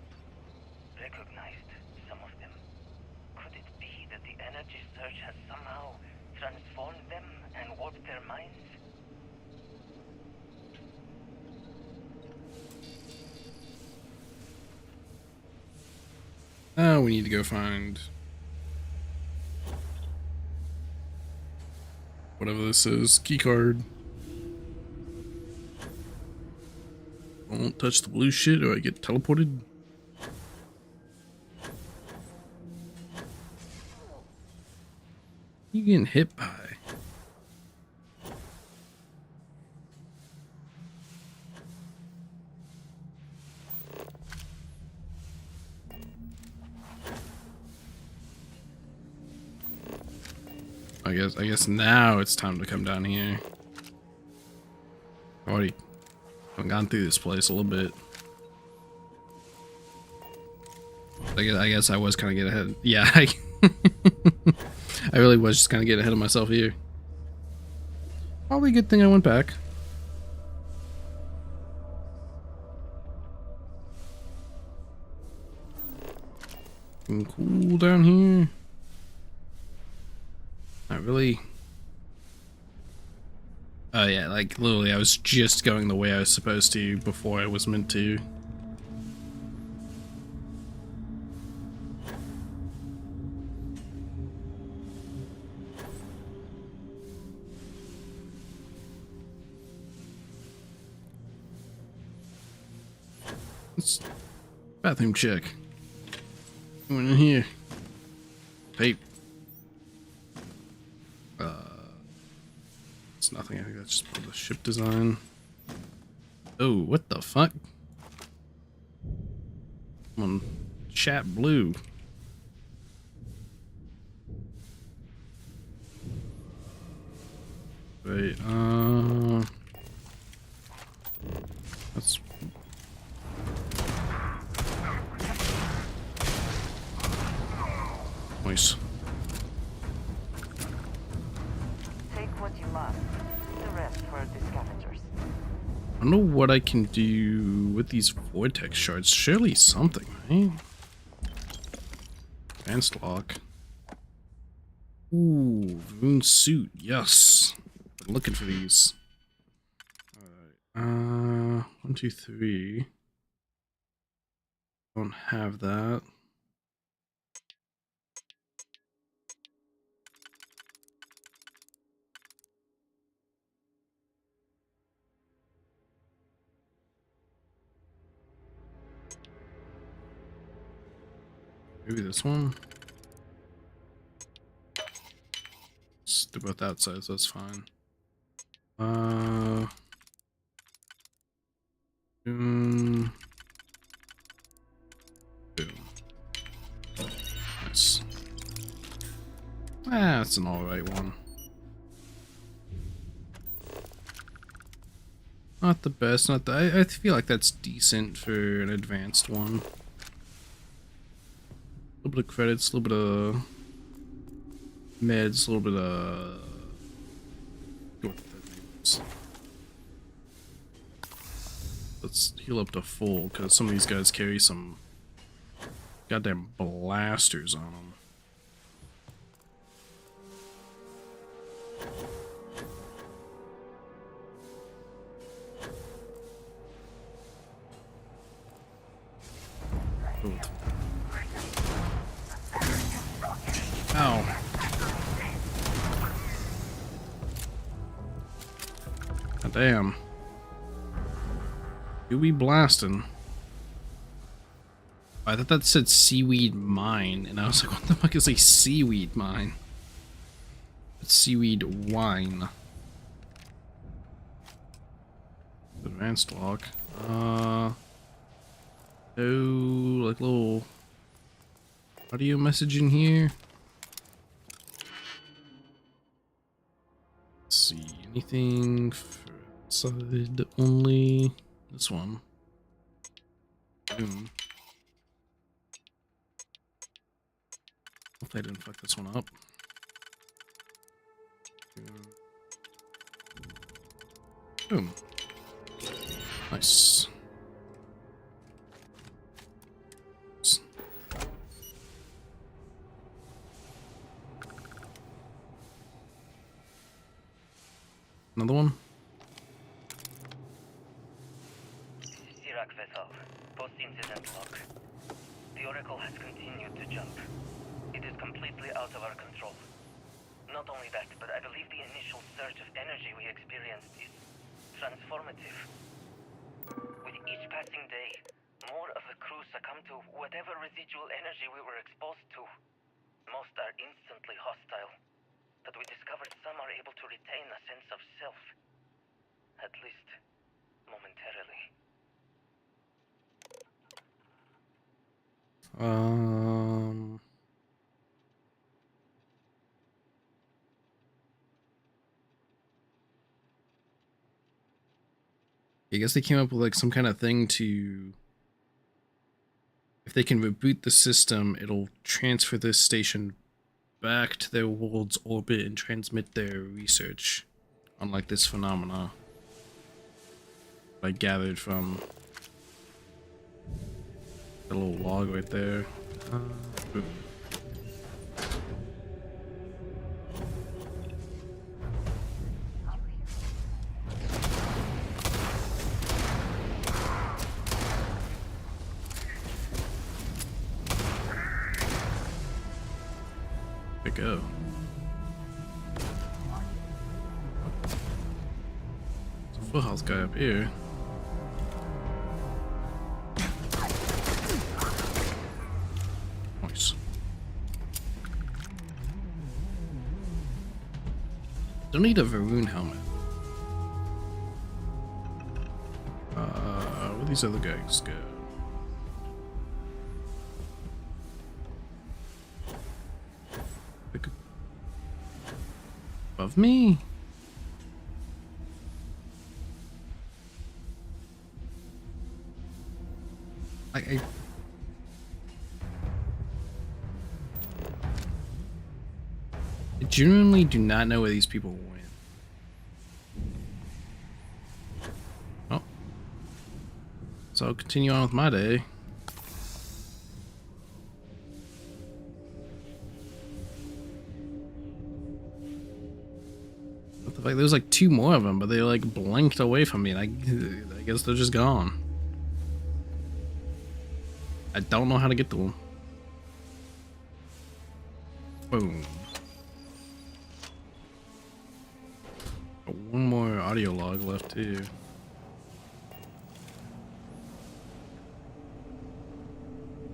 S3: recognized some of them. Could it be that the energy surge has somehow transformed them and warped their minds?
S1: We need to go find whatever this is. Keycard. Don't touch the blue shit or I get teleported. You getting hit by? I guess now it's time to come down here. Already I've gone through this place a little bit. I guess I was kind of getting ahead. Yeah, I really was just kind of getting ahead of myself here. Probably a good thing I went back. Cool down here. Not really. Oh yeah, like literally I was just going the way I was supposed to before I was meant to. Let's bathroom check. Going in here. Tape. It's nothing. I think that's just the ship design. Oh, what the fuck? I'm on chat blue. Wait, that's nice.
S8: Take what you must. The rest for the scavengers.
S1: I don't know what I can do with these vortex shards. Surely something, right? Advanced lock. Ooh, rune suit. Yes. Been looking for these. Alright. 1, 2, 3. Don't have that. Maybe this one? They're both outside, so that's fine. Boom. Boom. Nice. Ah, that's an alright one. Not the best, not the... I feel like that's decent for an advanced one. A little bit of credits, a little bit of meds, a little bit of... what that means. Let's heal up to full, because some of these guys carry some goddamn blasters on them. Ow. God damn. You be blasting. I thought that said seaweed mine, and I was like, what the fuck is a seaweed mine? It's seaweed wine. Advanced lock. Oh, like little audio message in here. Let's see, anything for outside only? This one. Boom. Hopefully I didn't fuck this one up. Boom. Nice. Another one?
S3: Iraq vessel. Post-incident log. The Oracle has continued to jump. It is completely out of our control. Not only that, but I believe the initial surge of energy we experienced is transformative. With each passing day, more of the crew succumb to whatever residual energy we were exposed to. Most are instantly hostile, but we discovered some are able to retain a sense of self. At least, momentarily.
S1: I guess they came up with like some kind of thing to, if they can reboot the system, it'll transfer this station back to their world's orbit and transmit their research on like this phenomena. I gathered from the little log right there. Boom. There we go. There's a full health guy up here. Nice. Don't need a Varun helmet. Where these other guys go? Above me. I genuinely do not know where these people went. Oh. So I'll continue on with my day. What the fuck? There's like two more of them, but they like blinked away from me, and I guess they're just gone. I don't know how to get to them. Boom. Got one more audio log left too.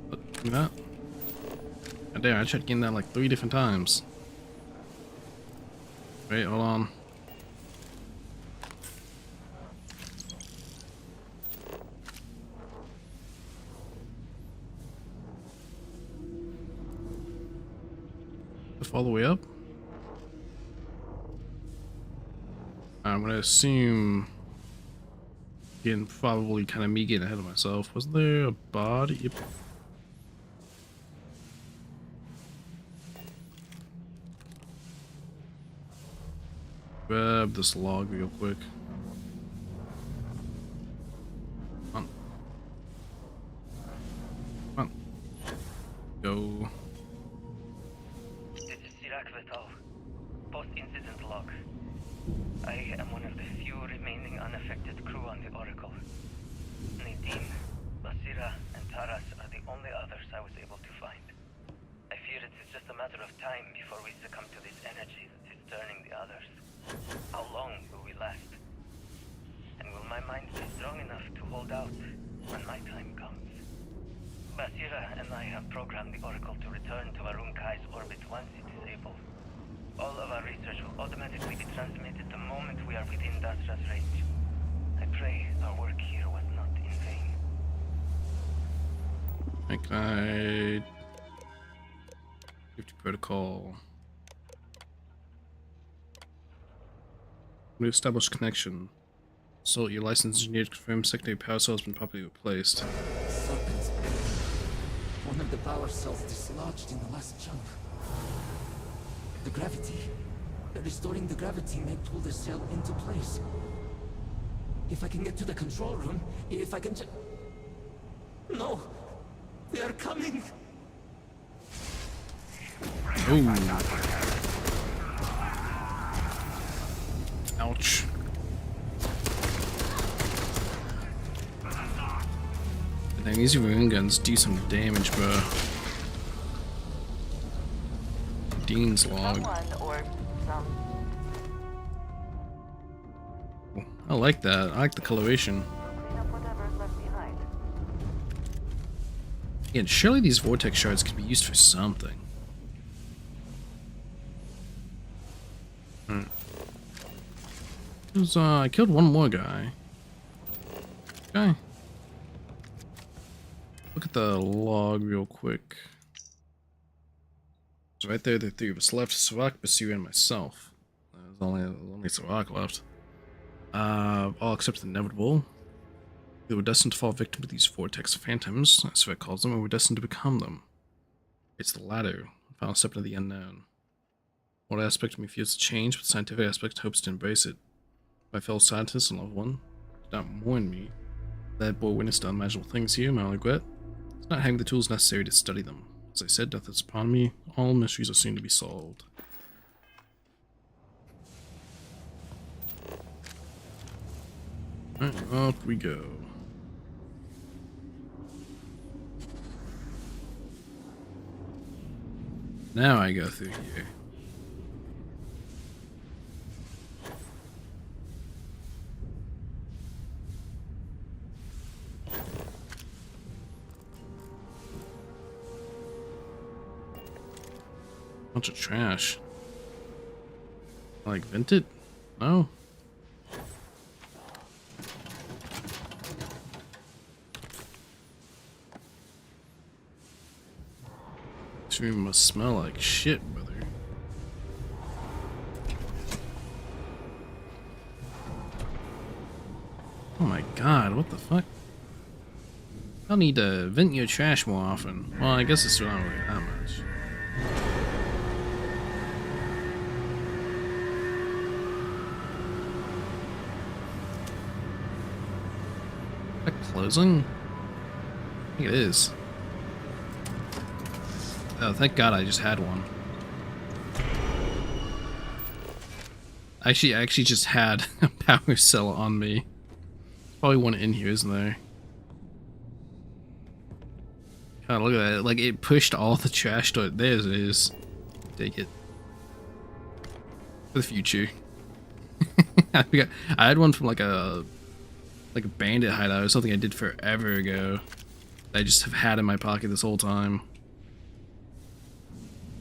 S1: Look at that. God damn, I tried getting that like 3 different times. Wait, hold on. All the way up? I'm gonna assume again, probably kind of me getting ahead of myself. Was there a body? Yep. Grab this log real quick. Come on. Come on. Go.
S3: Post-incident log. I am one of the few remaining unaffected crew on the Oracle. Nadine, Basira, and Taras are the only others I was able to find. I fear it's just a matter of time before we succumb to this energy that is turning the others. How long will we last? And will my mind be strong enough to hold out when my time comes? Basira and I have programmed the Oracle to return to Arun Kai's orbit once it is able. All of our research will automatically be transmitted the moment we are within Dasra's range. I pray our work here was not in vain.
S1: Okay. Safety protocol. We establish connection. So your licensed engineer confirms secondary power cell has been properly replaced.
S21: Serpent's one of the power cells dislodged in the last jump. The gravity. Restoring the gravity may pull the cell into place. If I can get to the control room, if I can No! They are coming!
S1: Ooh. Ouch. Dang, these rune guns do some damage, bro. Dean's log. I like that. I like the coloration. Again, surely these vortex shards can be used for something. I killed one more guy. Okay. Look at the log real quick. So right there, the 3 of us left: Sirach, Basira, and myself. There's only Sirach left. All except the inevitable. We were destined to fall victim to these vortex phantoms, as Sirach calls them, and we're destined to become them. It's the latter, final step into the unknown. One aspect of me fears to change, but the scientific aspect hopes to embrace it. My fellow scientist and loved one did not mourn me. That boy witnessed unimaginable things here. My only regret is not having the tools necessary to study them. As I said, death is upon me. All mysteries are soon to be solved. Alright, up we go. Now I go through here. Bunch of trash. Like vented? No. This room must smell like shit, brother. Oh my god, what the fuck? I'll need to vent your trash more often. Well, I guess it's not really that much. Is that closing? I think it is. Oh, thank God I just had one. I actually just had a power cell on me. Probably one in here, isn't there? God, look at that. Like, it pushed all the trash to it. There it is. Take it. For the future. I had one from like a bandit hideout or something I did forever ago. I just have had in my pocket this whole time.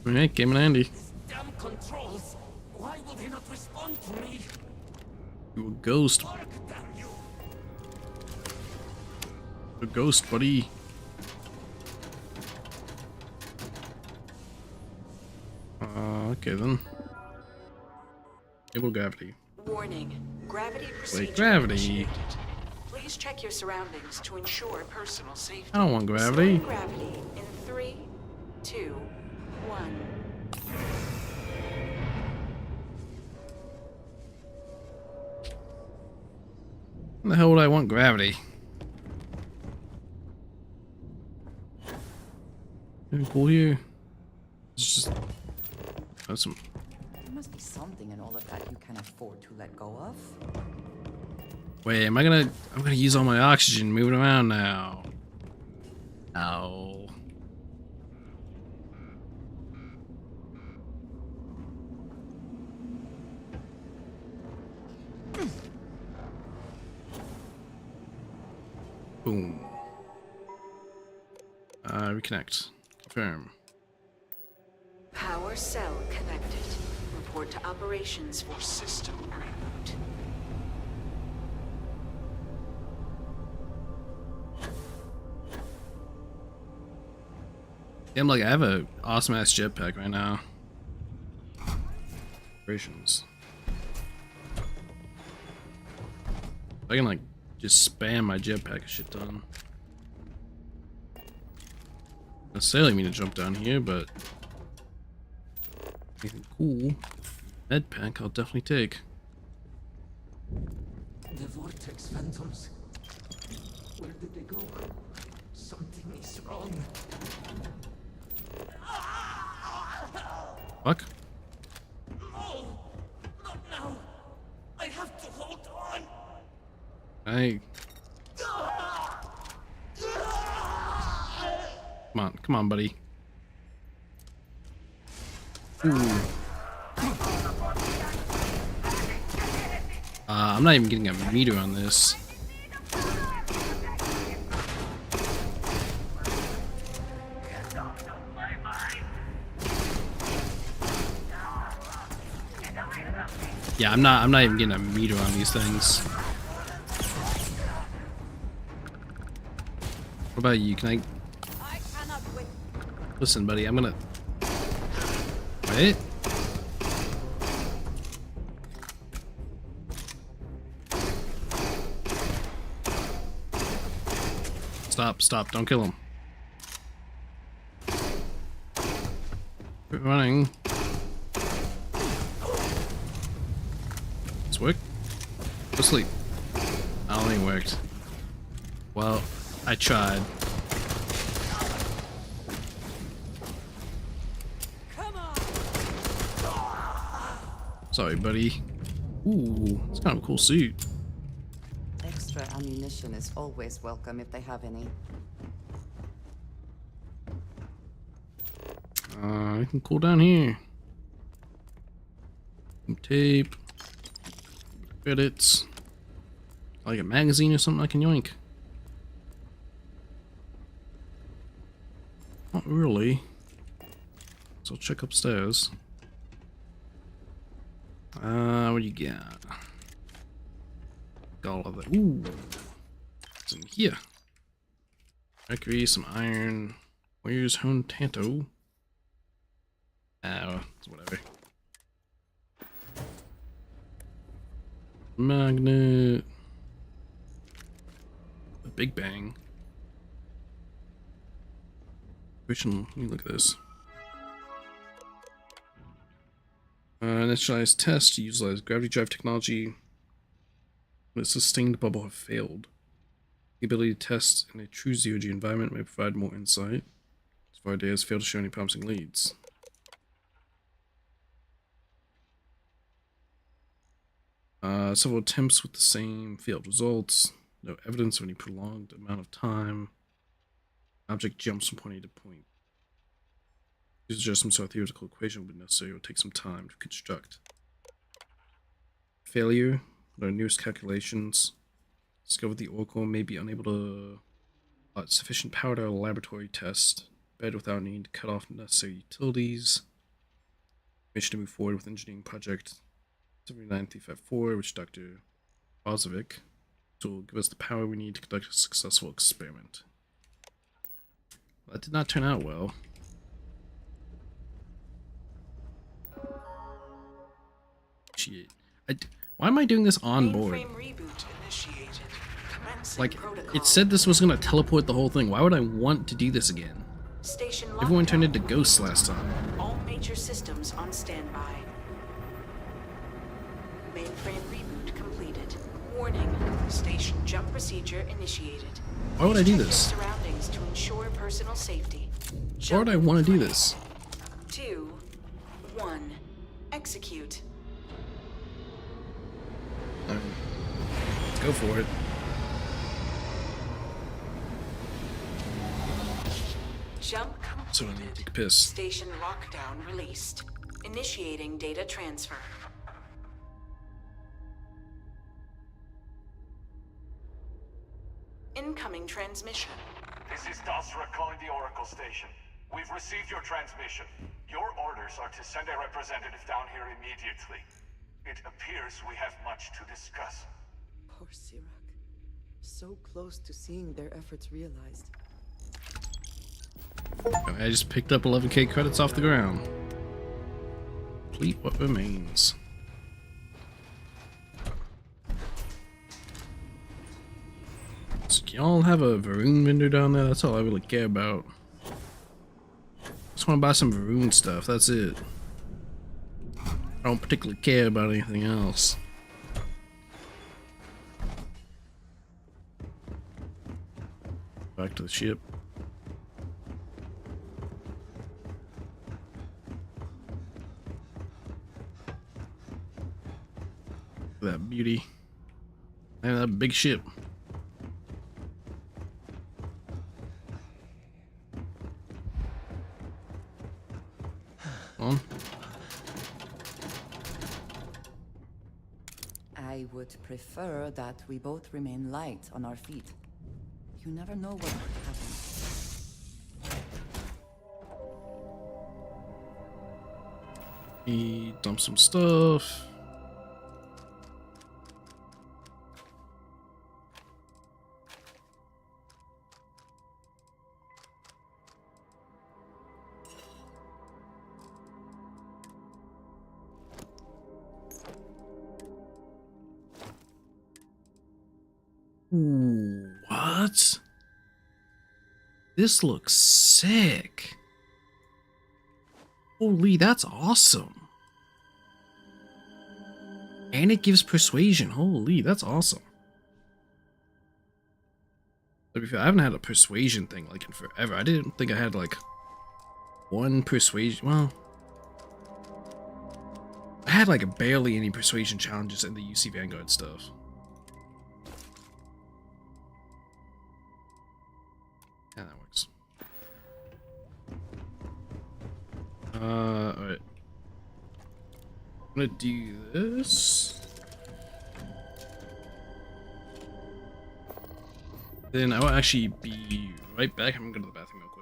S1: Alright, game in handy.
S21: Damn controls! Why will they not respond to me?
S1: You a ghost.
S21: Work, damn you!
S1: A ghost, buddy. Okay then. Able gravity.
S5: Warning. Gravity procedure
S1: Wait, gravity.
S5: initiated. Please check your surroundings to ensure personal safety.
S1: I don't want gravity.
S5: Restoring gravity in 3, 2, 1.
S1: When the hell would I want gravity? Anything cool here? It's just some.
S7: There must be something in all of that you can afford to let go of.
S1: Wait, I'm gonna use all my oxygen moving around now. Ow. Boom. Reconnect. Confirm.
S5: Power cell connected. Report to operations for system reboot.
S1: Damn, like I have a awesome ass jetpack right now. Operations. I can like just spam my jetpack a shit ton. Necessarily mean to jump down here, but anything cool. Med pack I'll definitely take.
S21: The vortex phantoms. Where did they go? Something is wrong.
S1: Fuck.
S21: No! Not now! I have to hold on!
S1: Hey. Come on, buddy. Ooh. I'm not even getting a meter on this. Yeah, I'm not even getting a meter on these things. What about you? Can I? Listen, buddy, I'm gonna. Wait. Stop, don't kill him. Quit running. This work? Go sleep. That only worked. Well, I tried. Sorry, buddy. Ooh, it's kind of a cool suit.
S7: Extra ammunition is always welcome if they have any.
S1: I can cool down here. Some tape. Credits. Like a magazine or something I can yoink. Not really. So I'll check upstairs. What do you got? Got all of that. Ooh. What's in here? Mercury, some iron. Where's Hone Tanto? It's whatever. Magnet. The Big Bang. Let me look at this. Initialized test to utilize gravity drive technology when a sustained bubble have failed. The ability to test in a true zero-G environment may provide more insight. As far as ideas failed to show any promising leads. Several attempts with the same failed results. No evidence of any prolonged amount of time. Object jumps from point A to point. These adjustments to our theoretical equation would necessarily will take some time to construct. Failure. With our newest calculations, discovered the Oracle may be unable to allot sufficient power to our laboratory test, bed without needing to cut off necessary utilities. Mission to move forward with engineering project 79354, which Dr. Bozovic will give us the power we need to conduct a successful experiment. That did not turn out well. Shit. Why am I doing this on board? Like, it said this was gonna teleport the whole thing. Why would I want to do this again?
S5: Station
S1: Everyone turned
S5: lockdown.
S1: into ghosts last time.
S5: All major systems on standby. Mainframe reboot completed. Warning. Station jump procedure initiated.
S1: Why would I do
S5: Check your
S1: this?
S5: surroundings to ensure personal safety.
S1: Why would I want to do this?
S5: 2, 1. Execute.
S1: Alright. Let's go for it.
S5: Jump
S1: So I need to take a piss.
S5: Station lockdown released. Initiating data transfer. Incoming transmission.
S2: This is Dasra calling the Oracle station. We've received your transmission. Your orders are to send a representative down here immediately. It appears we have much to discuss.
S7: Poor Sirach. So close to seeing their efforts realized.
S1: I just picked up 11k credits off the ground. Complete what remains. So can y'all have a Varun vendor down there? That's all I really care about. Just want to buy some Varun stuff, that's it. I don't particularly care about anything else. Back to the ship. That beauty. And that big ship. On.
S7: I would prefer that we both remain light on our feet. You never know what could happen.
S1: He dumped some stuff. Ooh, what? This looks sick. Holy, that's awesome. And it gives persuasion. Holy, that's awesome. To be fair, I haven't had a persuasion thing like in forever. I didn't think I had like one persuasion. Well, I had like barely any persuasion challenges in the UC Vanguard stuff. Yeah, that works. Alright. I'm gonna do this. Then I will actually be right back. I'm gonna go to the bathroom real quick.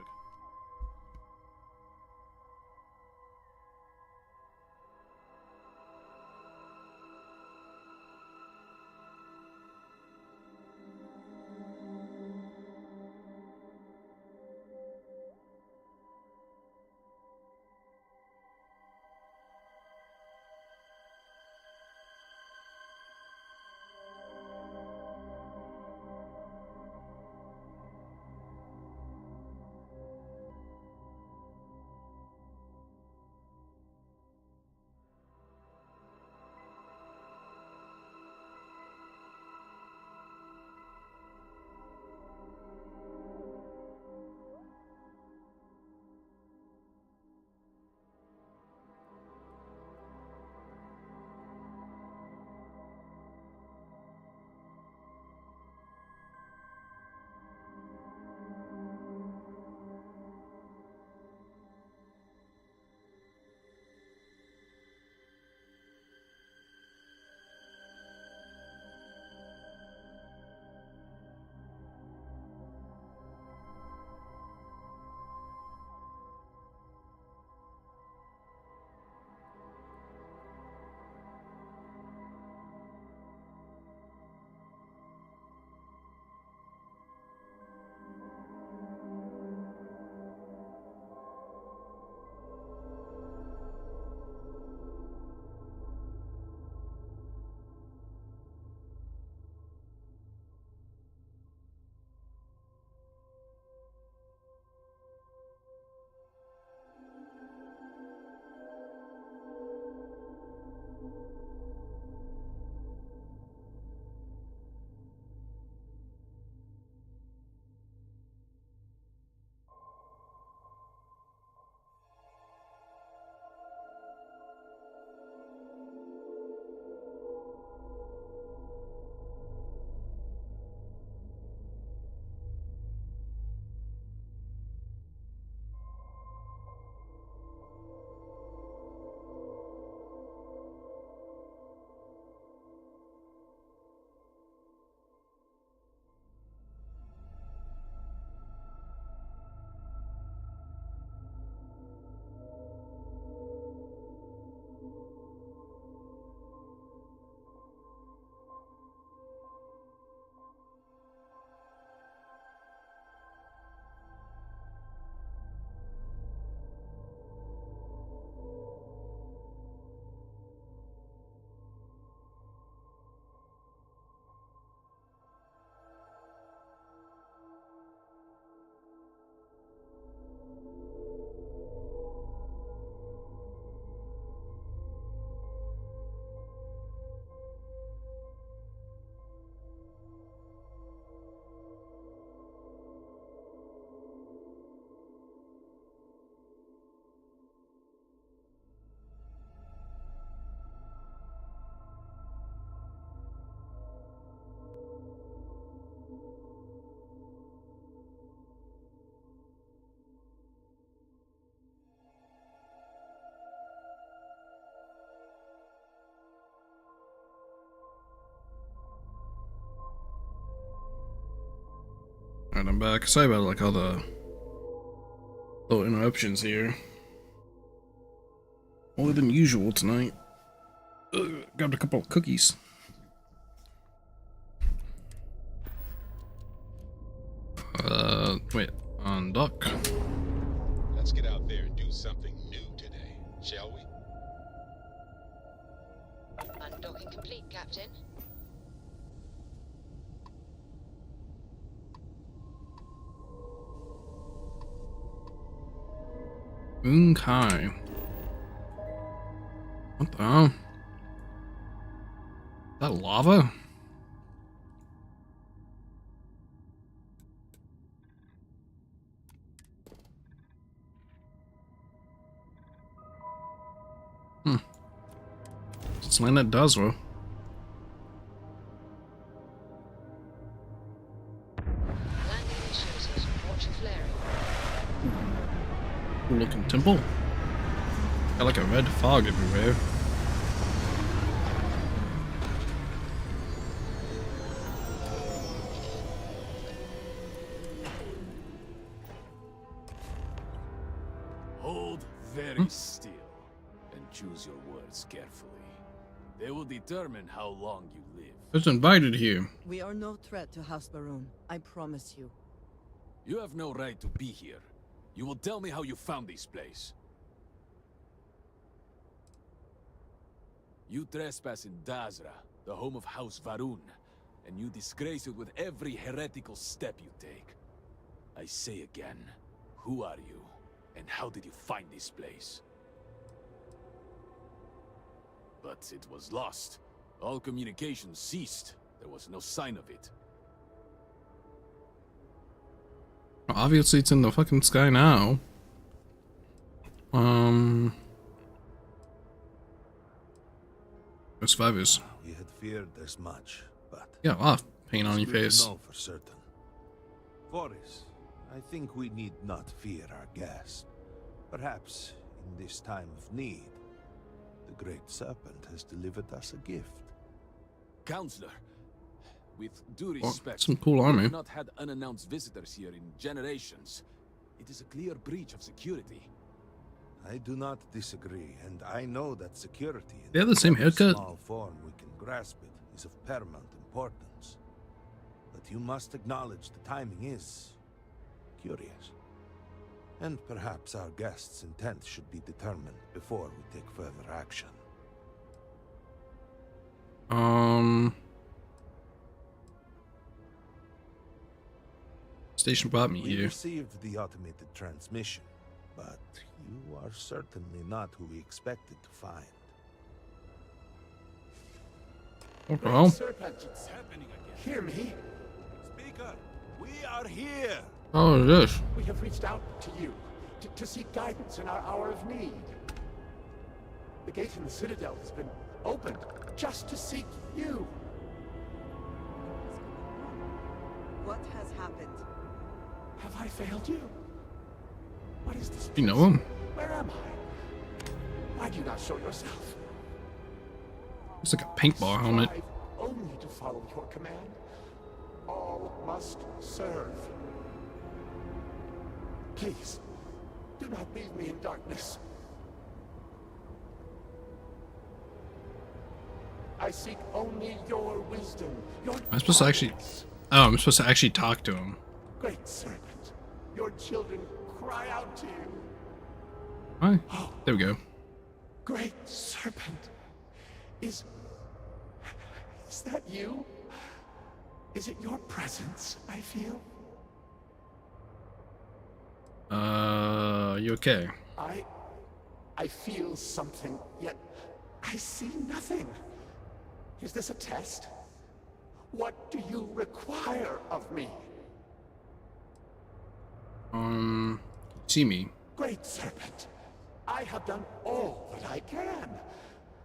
S1: Alright, I'm back. Sorry about like all the little interruptions here. More than usual tonight. Grabbed a couple of cookies. Wait, on dock.
S14: Let's get out there and do something new today, shall we?
S11: Undocking complete, Captain.
S1: Okay. What the hell? Is that lava? It's land that does, bro.
S11: Landing initiated. Watch your flaring.
S1: Cool looking temple. Got like a red fog everywhere.
S22: Hold very still and choose your words carefully. They will determine how long you live.
S1: Who's invited here?
S7: We are no threat to House Baroon, I promise you.
S22: You have no right to be here. You will tell me how you found this place. You trespass in Dazra, the home of House Varun, and you disgrace it with every heretical step you take. I say again, who are you, and how did you find this place? But it was lost. All communication ceased. There was no sign of it.
S1: Obviously it's in the fucking sky now. Survivors.
S23: We had feared as much, but
S1: yeah, a lot of pain on your face.
S23: No, for certain. Boris, I think we need not fear our guest. Perhaps in this time of need, the Great Serpent has delivered us a gift.
S22: Counselor, with due respect,
S1: some cool army.
S22: we have not had unannounced visitors here in generations. It is a clear breach of security.
S23: I do not disagree, and I know that security
S1: They have the same haircut.
S23: small form we can grasp it is of paramount importance. But you must acknowledge the timing is curious. And perhaps our guest's intent should be determined before we take further action.
S1: Station brought me
S23: We
S1: here.
S23: received the automated transmission, but you are certainly not who we expected to find.
S1: What the hell?
S22: Serpent, it's happening again. Hear me?
S14: Speaker, we are here.
S1: Oh, is this?
S22: We have reached out to you to seek guidance in our hour of need. The gate in the Citadel has been opened just to seek you.
S7: What has happened?
S22: Have I failed you? What is this?
S1: You know him?
S22: Where am I? Why do you not show yourself?
S1: It's like a paintball helmet.
S22: Strive only to follow your command. All must serve. Please, do not leave me in darkness. I seek only your wisdom, your
S1: I'm supposed to actually... Oh, I'm supposed to actually talk to him.
S22: Great Serpent, your children cry out to you.
S1: Hi. There we go.
S22: Great Serpent, is that you? Is it your presence I feel?
S1: You okay?
S22: I feel something, yet I see nothing. Is this a test? What do you require of me?
S1: See me.
S22: Great Serpent, I have done all that I can.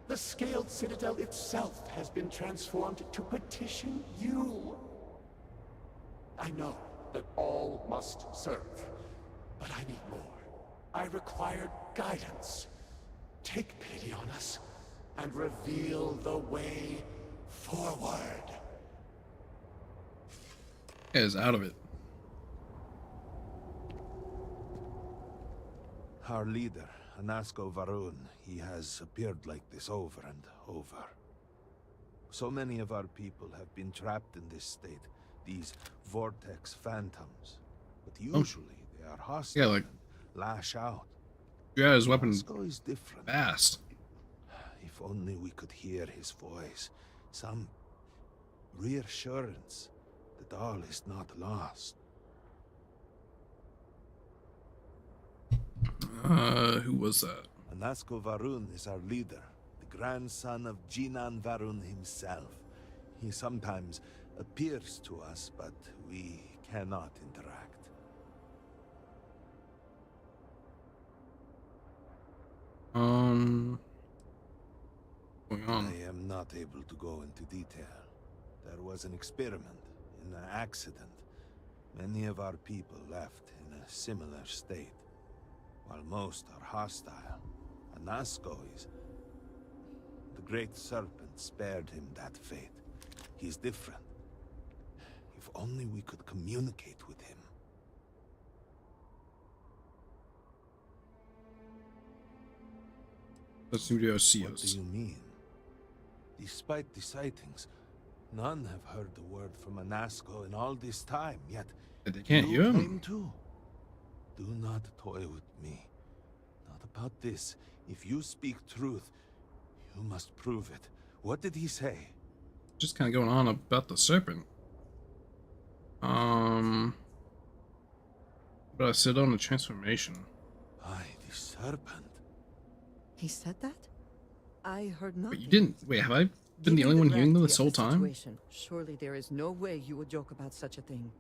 S22: The scaled citadel itself has been transformed to petition you. I know that all must serve, but I need more. I require guidance. Take pity on us and reveal the way forward.
S1: Is out of it.
S23: Our leader, Anasko Varun, he has appeared like this over and over. So many of our people have been trapped in this state, these vortex phantoms. But usually they are hostile,
S1: Yeah, like
S23: and lash out.
S1: yeah, his weapon
S23: Anasko is different.
S1: fast.
S23: If only we could hear his voice, some reassurance that all is not lost.
S1: Who was that?
S23: Anasko Varun is our leader, the grandson of Jinan Varun himself. He sometimes appears to us, but we cannot interact.
S1: Going on?
S23: I am not able to go into detail. There was an experiment, an accident. Many of our people left in a similar state. While most are hostile, Anasko is... The Great Serpent spared him that fate. He's different. If only we could communicate with him.
S1: Let's see see
S23: What
S1: us.
S23: do you mean? Despite the sightings, none have heard the word from Anasko in all this time, yet
S1: They can't
S23: you
S1: hear him.
S23: claim to. Do not toy with me. Not about this. If you speak truth, you must prove it. What did he say?
S1: Just kind of going on about the serpent. But I said on the transformation.
S23: Aye, the serpent.
S18: He said that? I heard nothing.
S1: But you didn't. Wait, have I been the only one hearing them this whole time?
S18: Surely there is no way you would joke about such a thing.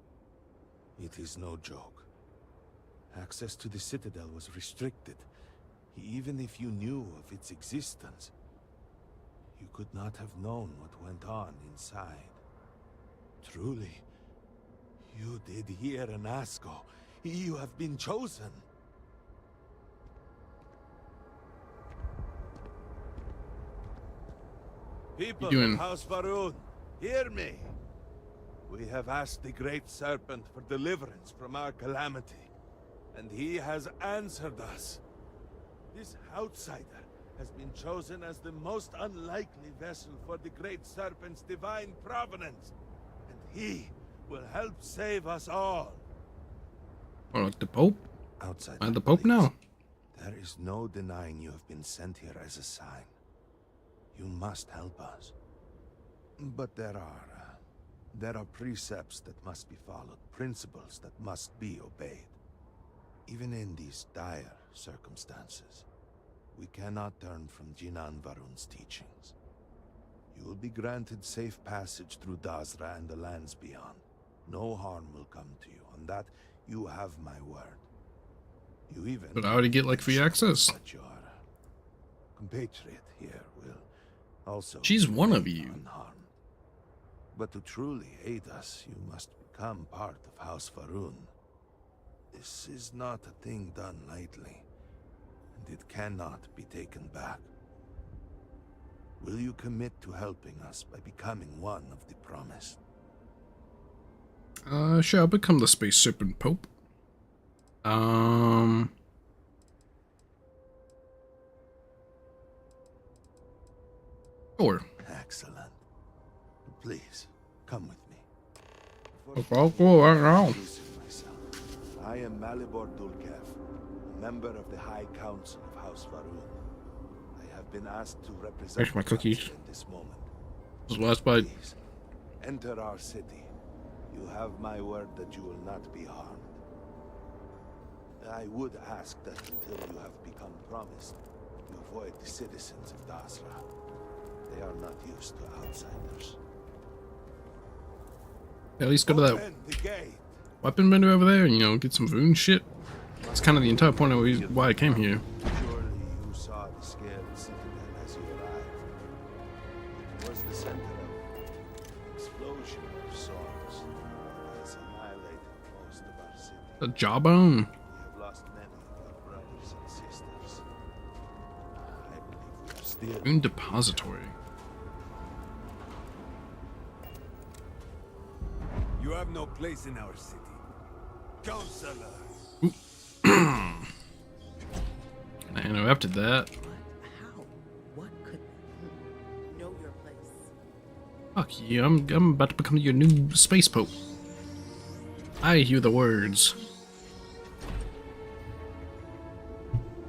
S23: It is no joke. Access to the Citadel was restricted. Even if you knew of its existence, you could not have known what went on inside. Truly, you did hear Anasko. You have been chosen. People of House Varun, hear me. We have asked the Great Serpent for deliverance from our calamity, and he has answered us. This outsider has been chosen as the most unlikely vessel for the Great Serpent's divine providence, and he will help save us all.
S1: Or like the Pope?
S23: Outside
S1: And the Pope now?
S23: There is no denying you have been sent here as a sign. You must help us. But there are precepts that must be followed, principles that must be obeyed. Even in these dire circumstances, we cannot turn from Jinan Varun's teachings. You will be granted safe passage through Dazra and the lands beyond. No harm will come to you. On that, you have my word. You even...
S1: But I already get like free access.
S23: But your compatriot here will also...
S1: She's one of you.
S23: Unharmed. But to truly aid us, you must become part of House Varun. This is not a thing done lightly, and it cannot be taken back. Will you commit to helping us by becoming one of the promised?
S1: Sure, I'll become the Space Serpent Pope. Sure.
S23: Excellent. Please, come with me.
S1: I'll go right now.
S23: I am Malibor Dulkev, a member of the High Council of House Varun. I have been asked to represent
S1: There's my cookies.
S23: in this moment.
S1: This last bite.
S23: Please, enter our city. You have my word that you will not be harmed. I would ask that until you have become promised, you avoid the citizens of Dazra. They are not used to outsiders.
S1: At least go to that
S23: Open the gate.
S1: weapon vendor over there and, you know, get some rune shit. That's kind of the entire point of why I came here.
S23: Surely you saw the scaled citadel as you arrived. It was the center of explosion of sorts that has annihilated most of our city.
S1: The jawbone.
S23: We have lost many of our brothers and sisters. I believe we are still...
S1: Rune depository.
S4: You have no place in our city. Counselor!
S1: interrupted that.
S18: How? What could know your place?
S1: Fuck you, I'm about to become your new space pope. I hear the words.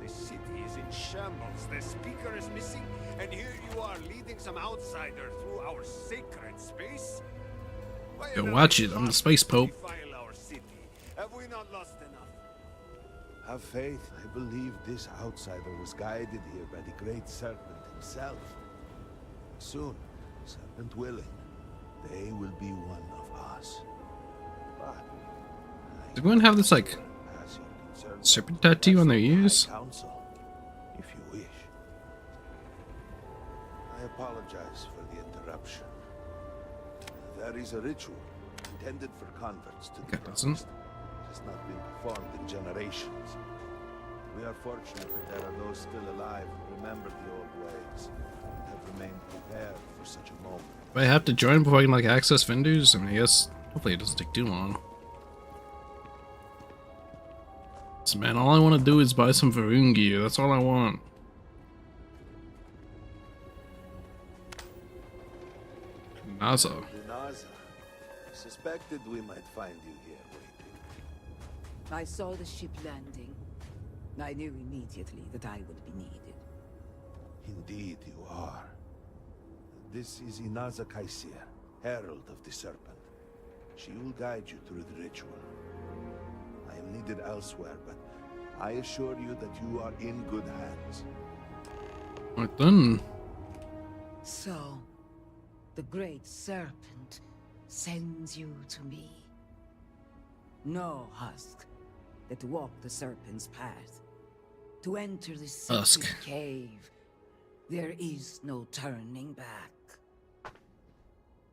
S14: The city is in shambles. The speaker is missing, and here you are leading some outsider through our sacred space. Why
S1: Yo,
S14: on
S1: watch
S14: earth
S1: it, I'm the
S14: must
S1: space
S14: we
S1: pope.
S14: defile our city? Have we not lost enough?
S23: Have faith. I believe this outsider was guided here by the great serpent himself. Soon, serpent willing, they will be one of us. But
S1: Does everyone have this, like, serpent tattoo on their ears?
S23: counsel, if you wish. I apologize for the interruption. There is a ritual intended for converts to the Christ. It has not been performed in generations. We are fortunate that there are those still alive who remember the old ways and have remained prepared for such a moment.
S1: Do I have to join before I can, like, access vendors? I mean, I guess, hopefully it doesn't take too long. So, man, all I want to do is buy some Varun gear. That's all I want. NASA.
S23: NASA. Suspected we might find you here waiting.
S9: I saw the ship landing. I knew immediately that I would be needed.
S23: Indeed you are. This is Inaza Kaisir, Herald of the Serpent. She will guide you through the ritual. I am needed elsewhere, but I assure you that you are in good hands.
S1: Right then.
S9: So, the Great Serpent sends you to me. No husk that to walk the Serpent's path, to enter the sacred cave, there is no turning back.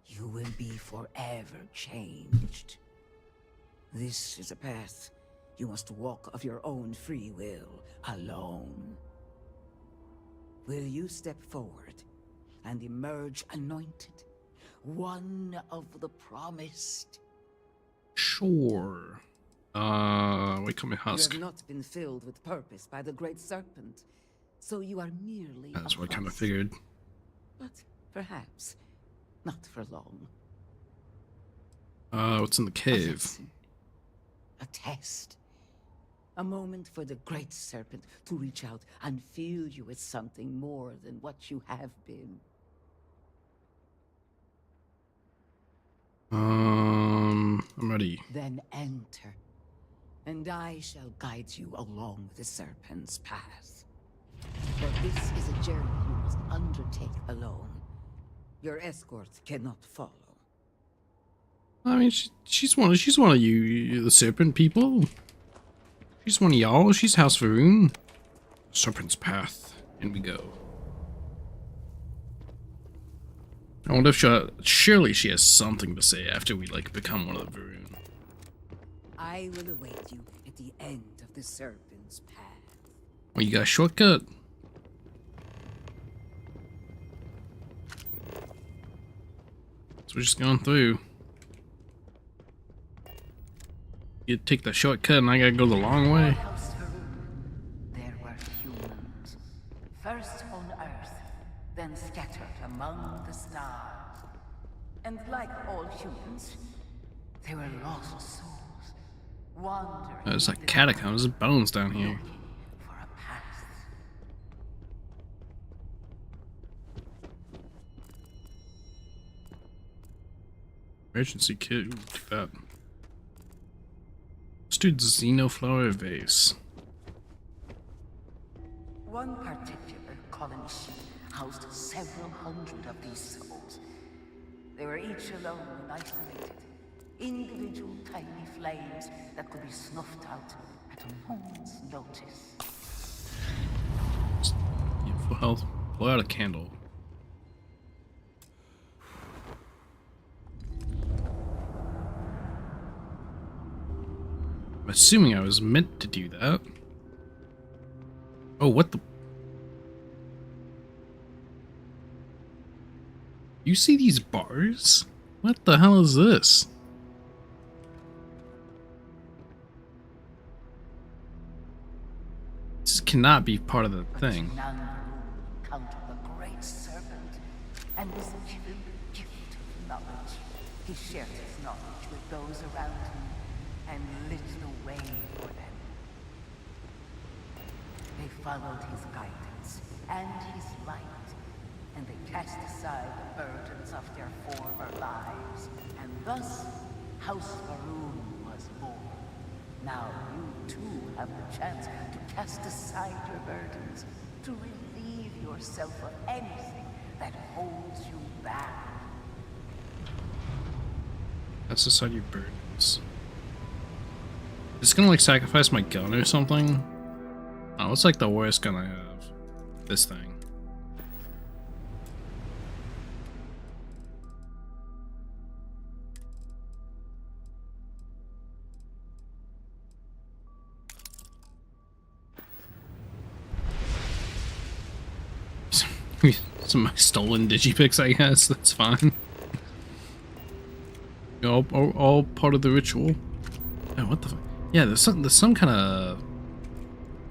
S9: You will be forever changed. This is a path you must walk of your own free will, alone. Will you step forward and emerge anointed, one of the promised?
S1: Sure. Wait, come here, husk.
S9: You have not been filled with purpose by the Great Serpent, so you are merely
S1: That's
S9: a
S1: what I kind of
S9: husk.
S1: figured.
S9: But perhaps not for long.
S1: What's in the cave?
S9: A test. A moment for the Great Serpent to reach out and feel you as something more than what you have been.
S1: I'm ready.
S9: Then enter, and I shall guide you along the Serpent's path. For this is a journey you must undertake alone. Your escort cannot follow.
S1: I mean, she's one of you, the serpent people. She's one of y'all. She's House Varun. Serpent's path. In we go. I wonder if surely she has something to say after we, like, become one of the Varun.
S9: I will await you at the end of the Serpent's path.
S1: Oh, you got a shortcut? So we're just going through. You take the shortcut and I gotta go the long way.
S3: There were humans, first on Earth, then scattered among the stars. And like all humans, they were lost souls, wandering.
S1: There's like catacombs, there's bones down here.
S3: for a path.
S1: Emergency kit, ooh, take that. Dude, Xenoflower vase.
S3: One particular colony ship housed several hundred of these souls. They were each alone and isolated, individual tiny flames that could be snuffed out at a moment's notice.
S1: Yeah, full health. Blow out a candle. I'm assuming I was meant to do that. Oh, what the? You see these bars? What the hell is this? This cannot be part of the thing.
S3: None encountered the great serpent and was given the gift of knowledge. He shared his knowledge with those around him and lit the way for them. They followed his guidance and his light, and they cast aside the burdens of their former lives, and thus House Varun was born. Now you too have the chance to cast aside your burdens, to relieve yourself of anything that holds you back.
S1: Cast aside your burdens. Just gonna like sacrifice my gun or something? Oh, it's like the worst gun I have. This thing. Some of my stolen digipics, I guess. That's fine. All part of the ritual. Oh, what the fuck? Yeah, there's some kind of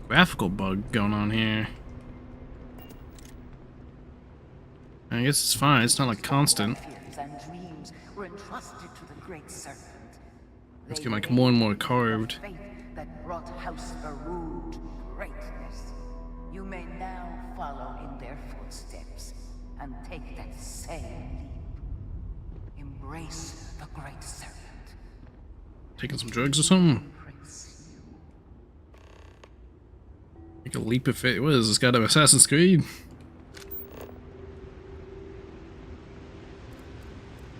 S1: graphical bug going on here. I guess it's fine. It's not like constant. It's getting like more and more carved.
S3: That brought House Varun to greatness. You may now follow in their footsteps and take that same leap. Embrace the great serpent.
S1: Taking some drugs or something? Take a leap of faith. What is this goddamn Assassin's Creed?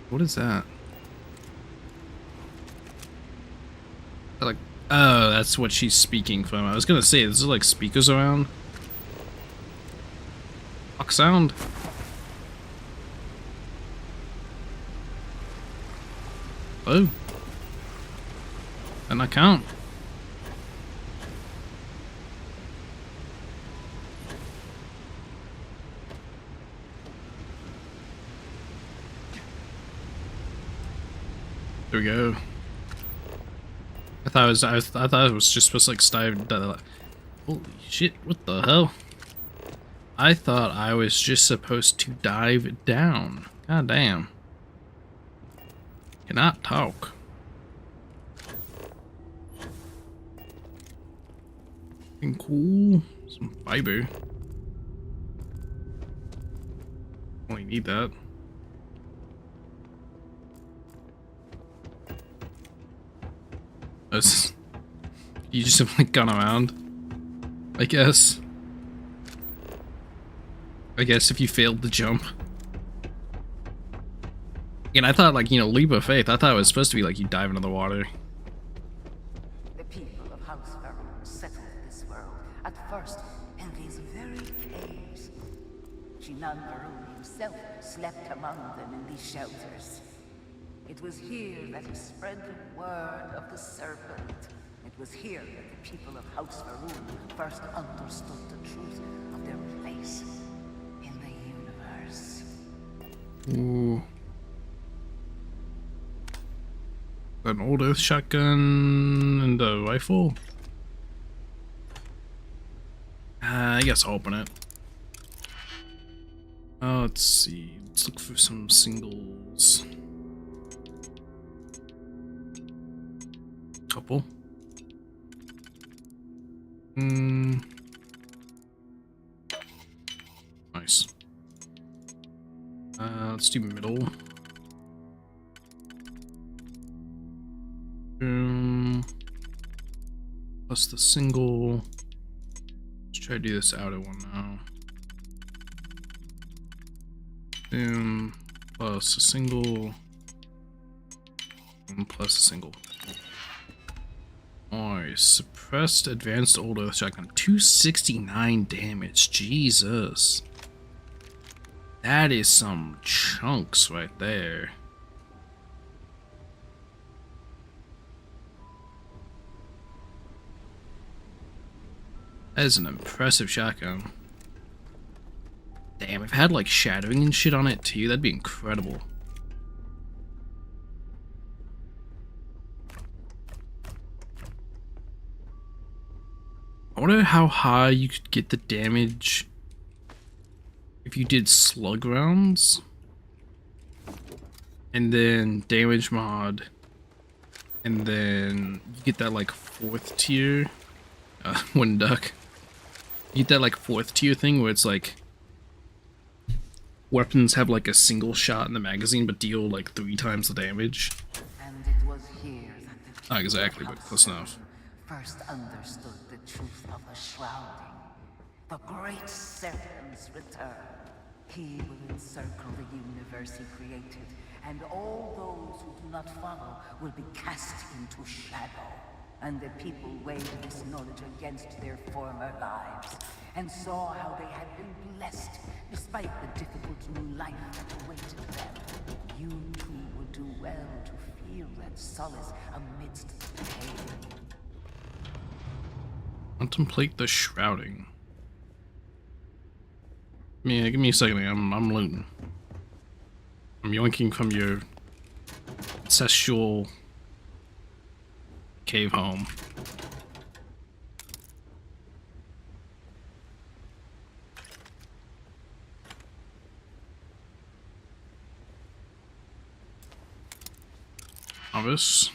S1: What is that? Like, oh, that's what she's speaking from. I was gonna say, is there like speakers around? Fuck sound. Oh. And I count. There we go. I thought it was just supposed to like dive. Holy shit! What the hell? I thought I was just supposed to dive down. God damn. Cannot talk. Cool. Some fiber. Only need that. You just have like gone around, I guess. If you failed the jump. And I thought, like, you know, leap of faith, I thought it was supposed to be like you dive into the water.
S3: The people of House Varun settled this world, at first in these very caves. Jinan Varun himself slept among them in these shelters. It was here that he spread the word of the serpent. It was here that the people of House Varun first understood the truth of their place in the universe.
S1: Ooh. An old Earth shotgun and a rifle? I guess I'll open it. Let's see. Let's look for some singles. Couple. Nice. Let's do middle. Plus the single. Let's try to do this outer one now. Boom. Plus a single. And plus a single. Nice. Suppressed advanced old earth shotgun. 269 damage. Jesus. That is some chunks right there. That is an impressive shotgun. Damn, if it had like shattering and shit on it too, that'd be incredible. I wonder how high you could get the damage if you did slug rounds and then damage mod, and then you get that like 4th tier wooden duck. You get that like 4th tier thing where it's like weapons have like a single shot in the magazine but deal like 3 times the damage.
S8: And it was here that the
S1: Not exactly, but close enough.
S8: first understood the truth of the shrouding. The great serpent's return. He will encircle the universe he created, and all those who do not follow will be cast into shadow. And the people weighed this knowledge against their former lives, and saw how they had been blessed despite the difficult new life that awaited them. You too would do well to feel that solace amidst the pain.
S1: Contemplate the shrouding. Yeah, give me a second. I'm looting. I'm yoinking from your ancestral cave home. Novice.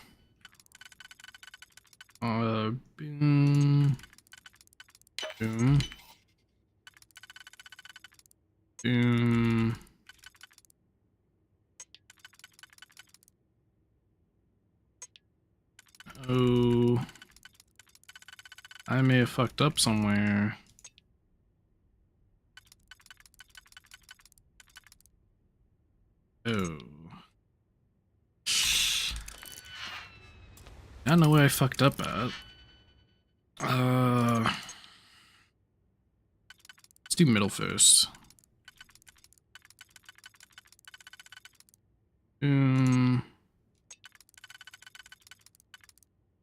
S1: Boom. Boom. Boom. Oh, I may have fucked up somewhere. Oh. I don't know where I fucked up at. Let's do middle first. Boom.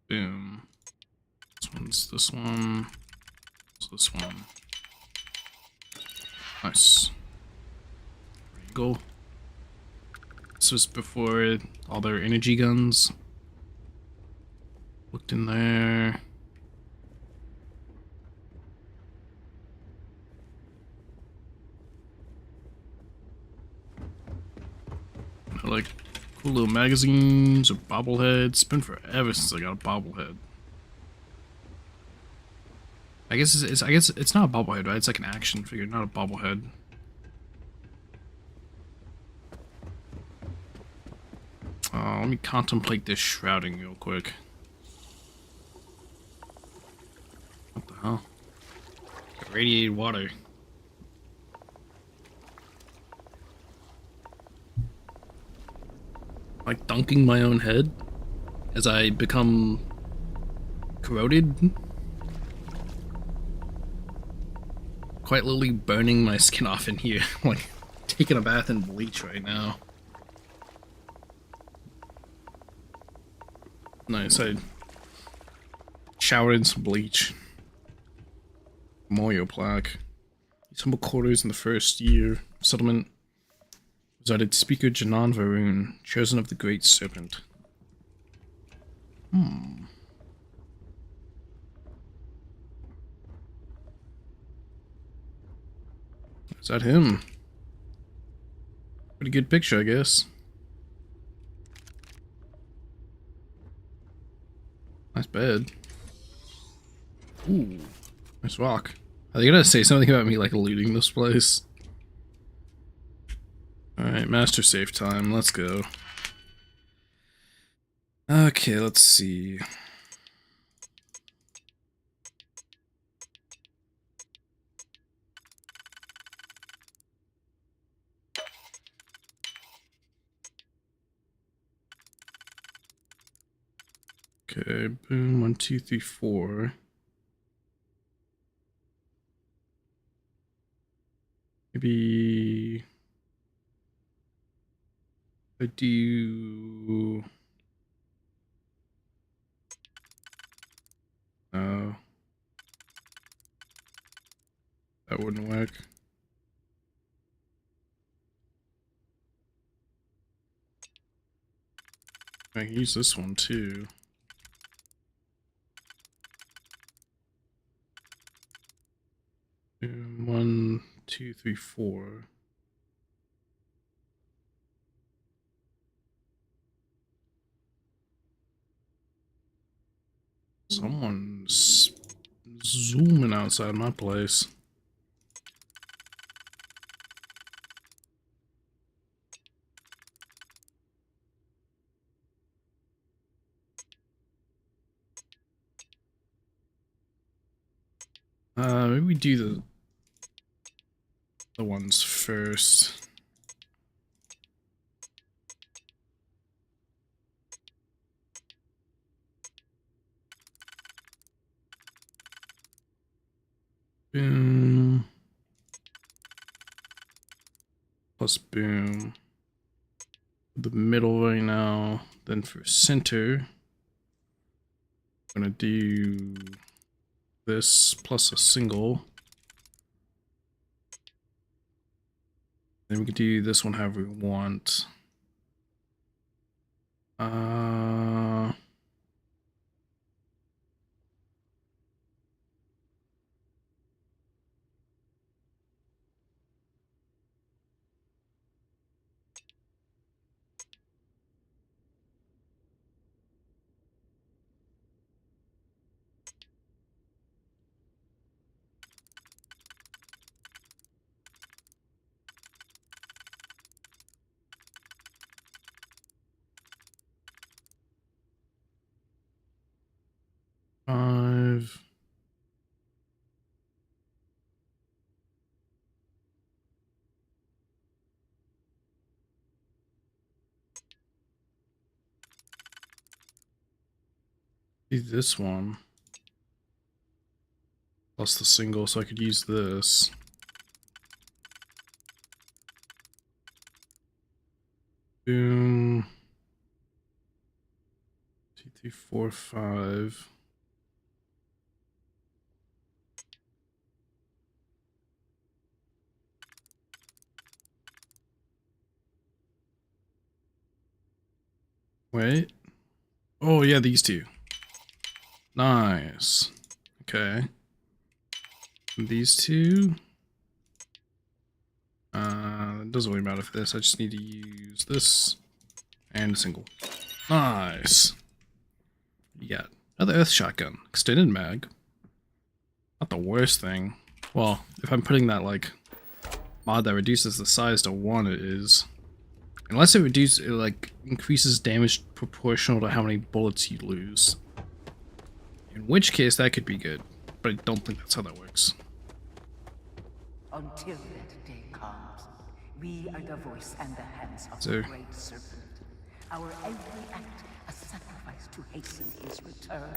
S1: Boom. This one's this one. It's this one. Nice. There you go. This was before all their energy guns. Looked in there. Like cool little magazines or bobbleheads. It's been forever since I got a bobblehead. I guess it's not a bobblehead, right? It's like an action figure, not a bobblehead. Let me contemplate this shrouding real quick. What the hell? Radiated water. Like dunking my own head as I become corroded. Quite literally burning my skin off in here. Like taking a bath in bleach right now. Nice, I showered in some bleach. Memorial plaque. These humble quarters in the first year settlement resided Speaker Janan Varun, chosen of the Great Serpent. Is that him? Pretty good picture, I guess. Nice bed. Ooh, nice rock. Are they gonna say something about me like looting this place? Alright, master save time, let's go. Okay, let's see. Okay, boom, 1, 2, 3, 4. Maybe I do. No, that wouldn't work. I can use this one too. 1, 2, 3, 4. Someone's zooming outside my place. Maybe we do the ones first. Boom. Plus boom. The middle right now. Then for center, I'm gonna do this plus a single. Then we can do this one however we want. Five. Do this one. Plus the single, so I could use this. Boom. 2, 3, 4, 5. Wait. Oh yeah, these two. Nice. Okay. These two. It doesn't really matter for this. I just need to use this and a single. Nice. You got another earth shotgun. Extended mag. Not the worst thing. Well, if I'm putting that like mod that reduces the size to 1, it is. Unless it like increases damage proportional to how many bullets you lose. In which case that could be good. But I don't think that's how that works.
S9: Until that day comes, we are the voice and the hands of
S1: So,
S9: the Great Serpent. Our every act a sacrifice to hasten his return.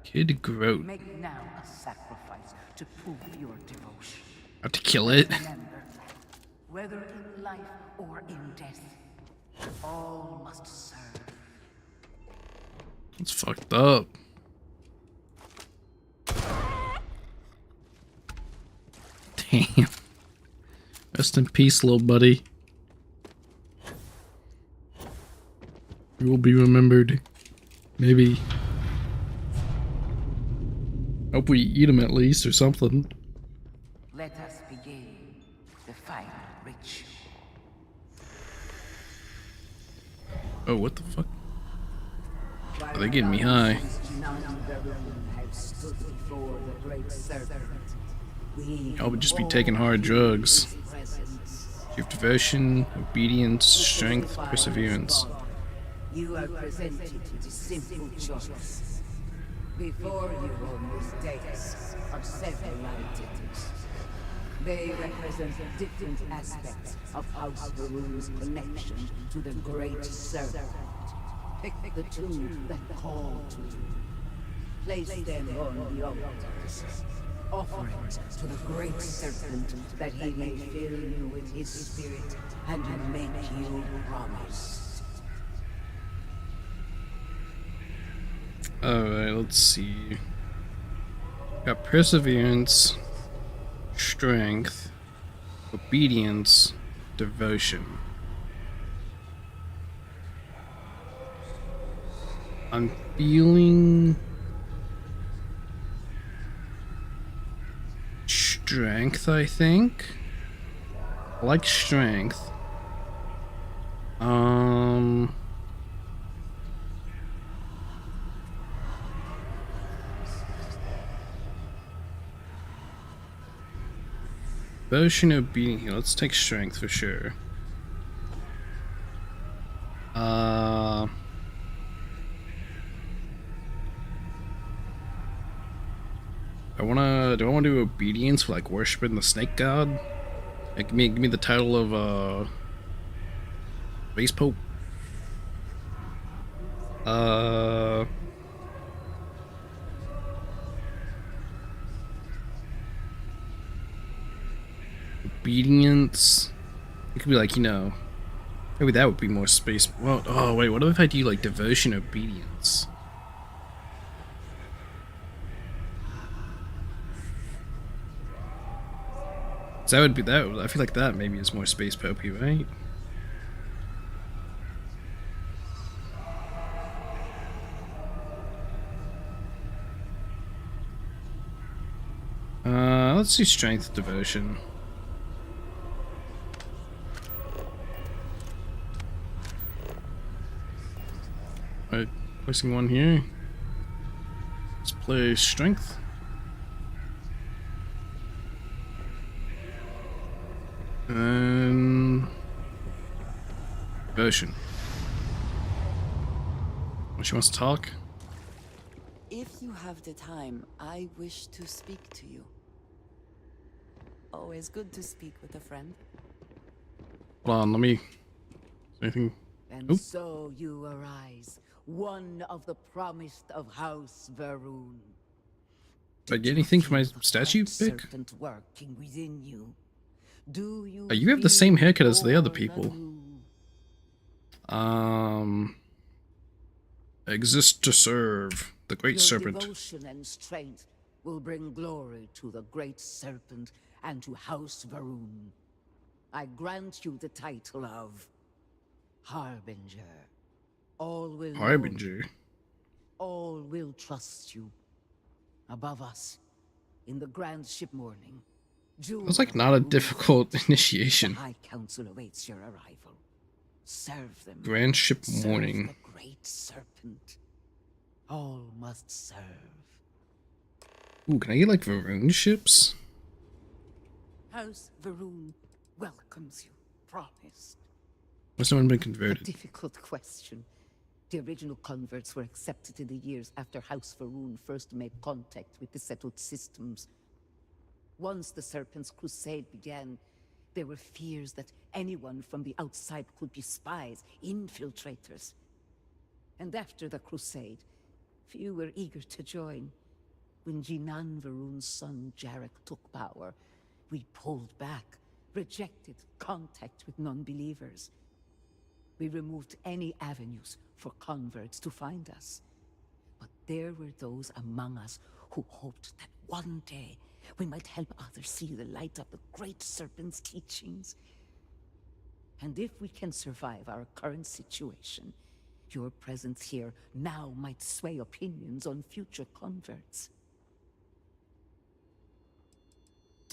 S1: Kid Groat.
S9: Make now a sacrifice to prove your devotion.
S1: Have to kill it.
S9: Remember, whether in life or in death, all must serve.
S1: It's fucked up. Damn. Rest in peace, little buddy. You will be remembered. Maybe. Hope we eat him at least or something.
S9: Let us begin the final ritual.
S1: Oh, what the fuck? Are they getting me high? I would just be taking hard drugs. You have devotion, obedience, strength, perseverance.
S9: You are presented with a simple choice. Before you on these days are several items. They represent different aspects of House Varun's connection to the Great Serpent. Pick the two that call to you. Place them on the altars. Offerings to the Great Serpent that he may fill you with his spirit and make you promise.
S1: Alright, let's see. Got perseverance, strength, obedience, devotion. I'm feeling strength, I think. I like strength. Devotion, obedience. Here, let's take strength for sure. Do I wanna do obedience for like worshiping the snake god? Like, give me the title of Base Pope. Obedience. It could be like, you know, maybe that would be more space. Well, oh wait, what if I do like devotion, obedience? So that would be that. I feel like that maybe is more space popey, right? Let's do strength devotion. Alright, placing one here. Let's play strength. And devotion. When she wants to talk.
S18: If you have the time, I wish to speak to you. Always good to speak with a friend.
S1: Hold on, let me. Anything?
S9: And
S1: Oop.
S9: so you arise, one of the promised of House Varun.
S1: Did I get anything for my statue pick?
S9: Serpent working within you. Do you?
S1: You have the same haircut as the other people. Exist to serve the great serpent.
S9: Devotion and strength will bring glory to the great serpent and to House Varun. I grant you the title of Harbinger. All will
S1: Harbinger.
S9: All will trust you. Above us, in the grand ship morning.
S1: It's like not a difficult initiation.
S9: The High Council awaits your arrival. Serve them.
S1: Grand ship
S9: Serve
S1: morning.
S9: the great serpent. All must serve.
S1: Ooh, can I get like Varun ships?
S9: House Varun welcomes you. Promised.
S1: Why's no one been
S9: A
S1: converted?
S9: difficult question. The original converts were accepted in the years after House Varun first made contact with the settled systems. Once the Serpent's crusade began, there were fears that anyone from the outside could be spies, infiltrators. And after the crusade, few were eager to join. When Jinan Varun's son Jarek took power, we pulled back, rejected contact with non-believers. We removed any avenues for converts to find us. But there were those among us who hoped that one day we might help others see the light of the great serpent's teachings. And if we can survive our current situation, your presence here now might sway opinions on future converts.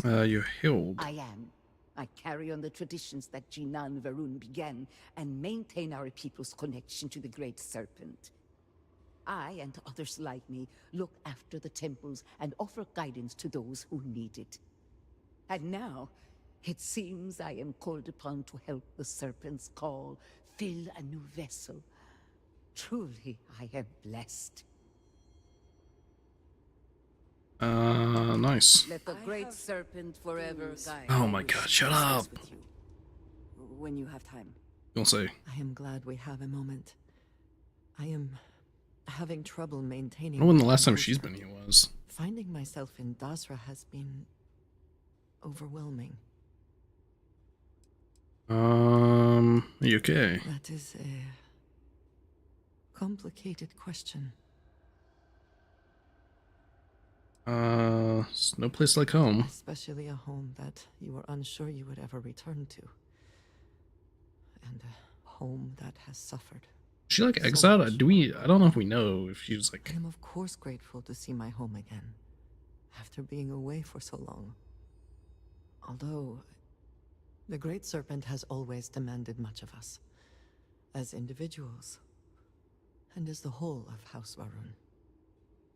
S1: You're healed.
S9: I am. I carry on the traditions that Jinan Varun began and maintain our people's connection to the Great Serpent. I and others like me look after the temples and offer guidance to those who need it. And now, it seems I am called upon to help the Serpent's call fill a new vessel. Truly, I am blessed.
S1: Nice.
S9: Let the Great Serpent forever guide.
S1: Oh my god, shut up.
S18: When you have time.
S1: Don't say.
S18: I am glad we have a moment. I am having trouble maintaining.
S1: I don't know when the last time she's been here was.
S18: Finding myself in Dasra has been overwhelming.
S1: Are you okay?
S18: That is a complicated question.
S1: No place like home.
S18: Especially a home that you were unsure you would ever return to. And a home that has suffered.
S1: Is she like exiled? I don't know if we know if she was like.
S18: I am of course grateful to see my home again. After being away for so long. Although, the Great Serpent has always demanded much of us, as individuals, and as the whole of House Varun.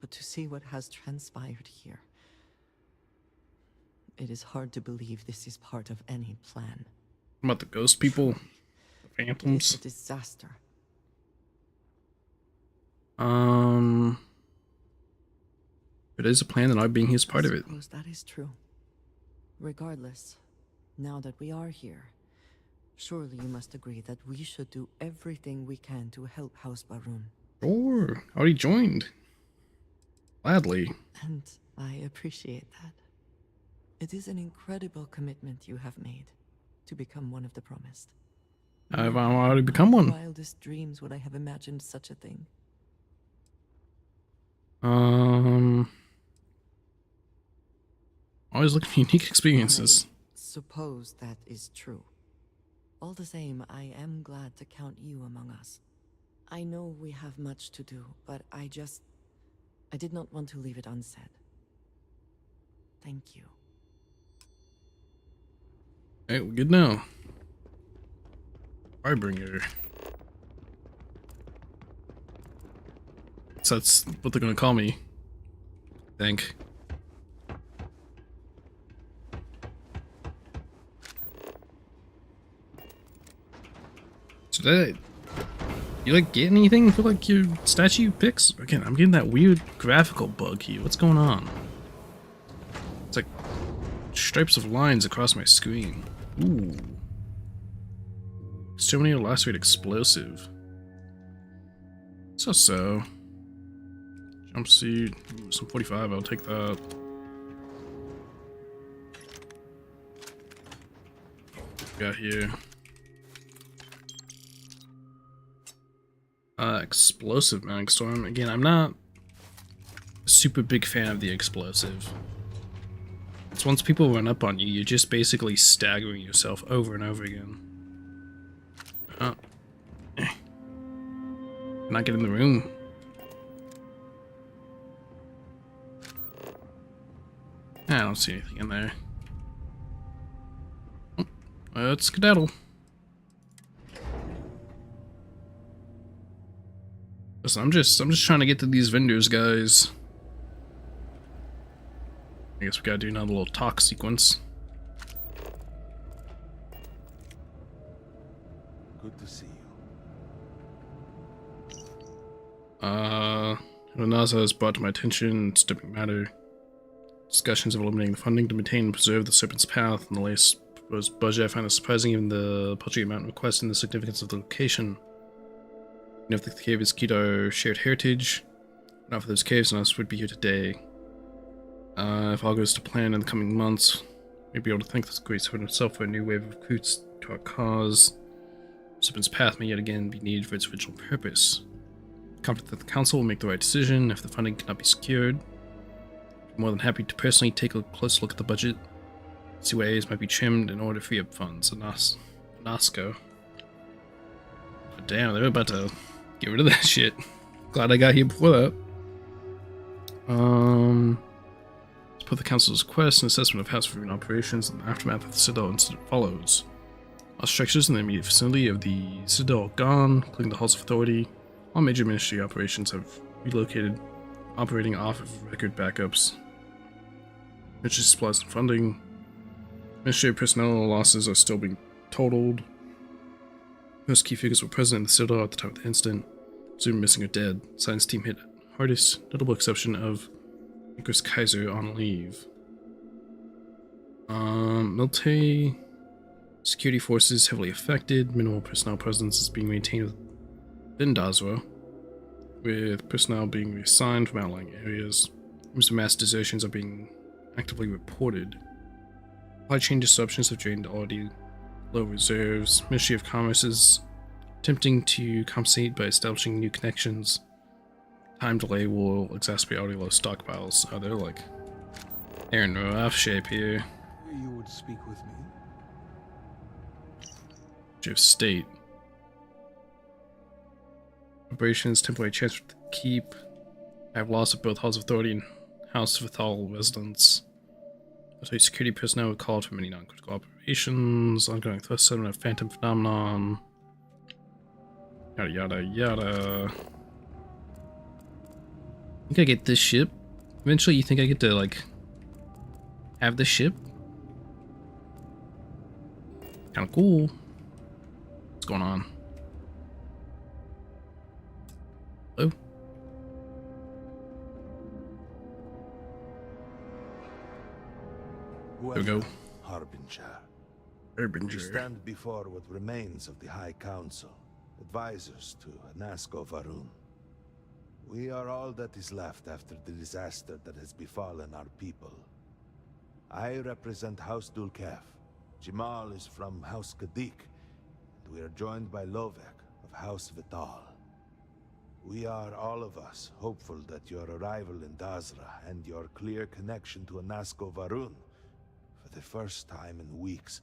S18: But to see what has transpired here, it is hard to believe this is part of any plan.
S1: What about the ghost people? The
S18: It is
S1: phantoms?
S18: a disaster.
S1: It is a plan and I being here is part of it.
S18: I suppose that is true. Regardless, now that we are here, surely you must agree that we should do everything we can to help House Varun.
S1: Sure, already joined. Gladly.
S18: And I appreciate that. It is an incredible commitment you have made to become one of the promised.
S1: I've already become one.
S18: In my wildest dreams would I have imagined such a thing.
S1: Always looking for unique experiences.
S18: I suppose that is true. All the same, I am glad to count you among us. I know we have much to do, but I did not want to leave it unsaid. Thank you.
S1: Hey, we're good now. Firebringer. So that's what they're gonna call me. I think. So that you like get anything for like your statue picks? Again, I'm getting that weird graphical bug here. What's going on? It's like stripes of lines across my screen. Ooh. Exterminator lacerate explosive. So. Jumpsuit. Ooh, some 45, I'll take that. Got here. Explosive mounting storm. Again, I'm not a super big fan of the explosive. It's once people run up on you, you're just basically staggering yourself over and over again. Not get in the room. I don't see anything in there. Oh, let's skedaddle. Listen, I'm just trying to get to these vendors, guys. I guess we gotta do another little talk sequence.
S23: Good to see you.
S1: NASA has brought to my attention its subject matter. Discussions of eliminating the funding to maintain and preserve the Serpent's Path and the latest proposed budget. I find it surprising given the paltry amount requested and the significance of the location. You know, if the cave is key to our shared heritage, not for those caves, and us would be here today. If all goes to plan in the coming months, we'd be able to thank the Great Serpent himself for a new wave of recruits to our cause. Serpent's Path may yet again be needed for its original purpose. Confident that the Council will make the right decision if the funding cannot be secured. I'm more than happy to personally take a close look at the budget, see what areas might be trimmed in order to free up funds. Nasco. But damn, they're about to get rid of that shit. Glad I got here before that. Let's put the Council's request and assessment of House Varun operations and the aftermath of the Citadel incident follows. All structures in the immediate vicinity of the Citadel are gone, including the Halls of Authority. All major ministry operations have relocated, operating off of record backups. Ministry supplies and funding. Ministry personnel losses are still being totaled. Most key figures were present in the Citadel at the time of the incident. Soon missing or dead. Science team hit hardest, notable exception of Nicholas Kaiser on leave. Military security forces heavily affected. Minimal personnel presence is being maintained within Dazwa, with personnel being reassigned from outlying areas. Rumors of mass desertions are being actively reported. Supply chain disruptions have drained already low reserves. Ministry of Commerce is attempting to compensate by establishing new connections. Time delay will exacerbate already low stockpiles. Oh, they're in rough shape here.
S23: You would speak with me?
S1: Of State. Operations temporarily transferred to the Keep. I have loss of both Halls of Authority and House of Athal residents. So security personnel were called for many non-critical operations, ongoing thrust settlement of phantom phenomenon. Yada yada yada. I think I get this ship. Eventually, you think I get to, like, have this ship? Kinda cool. What's going on? Hello? There we go.
S23: Harbinger.
S1: Harbinger.
S23: You stand before what remains of the High Council, advisors to Anasko Varun. We are all that is left after the disaster that has befallen our people. I represent House Dulkef. Jamal is from House Kadik, and we are joined by Lovek of House Vital. We are, all of us, hopeful that your arrival in Dazra and your clear connection to Anasko Varun, for the first time in weeks,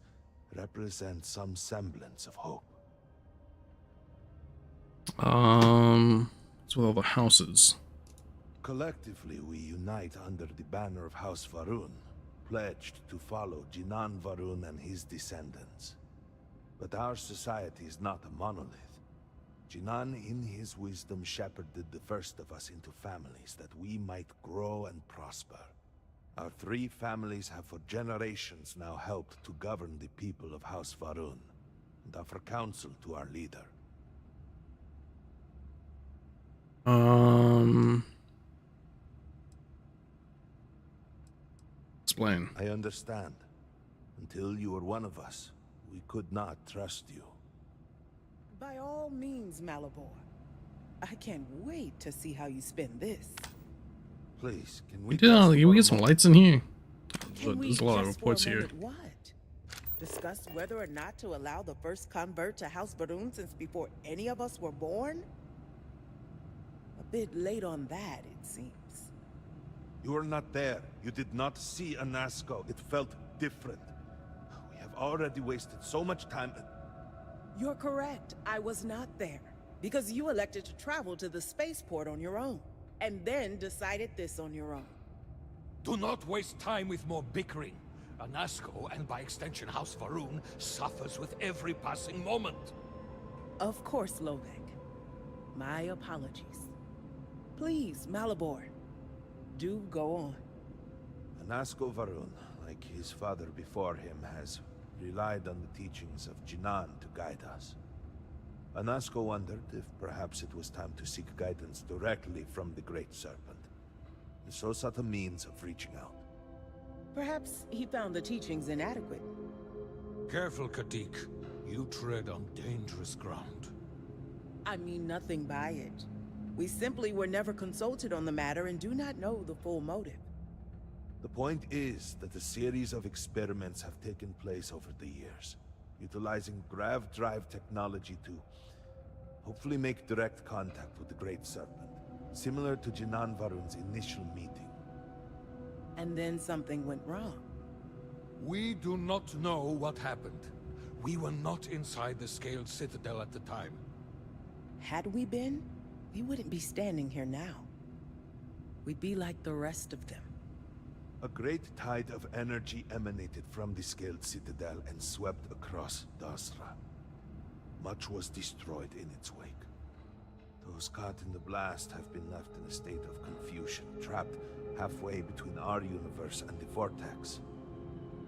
S23: represent some semblance of hope.
S1: It's with all the houses.
S23: Collectively, we unite under the banner of House Varun, pledged to follow Jinan Varun and his descendants. But our society is not a monolith. Jinan, in his wisdom, shepherded the first of us into families that we might grow and prosper. Our 3 families have for generations now helped to govern the people of House Varun, and offer counsel to our leader.
S1: Explain.
S23: I understand. Until you were one of us, we could not trust you.
S13: By all means, Malabor. I can't wait to see how you spend this.
S23: Please, can
S1: Can we get some lights in here?
S13: There's
S1: a lot of
S13: just for a
S1: reports here.
S13: moment what? Discuss whether or not to allow the first convert to House Varun since before any of us were born? A bit late on that, it seems.
S23: You were not there. You did not see Anasko. It felt different. We have already wasted so much time.
S13: You're correct. I was not there. Because you elected to travel to the spaceport on your own. And then decided this on your own.
S15: Do not waste time with more bickering. Anasko, and by extension House Varun, suffers with every passing moment.
S13: Of course, Lovek. My apologies. Please, Malabor. Do go on.
S23: Anasko Varun, like his father before him, has relied on the teachings of Jinan to guide us. Anasko wondered if perhaps it was time to seek guidance directly from the Great Serpent, and so sought a means of reaching out.
S13: Perhaps he found the teachings inadequate.
S15: Careful, Kadik. You tread on dangerous ground.
S13: I mean nothing by it. We simply were never consulted on the matter and do not know the full motive.
S23: The point is that a series of experiments have taken place over the years, utilizing grav drive technology to hopefully make direct contact with the Great Serpent, similar to Jinan Varun's initial meeting.
S13: And then something went wrong.
S15: We do not know what happened. We were not inside the Scaled Citadel at the time.
S13: Had we been, we wouldn't be standing here now. We'd be like the rest of them.
S23: A great tide of energy emanated from the Scaled Citadel and swept across Dazra. Much was destroyed in its wake. Those caught in the blast have been left in a state of confusion, trapped halfway between our universe and the Vortex.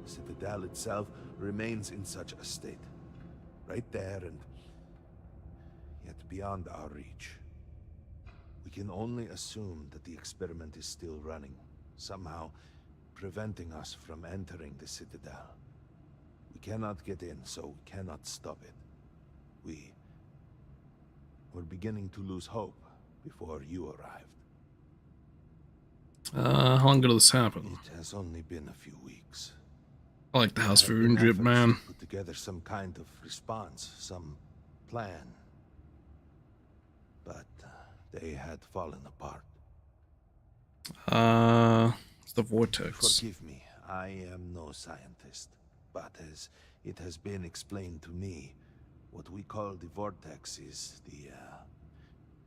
S23: The Citadel itself remains in such a state. Right there and yet beyond our reach. We can only assume that the experiment is still running, somehow preventing us from entering the Citadel. We cannot get in, so we cannot stop it. We're beginning to lose hope before you arrived.
S1: How long ago did this happen?
S23: It has only been a few weeks.
S1: I like the House Varun drip, man.
S23: Put together some kind of response, some plan. But they had fallen apart.
S1: It's the Vortex.
S23: Forgive me, I am no scientist. But as it has been explained to me, what we call the Vortex is the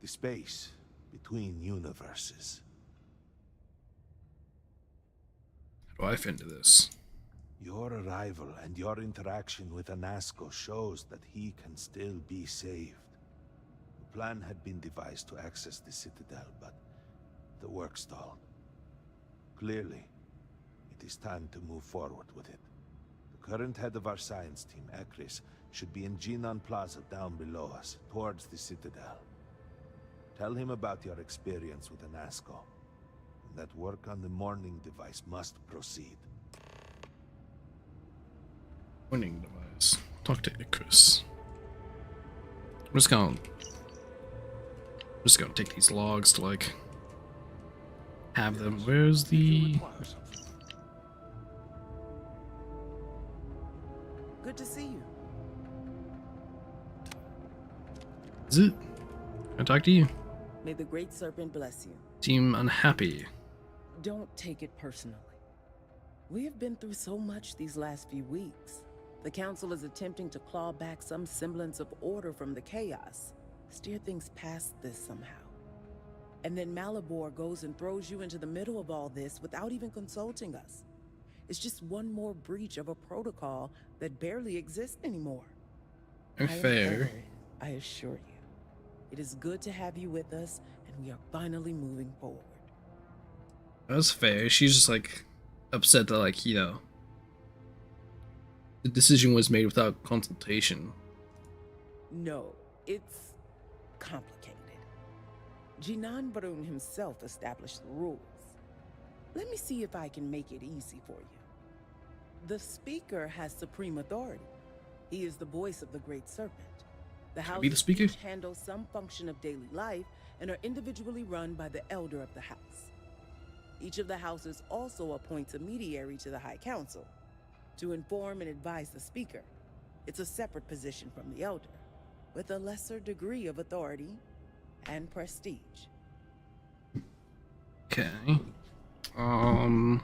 S23: space between universes.
S1: do I fit into this?
S23: Your arrival and your interaction with Anasco shows that he can still be saved. The plan had been devised to access the Citadel, but the work stalled. Clearly, it is time to move forward with it. The current head of our science team, Ekris, should be in Jinan Plaza down below us, towards the Citadel. Tell him about your experience with Anasco, and that work on the morning device must proceed.
S1: Morning device. Talk to Ekris. I'm just gonna take these logs to like have them. Where's the?
S13: Good to see you.
S1: Is it? Can I talk to you?
S13: May the Great Serpent bless you.
S1: Seem unhappy.
S13: Don't take it personally. We have been through so much these last few weeks. The Council is attempting to claw back some semblance of order from the chaos, steer things past this somehow. And then Malabor goes and throws you into the middle of all this without even consulting us. It's just one more breach of a protocol that barely exists anymore.
S1: Fair.
S13: I assure you. It is good to have you with us, and we are finally moving forward.
S1: That's fair. She's just like upset that like, you know, the decision was made without consultation.
S13: No, it's complicated. Jinan Barun himself established the rules. Let me see if I can make it easy for you. The Speaker has supreme authority. He is the voice of the Great Serpent. The
S1: Can I be the
S13: houses
S1: Speaker?
S13: each handle some function of daily life and are individually run by the Elder of the House. Each of the houses also appoints a mediary to the High Council to inform and advise the Speaker. It's a separate position from the Elder, with a lesser degree of authority and prestige.
S1: Okay. Thought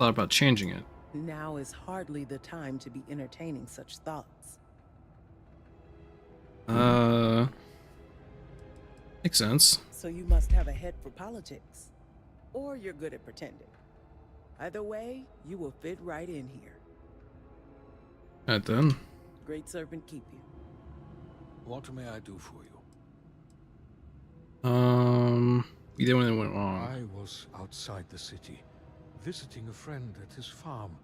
S1: about changing it.
S13: Now is hardly the time to be entertaining such thoughts.
S1: Makes sense.
S13: So you must have a head for politics, or you're good at pretending. Either way, you will fit right in here.
S1: Alright then.
S13: Great Serpent keep you.
S15: What may I do for you?
S1: Either when it went wrong.
S15: I was outside the city, visiting a friend at his farm.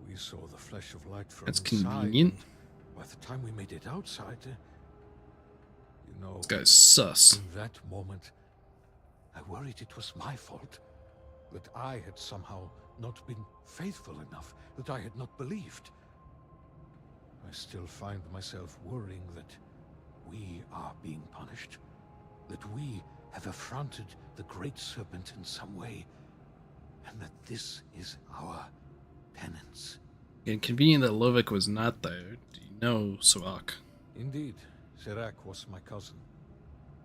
S15: We saw the flash of light from
S1: That's
S15: inside,
S1: convenient.
S15: and by the time we made it outside, you know,
S1: This guy's sus.
S15: in that moment, I worried it was my fault. That I had somehow not been faithful enough, that I had not believed. I still find myself worrying that we are being punished, that we have affronted the Great Serpent in some way, and that this is our penance.
S1: And convenient that Lovik was not there. Do you know Sirach?
S15: Indeed, Sirach was my cousin.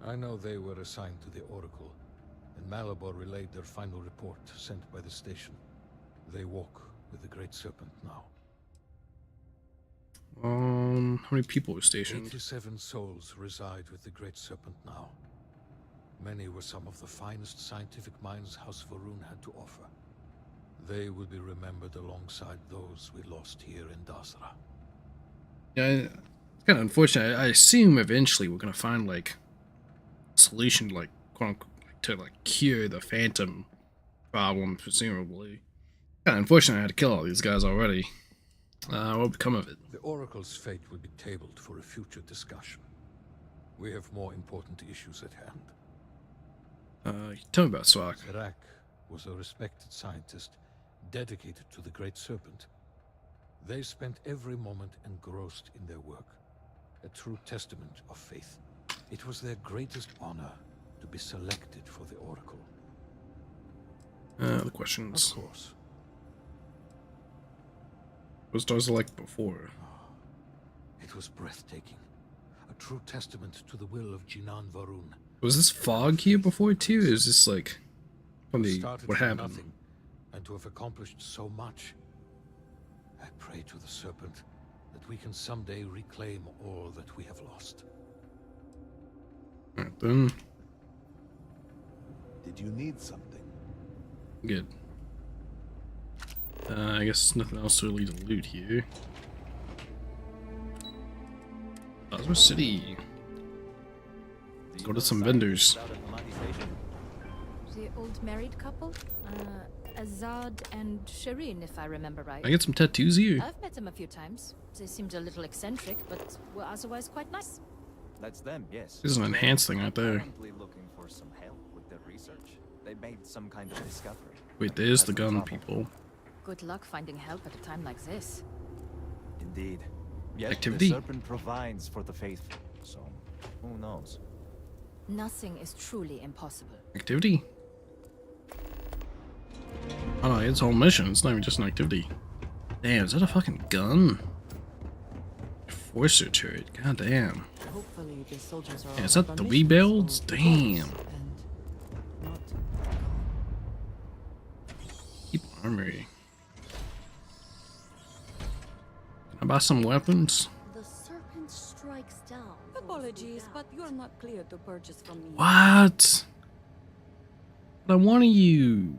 S15: I know they were assigned to the Oracle, and Malabor relayed their final report sent by the station. They walk with the Great Serpent now.
S1: How many people were stationed?
S15: 87 souls reside with the Great Serpent now. Many were some of the finest scientific minds House Varun had to offer. They will be remembered alongside those we lost here in Dasra.
S1: Yeah, it's kind of unfortunate. I assume eventually we're gonna find like a solution, like quote unquote, to like cure the Phantom problem, presumably. Kind of unfortunate I had to kill all these guys already. What would become of it?
S15: The Oracle's fate will be tabled for a future discussion. We have more important issues at hand.
S1: Tell me about Sirach.
S15: Sirach was a respected scientist, dedicated to the Great Serpent. They spent every moment engrossed in their work, a true testament of faith. It was their greatest honor to be selected for the Oracle.
S1: The questions.
S15: Of course.
S1: Was Darza like before?
S15: It was breathtaking. A true testament to the will of Jinan Varun.
S1: Was this fog here before too? Or is this like from the
S15: Started
S1: what
S15: from
S1: happened?
S15: nothing, and to have accomplished so much. I pray to the Serpent that we can someday reclaim all that we have lost.
S1: Alright then.
S23: Did you need something?
S1: Good. I guess nothing else really to loot here. Plasma City. Let's go to some vendors.
S19: The old married couple? Azad and Shireen, if I remember right.
S1: I get some tattoos here.
S19: I've met them a few times. They seemed a little eccentric, but were otherwise quite nice.
S6: That's them, yes.
S1: This is an enhanced thing right there.
S6: Apparently looking for some help with their research. They made some kind of discovery.
S1: Wait, there's the gun people.
S19: Good luck finding help at a time like this.
S6: Indeed. Yet
S1: Activity?
S6: the serpent provides for the faithful, so who knows?
S19: Nothing is truly impossible.
S1: Activity? Oh no, it's a whole mission. It's not even just an activity. Damn, is that a fucking gun? Forcer turret. God damn.
S7: Hopefully the soldiers are
S1: Yeah, is that the rebuilds? Damn. Keep armory. Can I buy some weapons?
S16: The serpent strikes down. Apologies, but you're not clear to purchase from me.
S1: What? But I wanted you.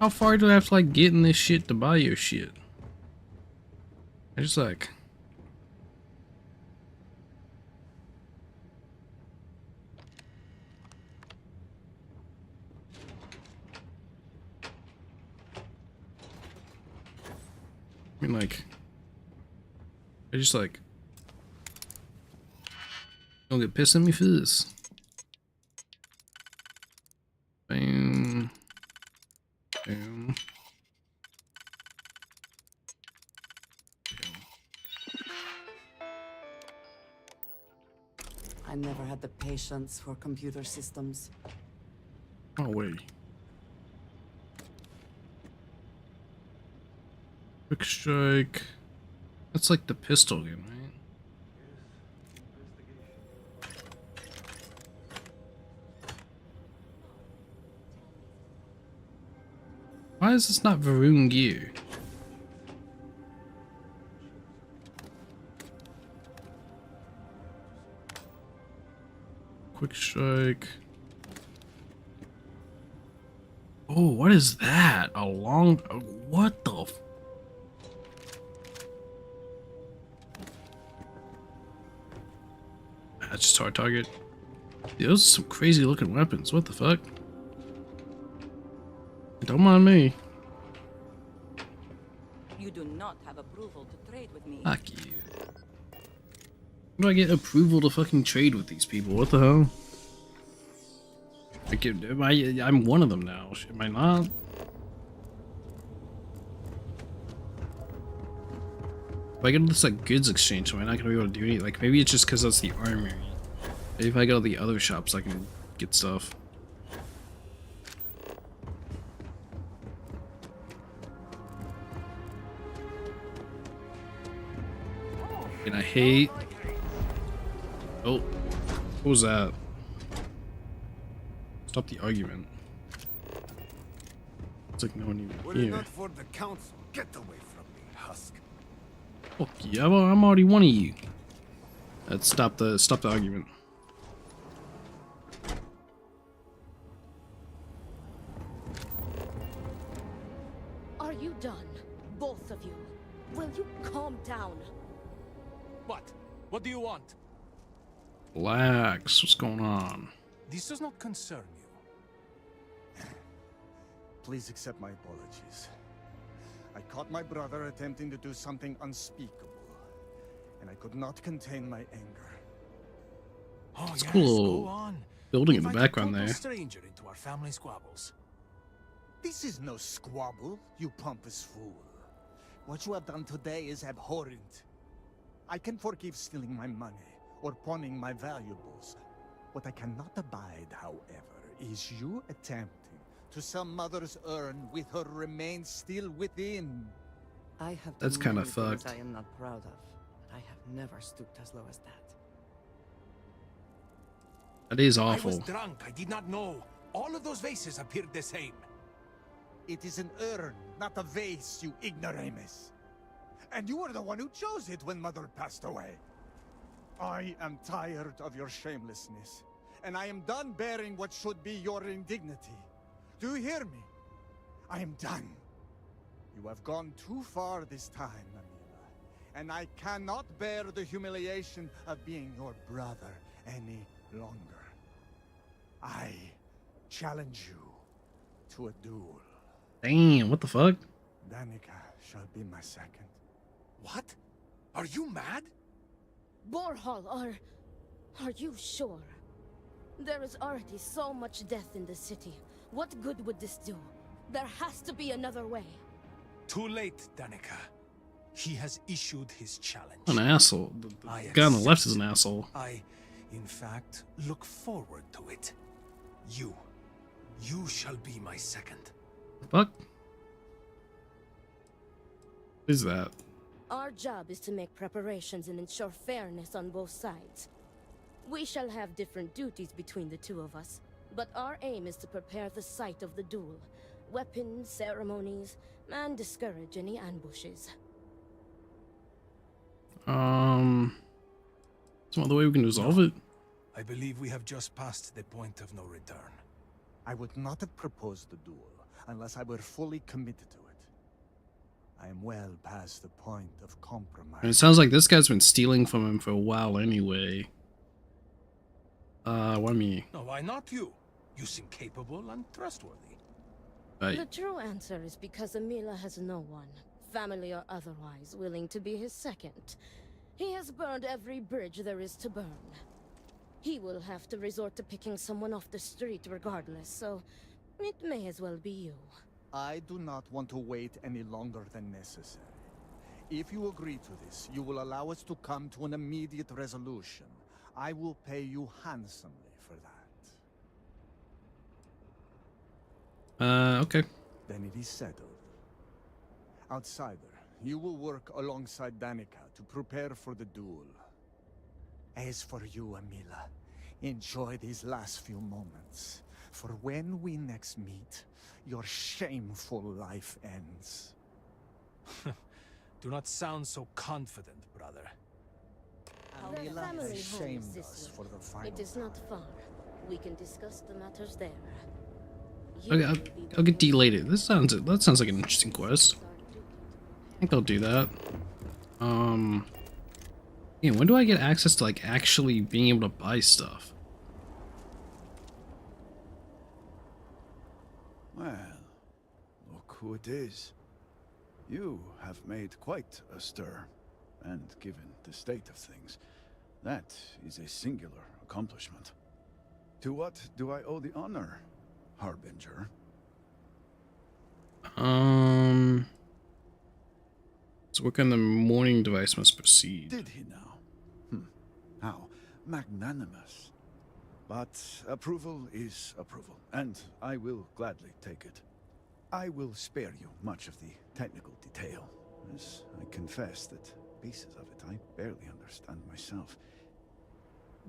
S1: How far do I have to like get in this shit to buy your shit? I just like. I mean, like. I just like. Don't get pissed at me for this. Boom. Boom.
S7: I never had the patience for computer systems.
S1: Oh wait. Quick strike. That's like the pistol game, right? Why is this not Varun gear? Quick strike. Oh, what is that? A long. What the? That's just our target. Those are some crazy looking weapons. What the fuck? Don't mind me.
S16: You do not have approval to trade with me.
S1: Fuck you. How do I get approval to fucking trade with these people? What the hell? I'm one of them now. Am I not? If I go to this like goods exchange, am I not gonna be able to do anything? Like maybe it's just because that's the armory. Maybe if I go to the other shops, I can get stuff. And I hate. Oh, what was that? Stop the argument. It's like no one even
S14: Were it
S1: here.
S14: not for the council, get away from me, husk.
S1: Fuck yeah, well, I'm already one of you. Let's stop the argument.
S16: Are you done? Both of you. Will you calm down?
S17: What? What do you want?
S1: Relax, what's going on?
S17: This does not concern you.
S24: Please accept my apologies. I caught my brother attempting to do something unspeakable, and I could not contain my anger.
S17: Oh,
S1: It's
S17: yes,
S1: cool
S17: go on.
S1: building in the
S17: Invite a
S1: background
S17: total
S1: there.
S17: stranger into our family squabbles.
S24: This is no squabble, you pompous fool. What you have done today is abhorrent. I can forgive stealing my money or pawning my valuables. What I cannot abide, however, is you attempting to some mother's urn with her remains still within.
S7: I have
S1: That's
S7: done
S1: kinda
S7: many things
S1: fucked.
S7: I am not proud of, but I have never stooped as low as that.
S1: That is
S17: I was
S1: awful.
S17: drunk. I did not know. All of those vases appeared the same.
S24: It is an urn, not a vase, you ignoramus. And you were the one who chose it when Mother passed away. I am tired of your shamelessness, and I am done bearing what should be your indignity. Do you hear me? I am done. You have gone too far this time, Amila. And I cannot bear the humiliation of being your brother any longer. I challenge you to a duel.
S1: Damn, what the fuck?
S24: Danica shall be my second.
S17: What? Are you mad?
S16: Borhal, are you sure? There is already so much death in the city. What good would this do? There has to be another way.
S17: Too late, Danica. He has issued his challenge.
S1: An asshole. The guy on the left is an asshole.
S17: I, in fact, look forward to it. You shall be my second.
S1: Fuck? What is that?
S16: Our job is to make preparations and ensure fairness on both sides. We shall have different duties between the two of us, but our aim is to prepare the site of the duel. Weapons, ceremonies, and discourage any ambushes.
S1: Some other way we can resolve it?
S17: I believe we have just passed the point of no return.
S24: I would not have proposed the duel unless I were fully committed to it. I am well past the point of compromise.
S1: And it sounds like this guy's been stealing from him for a while anyway. Why me?
S17: No, why not you? You seem capable and trustworthy.
S1: Right.
S16: The true answer is because Amila has no one, family or otherwise, willing to be his second. He has burned every bridge there is to burn. He will have to resort to picking someone off the street regardless, so it may as well be you.
S24: I do not want to wait any longer than necessary. If you agree to this, you will allow us to come to an immediate resolution. I will pay you handsomely for that.
S1: Okay.
S24: Then it is settled. Outsider, you will work alongside Danica to prepare for the duel. As for you, Amila, enjoy these last few moments. For when we next meet, your shameful life ends.
S17: Do not sound so confident, brother.
S16: Their
S24: Amila
S16: family
S24: has
S16: home
S24: shamed
S16: is this
S24: us
S16: way.
S24: for the final
S16: It is not far. We can discuss the matters there.
S1: Okay, I'll get D later. That sounds like an interesting quest. I think I'll do that. Yeah, when do I get access to like actually being able to buy stuff?
S10: Well, look who it is. You have made quite a stir, and given the state of things, that is a singular accomplishment. To what do I owe the honor, Harbinger?
S1: So work on the morning device must proceed.
S10: Did he now? How magnanimous. But approval is approval, and I will gladly take it. I will spare you much of the technical detail, as I confess that pieces of it I barely understand myself.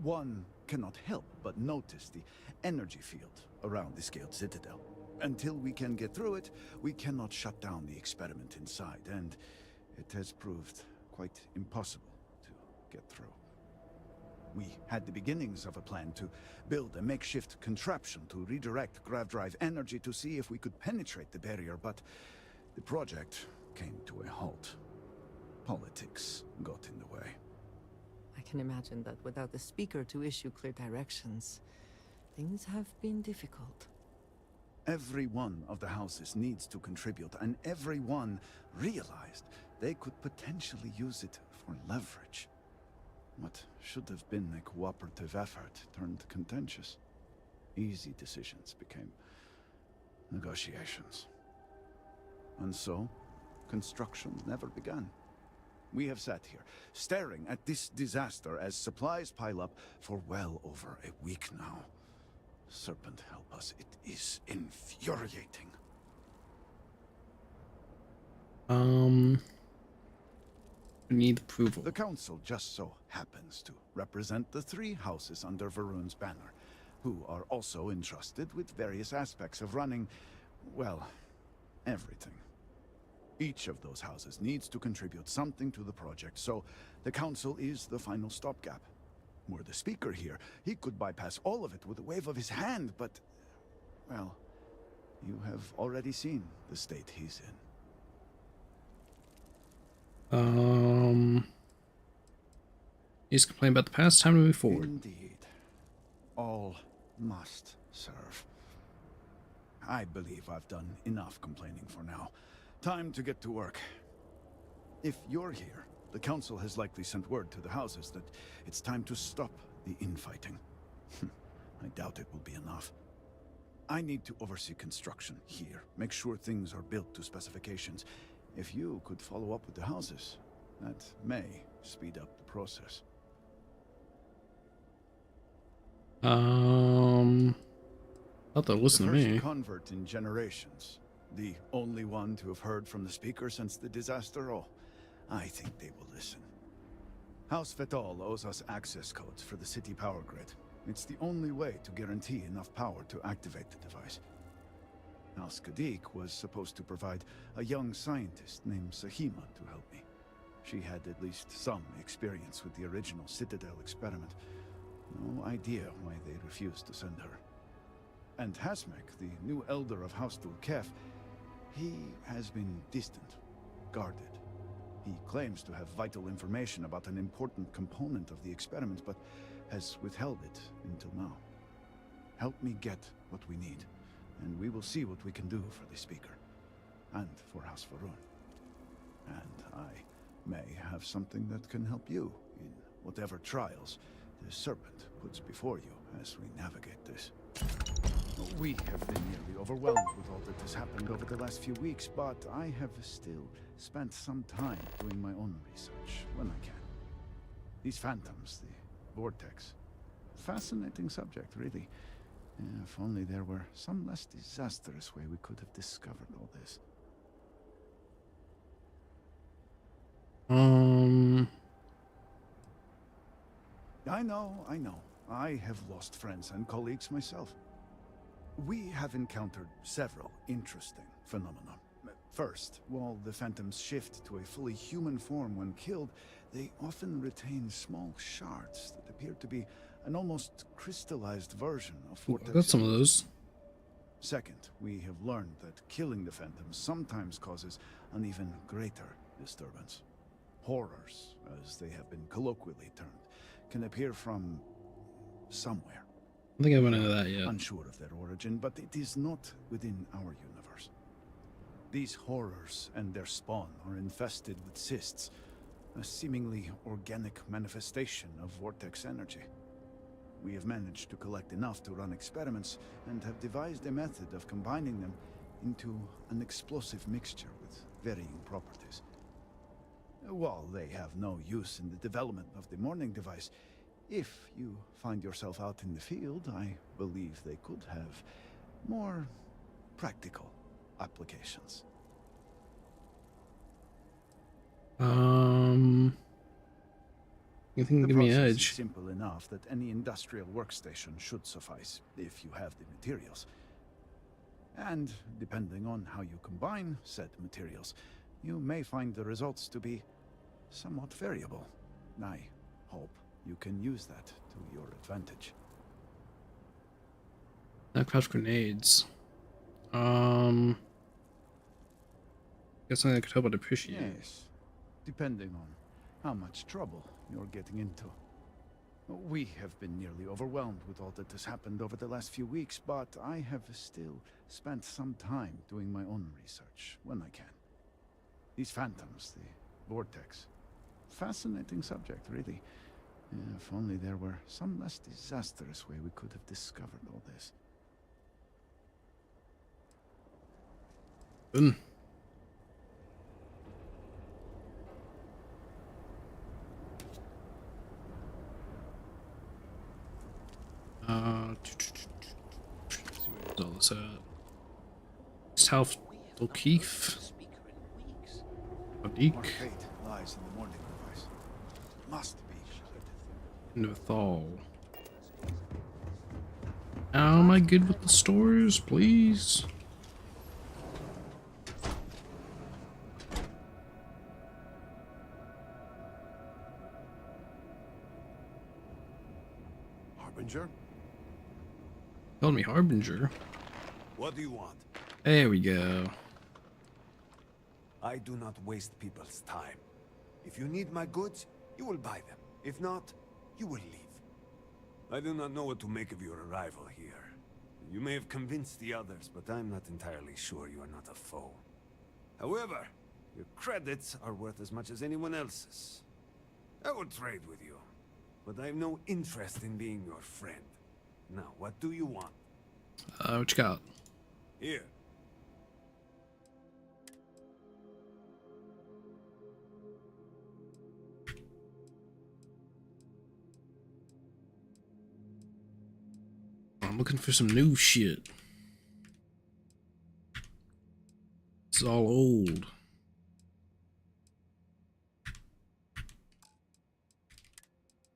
S10: One cannot help but notice the energy field around the scaled citadel. Until we can get through it, we cannot shut down the experiment inside, and it has proved quite impossible to get through. We had the beginnings of a plan to build a makeshift contraption to redirect grav drive energy to see if we could penetrate the barrier, but the project came to a halt. Politics got in the way.
S18: I can imagine that without the speaker to issue clear directions, things have been difficult.
S10: Every one of the houses needs to contribute, and everyone realized they could potentially use it for leverage. What should have been a cooperative effort turned contentious. Easy decisions became negotiations. And so, construction never began. We have sat here, staring at this disaster as supplies pile up for well over a week now. Serpent help us, it is infuriating.
S1: We need approval.
S10: The council just so happens to represent the 3 houses under Varun's banner, who are also entrusted with various aspects of running, well, everything. Each of those houses needs to contribute something to the project, so the council is the final stopgap. Were the speaker here, he could bypass all of it with a wave of his hand, but, well, You have already seen the state he's in.
S1: He's complaining about the past, time to move forward.
S10: Indeed. All must serve. I believe I've done enough complaining for now. Time to get to work. If you're here, the Council has likely sent word to the houses that it's time to stop the infighting. I doubt it will be enough. I need to oversee construction here, make sure things are built to specifications. If you could follow up with the houses, that may speed up the process.
S1: Thought they'll listen to me.
S10: The first convert in generations. The only one to have heard from the speaker since the disaster. Oh, I think they will listen. House Fetal owes us access codes for the city power grid. It's the only way to guarantee enough power to activate the device. House Kadik was supposed to provide a young scientist named Sahima to help me. She had at least some experience with the original Citadel experiment. No idea why they refused to send her. And Hasmek, the new elder of House Dulkef, he has been distant, guarded. He claims to have vital information about an important component of the experiment, but has withheld it until now. Help me get what we need, and we will see what we can do for the Speaker, and for House Varun. And I may have something that can help you in whatever trials the Serpent puts before you as we navigate this. We have been nearly overwhelmed with all that has happened over the last few weeks, but I have still spent some time doing my own research when I can. These phantoms, the vortex. Fascinating subject, really. If only there were some less disastrous way we could have discovered all this. I know. I have lost friends and colleagues myself. We have encountered several interesting phenomena. First, while the phantoms shift to a fully human form when killed, they often retain small shards that appear to be an almost crystallized version of vortex.
S1: I got some of those.
S10: Second, we have learned that killing the phantoms sometimes causes an even greater disturbance. Horrors, as they have been colloquially termed, can appear from somewhere.
S1: I think I went into that yet.
S10: Unsure of their origin, but it is not within our universe. These horrors and their spawn are infested with cysts, a seemingly organic manifestation of vortex energy. We have managed to collect enough to run experiments and have devised a method of combining them into an explosive mixture with varying properties. While they have no use in the development of the morning device, if you find yourself out in the field, I believe they could have more practical applications.
S1: You think give me an edge?
S10: Is simple enough that any industrial workstation should suffice if you have the materials. And depending on how you combine said materials, you may find the results to be somewhat variable. I hope you can use that to your advantage.
S1: Now craft grenades. Guess something I could help but appreciate.
S10: Yes, depending on how much trouble you're getting into. We have been nearly overwhelmed with all that has happened over the last few weeks, but I have still spent some time doing my own research when I can. These phantoms, the vortex. Fascinating subject, really. If only there were some less disastrous way we could have discovered all this.
S1: All this South O'Keefe. Odeek.
S10: Fate lies in the morning device. Must be.
S1: Nothal. Am I good with the stores, please?
S23: Harbinger?
S1: Called me Harbinger.
S23: What do you want?
S1: There we go.
S14: I do not waste people's time. If you need my goods, you will buy them. If not, you will leave. I do not know what to make of your arrival here. You may have convinced the others, but I'm not entirely sure you are not a foe. However, your credits are worth as much as anyone else's. I will trade with you, but I have no interest in being your friend. Now, what do you want?
S1: What you got?
S14: Here.
S1: I'm looking for some new shit. It's all old.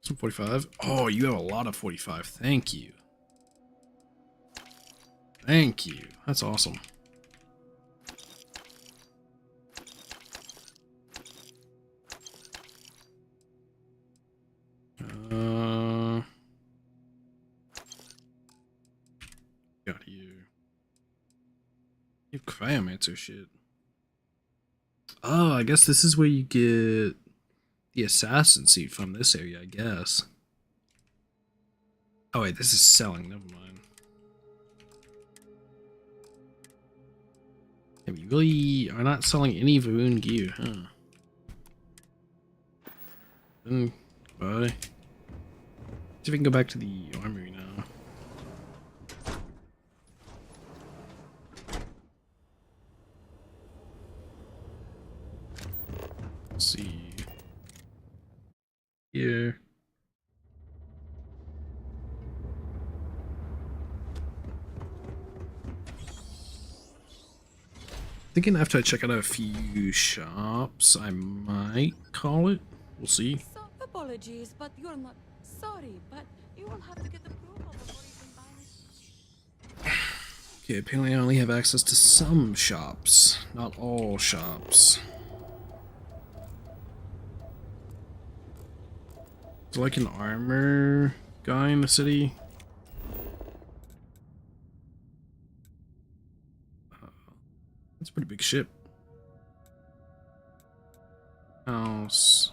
S1: Some 45. Oh, you have a lot of 45. Thank you. Thank you. That's awesome. Got here. You have cryomancer shit. Oh, I guess this is where you get the assassin suit from this area, I guess. Oh wait, this is selling, never mind. Yeah, we really are not selling any Varun gear, huh? Then, bye. See if we can go back to the armory now. Let's see. Here. Thinking after I check out a few shops, I might call it. We'll see.
S5: So, apologies, but you're not sorry, but you will have to get approval before you can buy.
S1: Okay, apparently I only have access to some shops, not all shops. Is there like an armor guy in the city? That's a pretty big ship. House.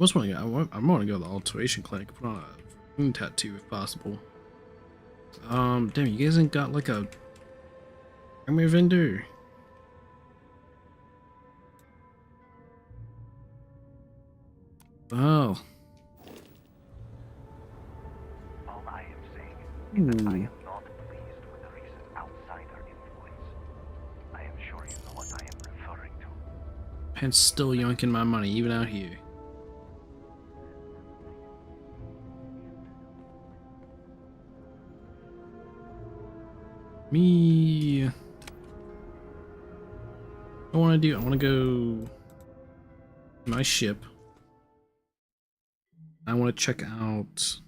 S1: I want to go to the alteration clinic, put on a wound tattoo if possible. Damn, you guys ain't got like a armor vendor? Oh.
S2: All I am saying is that I
S1: Ooh.
S2: am not pleased with the recent outsider influence. I am sure you know what I am referring to.
S1: Pence still yoinking my money, even out here. Me. I want to go my ship. I want to check out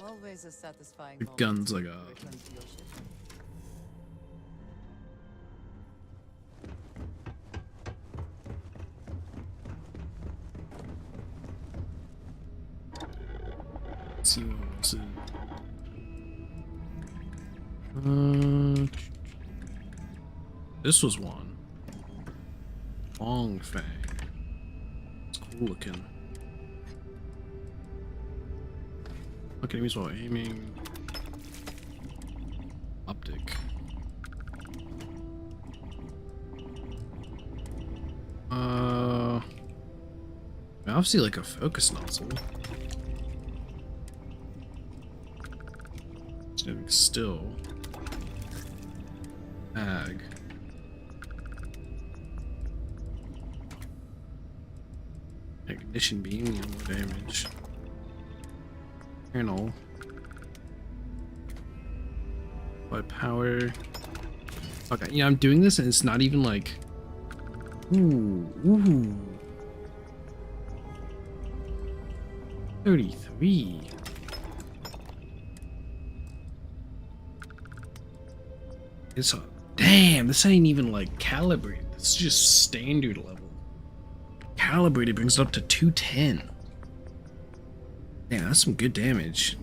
S7: Always a satisfying
S1: the
S7: moment
S1: guns
S7: to
S1: I got.
S7: return to your ship.
S1: Let's see what else is. This was one. Long Fang. It's cool looking. Look enemies while aiming. Optic. Obviously like a focus nozzle. Standing still. Ag. Ignition beam, you know, more damage. Panel. By power. Okay, yeah, I'm doing this and it's not even like. Ooh. 33. It's a damn, this ain't even like calibrated. This is just standard level. Calibrated brings it up to 210. Damn, that's some good damage.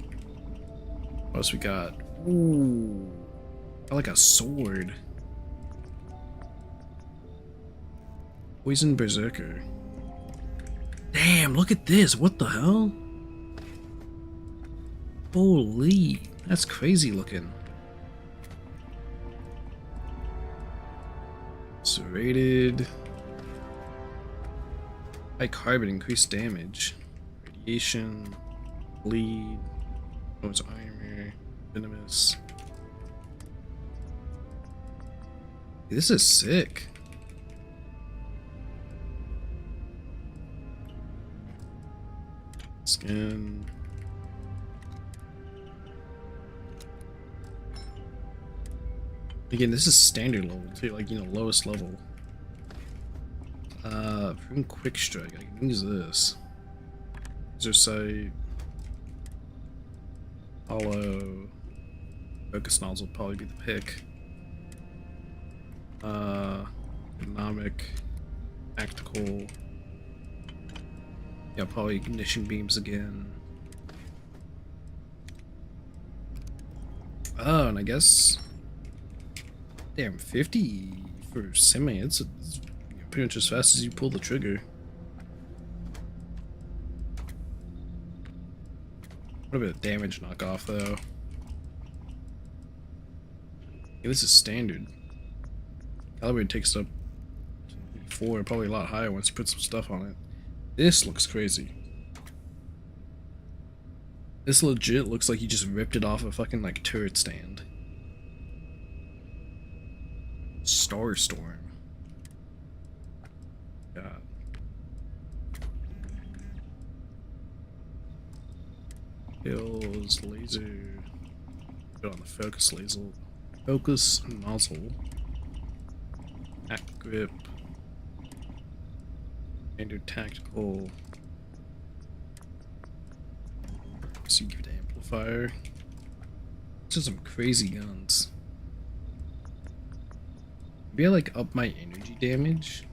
S1: What else we got? Ooh, I like a sword. Poison Berserker. Damn, look at this. What the hell? Holy, that's crazy looking. Serrated. High carbon, increased damage. Radiation. Bleed. Oh, it's armor. Venomous. This is sick. Skin. Again, this is standard level too, like, you know, lowest level. From quick strike, I can use this. Laser sight. Hollow. Focus nozzle would probably be the pick. Economic. Tactical. Yeah, probably ignition beams again. Oh, and I guess. Damn, 50 for semi. It's pretty much as fast as you pull the trigger. What a bit of damage knockoff though. Yeah, this is standard. Caliber takes up to 4, probably a lot higher once you put some stuff on it. This looks crazy. This legit looks like you just ripped it off a fucking like turret stand. Starstorm. God. Kills laser. Put on the focus laser. Focus nozzle. Act grip. Standard tactical. Secret amplifier. These are some crazy guns. Maybe I like up my energy damage.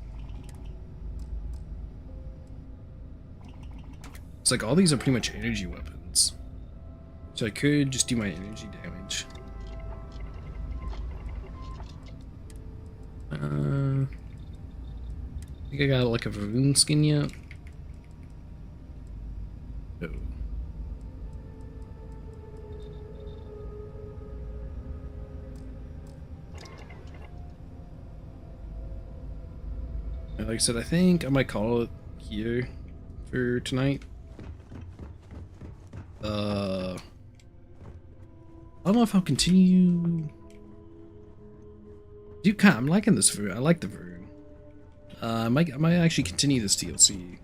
S1: It's like all these are pretty much energy weapons. So I could just do my energy damage. I think I got like a Varoon skin yet. Oh. Like I said, I think I might call it here for tonight. I don't know if I'll continue. I'm liking this Varoon. I like the Varoon. I might actually continue this DLC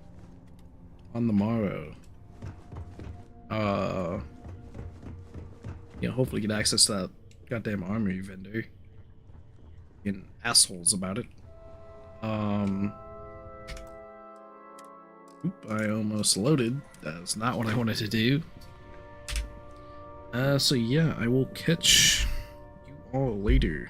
S1: on the morrow. Yeah, hopefully get access to that goddamn armory vendor. Getting assholes about it. Oop, I almost loaded. That's not what I wanted to do. So yeah, I will catch you all later.